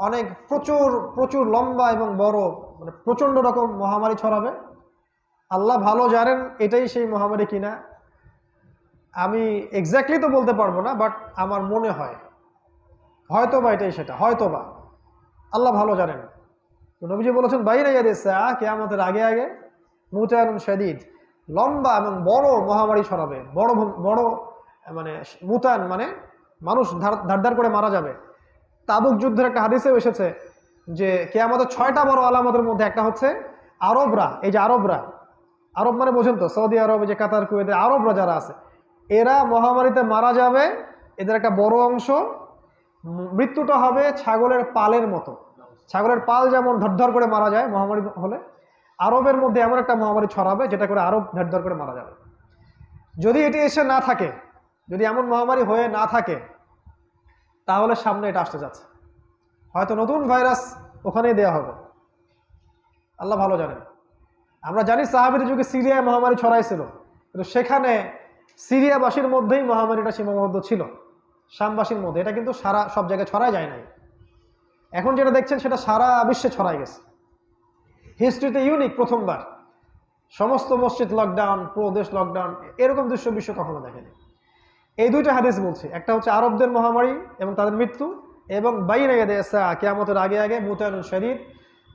অনেক প্রচুর প্রচুর লম্বা এবং বড়, মানে প্রচণ্ড রকম মহামারী ছড়াবে। আল্লাহ ভালো জানেন এটাই সেই মহামারী কিনা, আমি এক্স্যাক্টলি তো বলতে পারবো না, বাট আমার মনে হয় হয়তোবা এটাই সেটা, হয়তোবা, আল্লাহ ভালো জানেন। নবীজি বলেছেন বাইনা ইয়াদাই সাআহ, কিয়ামতের আগে আগে মুতানুন শাদীদ, লম্বা এবং বড় মহামারী ছড়াবে। বড় বড় মানে মুতান মানে মানুষ ধার করে মারা যাবে। তাবুক যুদ্ধের একটা হাদিসেও এসেছে যে কিয়ামতের 6টা বড় আলামতের মধ্যে একটা হচ্ছে আরবরা। এই যে আরবরা, আরব মানে বোঝেন তো, সৌদি আরব, যে কাতার, কুয়েতে আরবরা যারা আছে, এরা মহামারীতে মারা যাবে। এদের একটা বড় অংশ মৃত্যুটা হবে ছাগলের পালের মতো। ছাগলের পাল যেমন ধরধর করে মারা যায় মহামারী হলে, আরবের মধ্যে এমন একটা মহামারী ছড়াবে যেটা করে আরব ধরধর করে মারা যাবে। যদি এটি এসে না থাকে, যদি এমন মহামারী হয়ে না থাকে, তাহলে সামনে এটা আসতে যাচ্ছে, হয়তো নতুন ভাইরাস ওখানেই দেওয়া হবে, আল্লাহ ভালো জানেন। আমরা জানি সাহাবীদের যুগে সিরিয়ায় মহামারী ছড়াইছিল, কিন্তু সেখানে সিরিয়াবাসীর মধ্যেই মহামারীটা সীমাবদ্ধ ছিল, শামবাসীর মধ্যে। এটা কিন্তু সারা সব জায়গায় ছড়াই যায় নাই। এখন যেটা দেখছেন সেটা সারা বিশ্বে ছড়াই গেছে। হিস্ট্রিতে ইউনিক, প্রথমবার সমস্ত মসজিদ লকডাউন, পুরো দেশ লকডাউন, এরকম দৃশ্য বিশ্ব কখনো দেখেনি। এই দুইটা হাদিস বলছি, একটা হচ্ছে আরবদের মহামারী এবং তাদের মৃত্যু, এবং বাইনা ইয়াদাই সাআহ, কিয়ামতের আগে আগে মুতানুন শাদীদ,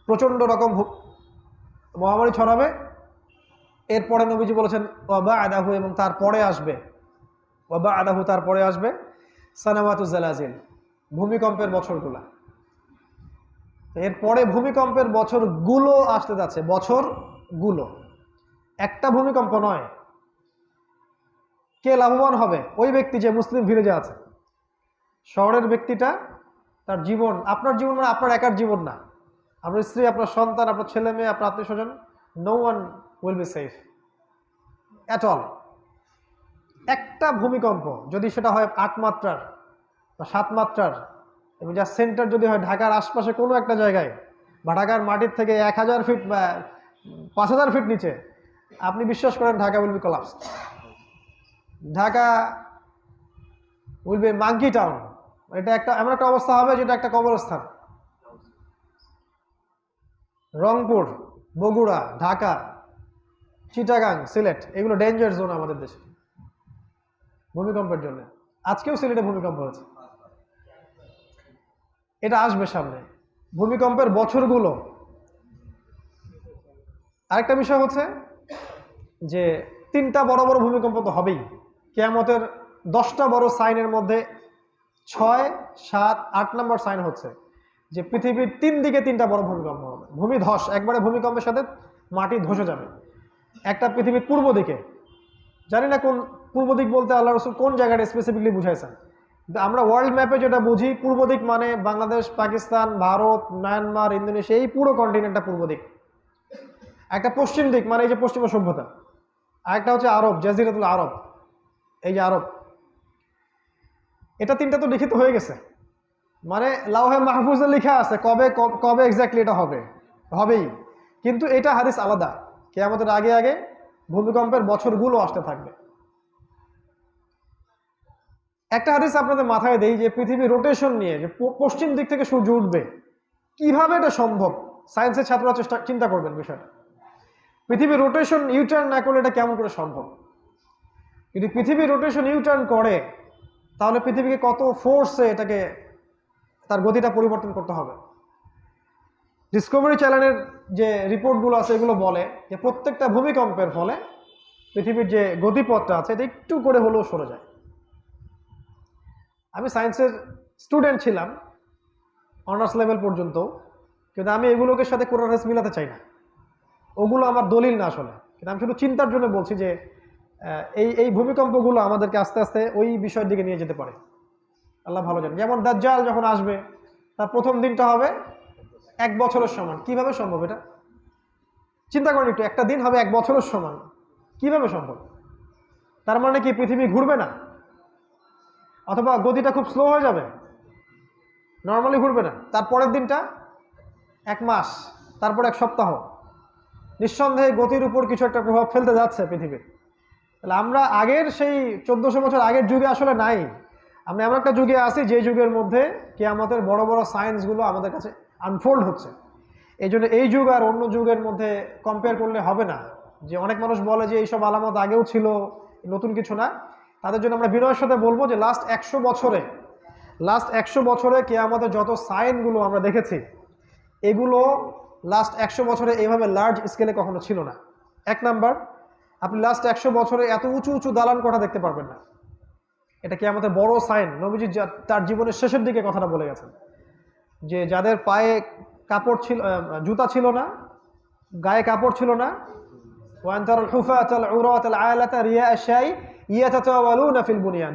প্রচণ্ড রকম মহামারী ছড়াবে। এরপরে নবীজি বলেছেন ওয়া বা'দাহু, এবং তারপরে আসবে ওয়া বা'দাহু, তারপরে আসবে সানাওয়াতুজ জালাজিল, ভূমিকম্পের বছরগুলা। এরপরে ভূমিকম্পের বছরগুলো আসতে যাচ্ছে, বছরগুলো, একটা ভূমিকম্প নয়। কে লাভবান হবে? ওই ব্যক্তি যে মুসলিম ভিলেজে আছে। শহরের ব্যক্তিটা তার জীবন, আপনার জীবন মানে আপনার একার জীবন না, আপনার স্ত্রী, আপনার সন্তান, আপনার ছেলে মেয়ে, আপনার আত্মীয় স্বজন, no one will be safe at all. একটা ভূমিকম্প যদি সেটা হয় 8 মাত্রার বা 7 মাত্রার, এবং যার সেন্টার যদি হয় ঢাকার আশপাশে কোনো একটা জায়গায় বা ঢাকার মাটির থেকে 1000 ফিট বা 5000 ফিট নিচে, আপনি বিশ্বাস করেন Dhaka will be collapsed. Dhaka will be monkey town. এটা একটা এমন একটা অবস্থা হবে যেটা একটা কবরস্থান। রংপুর, বগুড়া, ঢাকা, চিটাগাং, সিলেট, এগুলো ডেঞ্জার জোন আমাদের দেশে ভূমিকম্পের জন্য। আজকেও সিলেটে ভূমিকম্প হয়েছে। এটা আসবে সামনে, ভূমিকম্পের বছরগুলো। আরেকটা বিষয় হচ্ছে যে 3টা বড় বড় ভূমিকম্প তো হবেই। কিয়ামতের 10টা বড় সাইনের মধ্যে 6, 7, 8 নম্বর সাইন হচ্ছে যে পৃথিবীর 3 দিকে 3টা বড় ভূমিকম্প হবে। ভূমিধস, একবারে ভূমিকম্পের সাথে মাটি ধসে যাবে। একটা পৃথিবীর পূর্ব দিকে, জানি না কোন পূর্ব দিক বলতে আল্লাহ রাসূল কোন জায়গাটা স্পেসিফিকলি বুঝাইছেন, কিন্তু আমরা ওয়ার্ল্ড ম্যাপে যেটা বুঝি পূর্ব দিক মানে বাংলাদেশ, পাকিস্তান, ভারত, মায়ানমার, ইন্দোনেশিয়া, এই পুরো কন্টিনেন্টটা পূর্ব দিক। একটা পশ্চিম দিক মানে এই যে পশ্চিমা সভ্যতা, আরেকটা হচ্ছে আরব, জাজিরাতুল আরব, এই যে আরব। এটা 3টা তো লিখিত হয়ে গেছে, মানে লাওহে মাহফুজে লেখা আছে কবে কবে এক্স্যাক্টলি এটা হবে, হবেই। কিন্তু এটা হাদিস আলাদা, কিয়ামতের আগে আগে ভূমিকম্পের বছরগুলো আসতে থাকবে। একটা হাদিস আপনাদের মাথায় দেই যে পৃথিবী রোটেশন নিয়ে, যে পশ্চিম দিক থেকে সূর্য উঠবে, কিভাবে এটা সম্ভব? সায়েন্সের ছাত্ররা চিন্তা করবেন বিষয়টা। পৃথিবী রোটেশন ইউটার্ন না করলে এটা কেমন করে সম্ভব? যদি পৃথিবী রোটেশন ইউটার্ন করে তাহলে পৃথিবীকে কত ফোর্সে এটাকে তার গতিটা পরিবর্তন করতে হবে। ডিসকভারি চ্যানেলের যে রিপোর্টগুলো আছে এগুলো বলে যে প্রত্যেকটা ভূমিকম্পের ফলে পৃথিবীর যে গতিপথটা আছে এটা একটু করে হলেও সরে যায়। আমি সায়েন্সের স্টুডেন্ট ছিলাম অনার্স লেভেল পর্যন্ত, কিন্তু আমি এগুলোকে সাথে কোরআন হাদিস মিলাতে চাই না, ওগুলো আমার দলিল না আসলে। কিন্তু আমি শুধু চিন্তার জন্য বলছি যে এই ভূমিকম্পগুলো আমাদেরকে আস্তে আস্তে ওই বিষয়ের দিকে নিয়ে যেতে পারে, আল্লাহ ভালো জানে। যেমন দাজ্জাল যখন আসবে তার প্রথম দিনটা হবে 1 বছরের সমান। কিভাবে সম্ভব এটা? চিন্তা করেন একটু, একটা দিন হবে 1 বছরের সমান, কিভাবে সম্ভব? তার মানে কি পৃথিবী ঘুরবে না? অথবা গতিটা খুব স্লো হয়ে যাবে, নর্মালি ঘুরবে না। তারপরের দিনটা 1 মাস, তারপর 1 সপ্তাহ। নিঃসন্দেহে গতির উপর কিছু একটা প্রভাব ফেলতে যাচ্ছে পৃথিবীর। তাহলে আমরা আগের সেই 1400 বছর আগের যুগে আসলে নাই, আমরা এমন একটা যুগে আছি যে যুগের মধ্যে কিয়ামতের বড় বড় সায়েন্সগুলো আমাদের কাছে আনফোল্ড হচ্ছে। এই জন্য এই যুগ আর অন্য যুগের মধ্যে কম্পেয়ার করলে হবে না। যে অনেক মানুষ বলে যে এইসব আলামত আগেও ছিল, নতুন কিছু না, তাদের জন্য আমরা বিনয়ের সাথে বলবো যে লাস্ট 100 বছরে কিয়ামতের যত সাইনগুলো আমরা দেখেছি এগুলো লাস্ট 100 বছরে এইভাবে লার্জ স্কেলে কখনো ছিল না। 1 নাম্বার, আপনি লাস্ট 100 বছরে এত উঁচু উঁচু দালান কোঠা দেখতে পারবেন না। এটা কিয়ামতের বড় সাইন। নবীজি তার জীবনের শেষের দিকে কথাটা বলে গেছেন যে যাদের পায়ে কাপড় ছিল, জুতা ছিল না, গায়ে কাপড় ছিল না,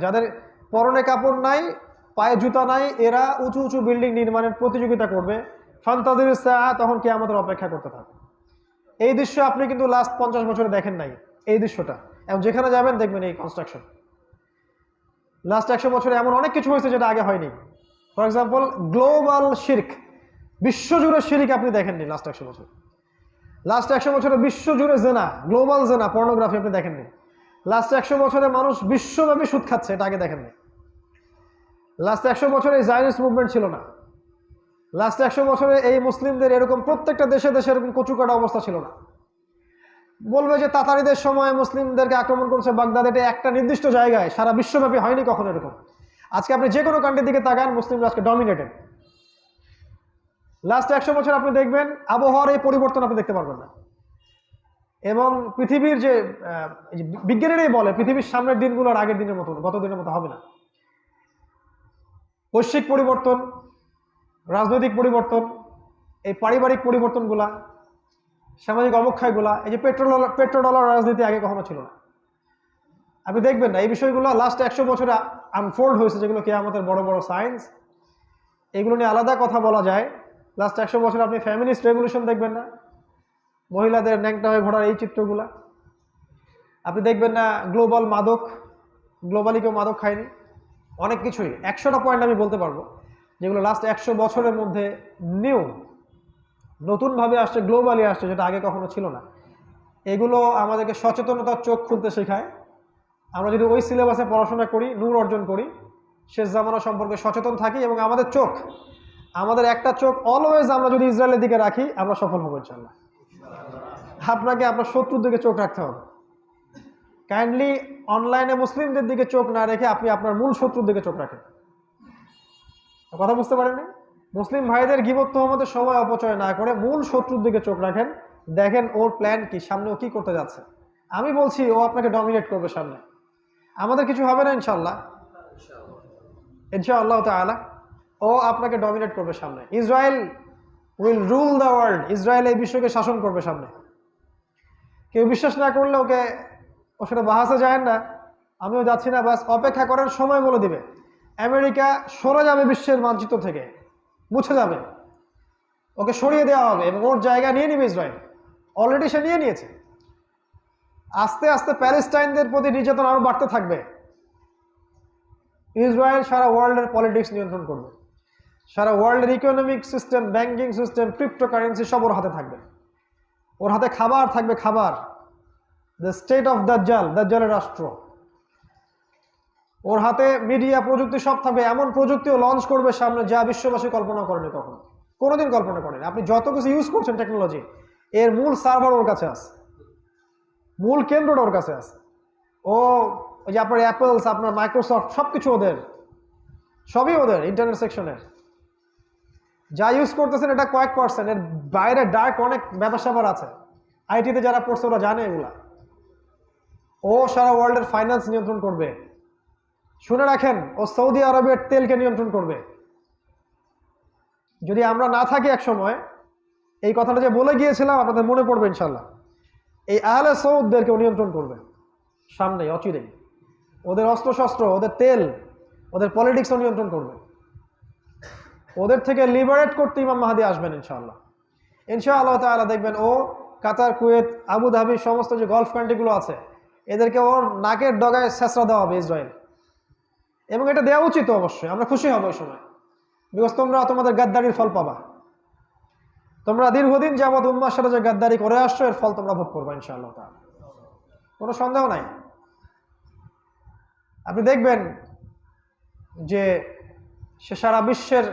যাদের পরনে কাপড় নাই, পায়ে জুতা নাই, এরা উঁচু উঁচু বিল্ডিং নির্মাণের প্রতিযোগিতা করবে। ফান্তাজির সাআ, তখন কিয়ামতের অপেক্ষা করতে থাকবে। এই দৃশ্য আপনি কিন্তু লাস্ট 50 বছরে দেখেন নাই এই দৃশ্যটা, এবং যেখানে যাবেন দেখবেন এই কনস্ট্রাকশন। লাস্ট 100 বছরে এমন অনেক কিছু হয়েছে যেটা আগে হয়নি। ফর এক্সাম্পল গ্লোবাল শিরক, বিশ্বজুড়ে শিরক আপনি দেখেননি লাস্ট 100 বছর। লাস্ট 100 বছরে বিশ্বজুড়ে জেনা, গ্লোবাল জেনা, পর্নোগ্রাফি আপনি দেখেননি। লাস্ট 100 বছরে মানুষ বিশ্বব্যাপী সুদ খাচ্ছে, এটা আগে দেখেননি। লাস্ট 100 বছরে এই জায়নিস্ট মুভমেন্ট ছিল না। লাস্ট 100 বছরে এই মুসলিমদের এরকম প্রত্যেকটা দেশে দেশে এরকম কচুকাটা অবস্থা ছিল না। বলবে যে তাতারিদের সময় মুসলিমদেরকে আক্রমণ করেছে বাগদাদ, এটা একটা নির্দিষ্ট জায়গায়, সারা বিশ্বব্যাপী হয়নি কখনো এরকম। আজকে আপনি যে কোনো কান্ট্রির দিকে তাকান, মুসলিমরা আজকে ডমিনেটেড। লাস্ট 100 বছর আপনি দেখবেন আবহাওয়ার এই পরিবর্তন আপনি দেখতে পারবেন না। এবং পৃথিবীর যে বিজ্ঞানীরাই বলে পৃথিবীর সামনের দিনগুলো আর আগের দিনের মতো গত দিনের মতো হবে না। বৈশ্বিক পরিবর্তন, রাজনৈতিক পরিবর্তন, এই পারিবারিক পরিবর্তনগুলা, সামাজিক অবক্ষয়গুলা, এই যে পেট্রোডলার রাজনীতি আগে কখনো ছিল না। আপনি দেখবেন না এই বিষয়গুলো লাস্ট 100 বছরে আনফোল্ড হয়েছে, যেগুলো আমাদের বড় বড় সায়েন্স, এগুলো নিয়ে আলাদা কথা বলা যায়। লাস্ট 100 বছরে আপনি ফ্যামিনিস্ট রেভলিউশন দেখবেন না, মহিলাদের ন্যাংটা হয়ে ঘোরার এই চিত্রগুলা। আপনি দেখবেন না গ্লোবাল মাদক, গ্লোবালি কেউ মাদক খায়নি, অনেক কিছুই 100টা পয়েন্ট আমি বলতে পারবো যেগুলো লাস্ট 100 বছরের মধ্যে নতুনভাবে আসছে, গ্লোবালি আসছে, যেটা আগে কখনো ছিল না। এগুলো আমাদেরকে সচেতনতার চোখ খুলতে শেখায়। আমরা যদি ওই সিলেবাসে পড়াশোনা করি, নূর অর্জন করি, শেষ জামানা সম্পর্কে সচেতন থাকি, এবং আমাদের একটা চোখ অলওয়েজ আমরা যদি ইসরায়েলের দিকে রাখি, আমরা সফল হবো ইনশাআল্লাহ। আপনাকে আপনার শত্রুর দিকে চোখ রাখতে হবে। কাইন্ডলি অনলাইনে মুসলিমদের দিকে চোখ না রেখে আপনি আপনার মূল শত্রুর দিকে চোখ রাখেন। কথা বুঝতে পারেননি? মুসলিম ভাইদের গীবত তোহমতের সময় অপচয় না করে মূল শত্রুর দিকে চোখ রাখেন, দেখেন ওর প্ল্যান কি, সামনে ও কি করতে যাচ্ছে। আমি বলছি ও আপনাকে ডমিনেট করবে সামনে, আমাদের কিছু হবে না ইনশাআল্লাহ, ইনশাআল্লাহ তাআলা ও আপনাকে ডমিনেট করবে সামনে। Israel will rule the world, Israel এই বিশ্বকে শাসন করবে সামনে। কেউ বিশ্বাস না করলে ও সেটা বাহাসে যায় না, আমিও যাচ্ছি না, বাস অপেক্ষা করার সময় বলে দিবে। আমেরিকা সরে যাবে বিশ্বের মানচিত্র থেকে, মুছে যাবে, ওকে সরিয়ে দেওয়া হবে এবং ওর জায়গা নিয়ে নিবে ইসরায়েল। অলরেডি সে নিয়ে নিয়েছে। আস্তে আস্তে প্যালেস্টাইনদের প্রতি নির্যাতন আরো বাড়তে থাকবে। ইসরায়েল সারা ওয়ার্ল্ডের পলিটিক্স নিয়ন্ত্রণ করবে, সারা ওয়ার্ল্ডের economic system, banking system, cryptocurrency সব ওর হাতে থাকবে। ওর হাতে খাবার থাকবে, খাবার, দ্য স্টেট অফ দাজ্জালের রাষ্ট্র। ওর হাতে মিডিয়া, প্রযুক্তি সব থাকবে। এমন প্রযুক্তিও লঞ্চ করবে সামনে যা বিশ্ববাসী কল্পনা করেনি, কোনোদিন কল্পনা করেনি। আপনি যত কিছু ইউজ করছেন টেকনোলজি, এর মূল সার্ভার ওর কাছে আছে, মূল কেন্দ্রটা ওর কাছে আছে। ওই যে আপনার অ্যাপলস, আপনার মাইক্রোসফট, সবকিছু ওদের, সবই ওদের ইন্টারনেট সেকশনের। যা ইউজ করতেছেন এটা কয়েক %, এর বাইরে ডার্ক অনেক ব্যাপার স্যাপার আছে। আইটিতে যারা পড়ছে ওরা জানে এগুলা। ও সারা ওয়ার্ল্ডের ফাইন্যান্স নিয়ন্ত্রণ করবে। শুনে রাখেন, ও সৌদি আরবের তেলকে নিয়ন্ত্রণ করবে। যদি আমরা না থাকি এক সময়, এই কথাটা যে বলে গিয়েছিলাম আপনাদের মনে পড়বে ইনশাল্লাহ, এই আহলে সৌদদেরকেও নিয়ন্ত্রণ করবে সামনে অচিরেই। ওদের অস্ত্রশস্ত্র, ওদের তেল, ওদের পলিটিক্সও নিয়ন্ত্রণ করবে। ওদের থেকে লিবারেট করতে ইমাম মাহদী আসবেন ইনশাআল্লাহ। ইনশাআল্লাহ তাআলা দেখবেন ও কাতার, কুয়েত, আবুধাবি, সমস্ত যে গলফ কান্ট্রিগুলো আছে, এদেরকে ওর নাকের ডগায় ছেঁচড়া দেওয়া হবে ইসরায়েল। এবং এটা দেওয়া উচিত অবশ্যই, আমরা খুশি হব ওই সময়, বিকজ তোমরা তোমাদের গাদ্দারির ফল পাবা। তোমরা দীর্ঘদিন যাবৎ উম্মার সাথে যে গাদ্দারি করে আসছো, এর ফল তোমরা ভোগ করবা ইনশাআল্লাহ তাআলা, কোনো সন্দেহ নাই। আপনি দেখবেন যে সে সারা বিশ্বের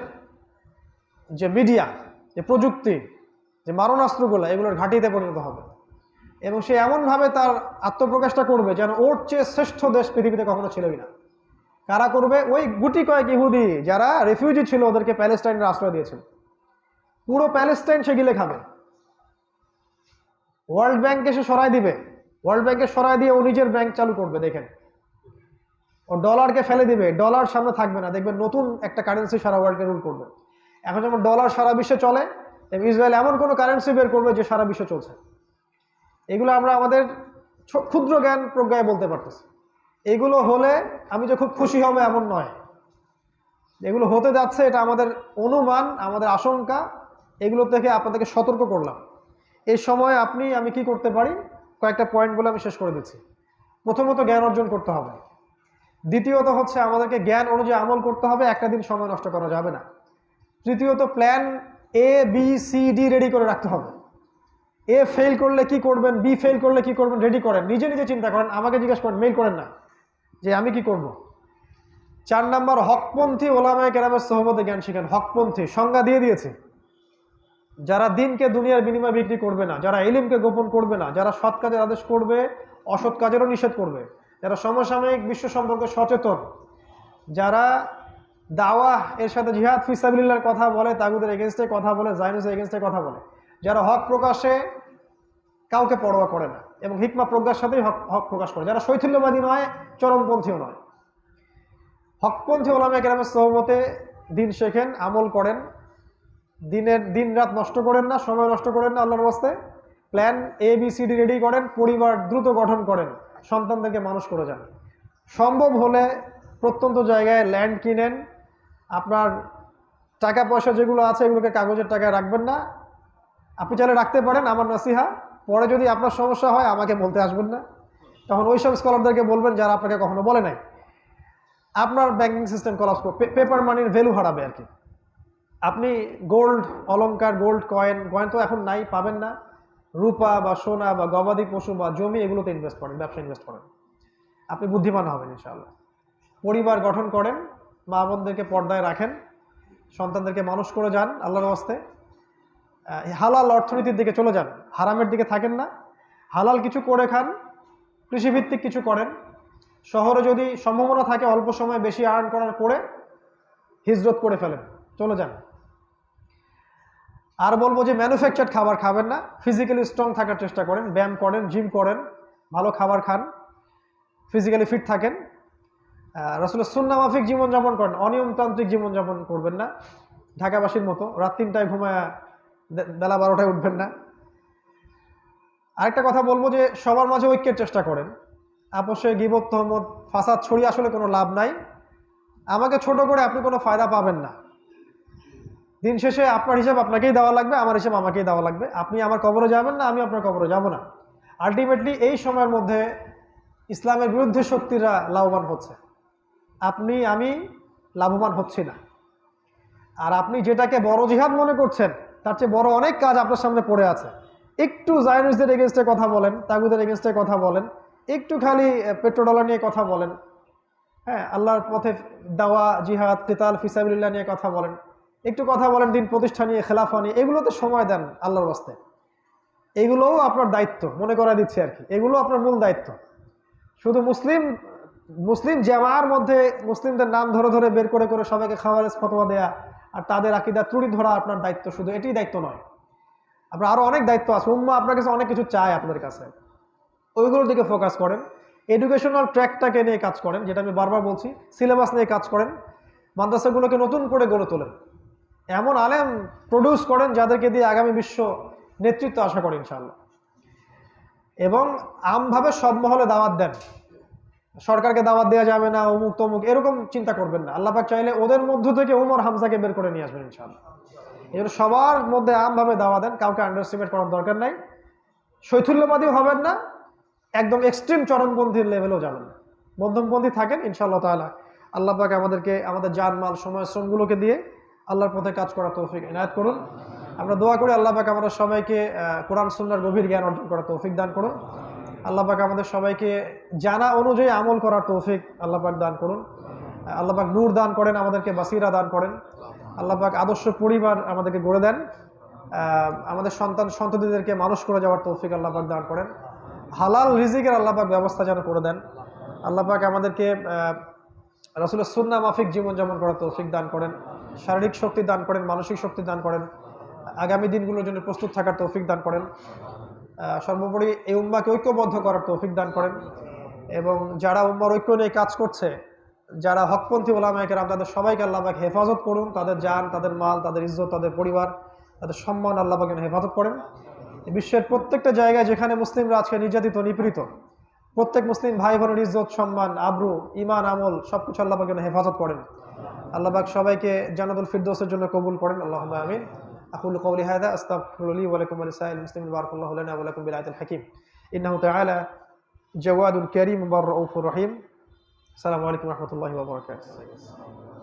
যে মিডিয়া, যে প্রযুক্তি, যে মারণাস্ত্রগুলো, এগুলোর ঘাঁটিতে পরিণত হবে। এবং সে এমনভাবে তার আত্মপ্রকাশটা করবে যেন ওর চেয়ে শ্রেষ্ঠ দেশ পৃথিবীতে কখনো ছিলই না। কারা করবে? ওই গুটি কয়েক ইহুদি যারা রেফিউজি ছিল, ওদেরকে প্যালেস্টাইনের আশ্রয় দিয়েছিল। পুরো প্যালেস্টাইন সে গিলে খাবে। ওয়ার্ল্ড ব্যাংকে সে সরাই দিবে, ওয়ার্ল্ড ব্যাংকে সরাই দিয়ে ও নিজের ব্যাংক চালু করবে। দেখেন, ও ডলারকে ফেলে দিবে, ডলার সামনে থাকবে না, দেখবেন নতুন একটা কারেন্সি সারা ওয়ার্ল্ডকে রুল করবে। এখন যেমন ডলার সারা বিশ্বে চলে, ইসরায়েল এমন কোনো কারেন্সি বের করবে যে সারা বিশ্বে চলছে। এগুলো আমরা আমাদের ক্ষুদ্র জ্ঞান প্রজ্ঞায় বলতে পারতেছি। এগুলো হলে আমি যে খুব খুশি হবে এমন নয়, এগুলো হতে যাচ্ছে, এটা আমাদের অনুমান, আমাদের আশঙ্কা। এগুলো থেকে আপনাদেরকে সতর্ক করলাম। এই সময় আমি কি করতে পারি, কয়েকটা পয়েন্ট বলে আমি শেষ করে দিচ্ছি। প্রথমত জ্ঞান অর্জন করতে হবে। দ্বিতীয়ত হচ্ছে আমাদেরকে জ্ঞান অনুযায়ী আমল করতে হবে, একটা দিন সময় নষ্ট করা যাবে না। তৃতীয়ত প্ল্যান ABCD রেডি করে রাখতে হবে। A ফেল করলে কি করবেন, B ফেল করলে কি করবেন, রেডি করেন, নিজে নিজে চিন্তা করেন, আমাকে জিজ্ঞেস করেন, মেইল করেন না যে আমি কি করব। 4 নাম্বার, হকপন্থী ওলামায়ে কেরামের সোহবতে জ্ঞান শিখেন। হকপন্থী সংজ্ঞা দিয়ে দিয়েছে, যারা দিনকে দুনিয়ার বিনিময়ে বিক্রি করবে না, যারা ইলমকে গোপন করবে না, যারা সৎ কাজের আদেশ করবে, অসৎ কাজেরও নিষেধ করবে, যারা সমসাময়িক বিশ্ব সম্পর্কে সচেতন, যারা দাওয়াহ এর সাথে জিহাদ ফি সাবিলিল্লাহর কথা বলে, তাগুদের এগেনস্টে কথা বলে, জায়নিসের এগেনস্টে কথা বলে, যারা হক প্রকাশে কাউকে পরোয়া করে না এবং হিকমা প্রজ্ঞার সাথেই হক হক প্রকাশ করে, যারা শৈথিল্যবাদী নয়, চরমপন্থীও নয়। হকপন্থী ওলামায়ে কেরামের সোহবতে দিন শেখেন, আমল করেন, দিন রাত নষ্ট করেন না, সময় নষ্ট করেন না, আল্লাহর ওয়াস্তে প্ল্যান ABCD রেডি করেন, পরিবার দ্রুত গঠন করেন, সন্তানদেরকে মানুষ করে যান। সম্ভব হলে প্রত্যন্ত জায়গায় ল্যান্ড কিনেন, আপনার টাকা পয়সা যেগুলো আছে এগুলোকে কাগজের টাকায় রাখবেন না। আপনি চাইলে রাখতে পারেন, আমার নসিহা, পরে যদি আপনার সমস্যা হয় আমাকে বলতে আসবেন না, তখন ওইসব স্কলারদেরকে বলবেন যারা আপনাকে কখনো বলে নাই। আপনার ব্যাংকিং সিস্টেম কলাপস করবে, পেপার মানির ভ্যালু হারাবে আর কি। আপনি গোল্ড অলংকার, গোল্ড কয়েন তো এখন নাই, পাবেন না। রূপা বা সোনা বা গবাদি পশু বা জমি এগুলোতে ইনভেস্ট করেন, ব্যবসা ইনভেস্ট করেন, আপনি বুদ্ধিমান হবেন ইনশাআল্লাহ। পরিবার গঠন করেন, মা বোনদেরকে পর্দায় রাখেন, সন্তানদেরকে মানুষ করে যান আল্লাহর ওয়াস্তে। হালাল অর্থনীতির দিকে চলে যান, হারামের দিকে থাকেন না। হালাল কিছু করে খান, কৃষিভিত্তিক কিছু করেন। শহরে যদি সম্ভাবনা থাকে অল্প সময় বেশি আর্ন করার, করে হিজরত করে ফেলেন, চলে যান। আর বলবো যে ম্যানুফ্যাকচার্ড খাবার খাবেন না, ফিজিক্যালি স্ট্রং থাকার চেষ্টা করেন, ব্যায়াম করেন, জিম করেন, ভালো খাবার খান, ফিজিক্যালি ফিট থাকেন। রাসূলের সুন্নাহ মাফিক জীবনযাপন করেন, অনিয়মতান্ত্রিক জীবনযাপন করবেন না, ঢাকাবাসীর মতো রাত 3টায় ঘুমায় বেলা 12টায় উঠবেন না। আরেকটা কথা বলবো যে সবার মাঝে ঐক্যের চেষ্টা করেন। আপোষে গীবত, তহমত, ফাসাদ ছড়িয়ে আসলে কোনো লাভ নাই। আমাকে ছোট করে আপনি কোনো ফায়দা পাবেন না। দিন শেষে আপনার হিসাব আপনাকেই দেওয়া লাগবে, আমার হিসাব আমাকেই দেওয়া লাগবে। আপনি আমার কবরে যাবেন না, আমি আপনার কবরে যাব না। আলটিমেটলি এই সময়ের মধ্যে ইসলামের বিরুদ্ধে শক্তিরা লাভবান হচ্ছে, আপনি আমি লাভবান হচ্ছি না। আর আপনি যেটাকে বড় জিহাদ মনে করছেন তার চেয়ে বড় অনেক কাজ আপনার সামনে পড়ে আছে। একটু জায়নিস্টদের এগেনস্টে কথা বলেন, তাগুদের এগেনস্টে কথা বলেন, একটু খালি পেট্রোডলার নিয়ে কথা বলেন, হ্যাঁ, আল্লাহর পথে দাওয়া, জিহাদ, কিতাল ফিসাবিলিল্লাহ নিয়ে কথা বলেন, একটু কথা বলেন দিন প্রতিষ্ঠা নিয়ে, খেলাফা নিয়ে, এগুলোতে সময় দেন আল্লাহর রাস্তায়। এগুলোও আপনার দায়িত্ব, মনে করা দিচ্ছে আর কি, এগুলো আপনার মূল দায়িত্ব। শুধু মুসলিম জামার মধ্যে মুসলিমদের নাম ধরে ধরে বের করে করে সবাইকে খাওয়ারেজ ফতোয়া দেয়া আর তাদের আকীদা ত্রুটি ধরা আপনার দায়িত্ব, শুধু এটাই দায়িত্ব নয়। আপনার আরো অনেক দায়িত্ব আছে। উম্মাহ আপনার কাছে অনেক কিছু চায় আপনাদের কাছে, ওইগুলোর দিকে ফোকাস করেন। এডুকেশনাল ট্র্যাকটাকে নিয়ে কাজ করেন, যেটা আমি বারবার বলছি, সিলেবাস নিয়ে কাজ করেন, মাদ্রাসাগুলোকে নতুন করে গড়ে তোলেন, এমন আলেম প্রডিউস করেন যাদেরকে দিয়ে আগামী বিশ্ব নেতৃত্ব আশা করেন ইনশাআল্লাহ। এবং আমভাবে সব মহলে দাওয়াত দেন, সরকারকে দাওয়াত দেওয়া যাবে না, অমুক তমুক এরকম চিন্তা করবেন না। আল্লাহ পাক চাইলে ওদের মধ্য থেকে উমর হামজাকে বের করে নিয়ে আসবেন ইনশাআল্লাহ। এই জন্য সবার মধ্যে আমভাবে দাওয়াত দেন, কাউকে আন্ডারস্টিমেট করার দরকার নাই। শৈথুল্যবাদীও হবেন না, একদম এক্সট্রিম চরমপন্থীর লেভেলেও যাবেন না, মধ্যমপন্থী থাকেন ইনশাআল্লাহ তাআলা। আল্লাহ পাক আমাদেরকে আমাদের জানমাল, সময়, শ্রমগুলোকে দিয়ে আল্লাহর পথে কাজ করার তৌফিক ইনায়াত করুন। আমরা দোয়া করি আল্লাহ পাক আমাদের সবাইকে কোরআন সুন্নাহর গভীর জ্ঞান অর্জন করার তৌফিক দান করুন। আল্লাহ পাক আমাদের সবাইকে জানা অনুযায়ী আমল করার তৌফিক আল্লাহ পাক দান করুন। আল্লাহ পাক নূর দান করেন, আমাদেরকে বাসিরা দান করেন। আল্লাহ পাক আদর্শ পরিবার আমাদেরকে গড়ে দেন, আমাদের সন্ততিদেরকে মানুষ করে যাওয়ার তৌফিক আল্লাহ পাক দান করেন। হালাল রিজিকের আল্লাহ পাক ব্যবস্থা যেন করে দেন। আল্লাহ পাক আমাদেরকে রাসূলের সুন্নাহ মাফিক জীবনযাপন করার তৌফিক দান করেন, শারীরিক শক্তি দান করেন, মানসিক শক্তি দান করেন, আগামী দিনগুলোর জন্য প্রস্তুত থাকার তৌফিক দান করেন। সর্বোপরি এই উম্মাহকে ঐক্যবদ্ধ করার তৌফিক দান করেন। এবং যারা উম্মার ঐক্য নিয়ে কাজ করছে, যারা হকপন্থী ওলামায়ে কেরাম, তাদের সবাইকে আল্লাহ পাক হেফাজত করুন। তাদের জান, তাদের মাল, তাদের ইজ্জত, তাদের পরিবার, তাদের সম্মান আল্লাহ পাক হেফাজত করেন। বিশ্বের প্রত্যেকটা জায়গায় যেখানে মুসলিমরা আজকে নির্যাতিত, নিপীড়িত, প্রত্যেক মুসলিম ভাই বোনের ইজ্জত, সম্মান, আব্রু, ঈমান, আমল সবকিছু আল্লাহ পাক হেফাজত করেন। আল্লাহ পাক সবাইকে জান্নাতুল ফিরদৌসের জন্য কবুল করেন। আল্লাহুম্মা আমিন। আকুলু কওলি হাযা আস্তাগফিরু লি ওয়া লাকুম ওয়া লিসাইরিল মুসলিমিন বারাকাল্লাহু লানা ওয়া লাকুম বিল আয়াতিল হাকীম। ইন্নাহু তাআলা জাওয়াদুল কারীম ওয়া রাউফুর রহিম। আসসালামু আলাইকুম ওয়া রাহমাতুল্লাহি ওয়া বারাকাতুহু।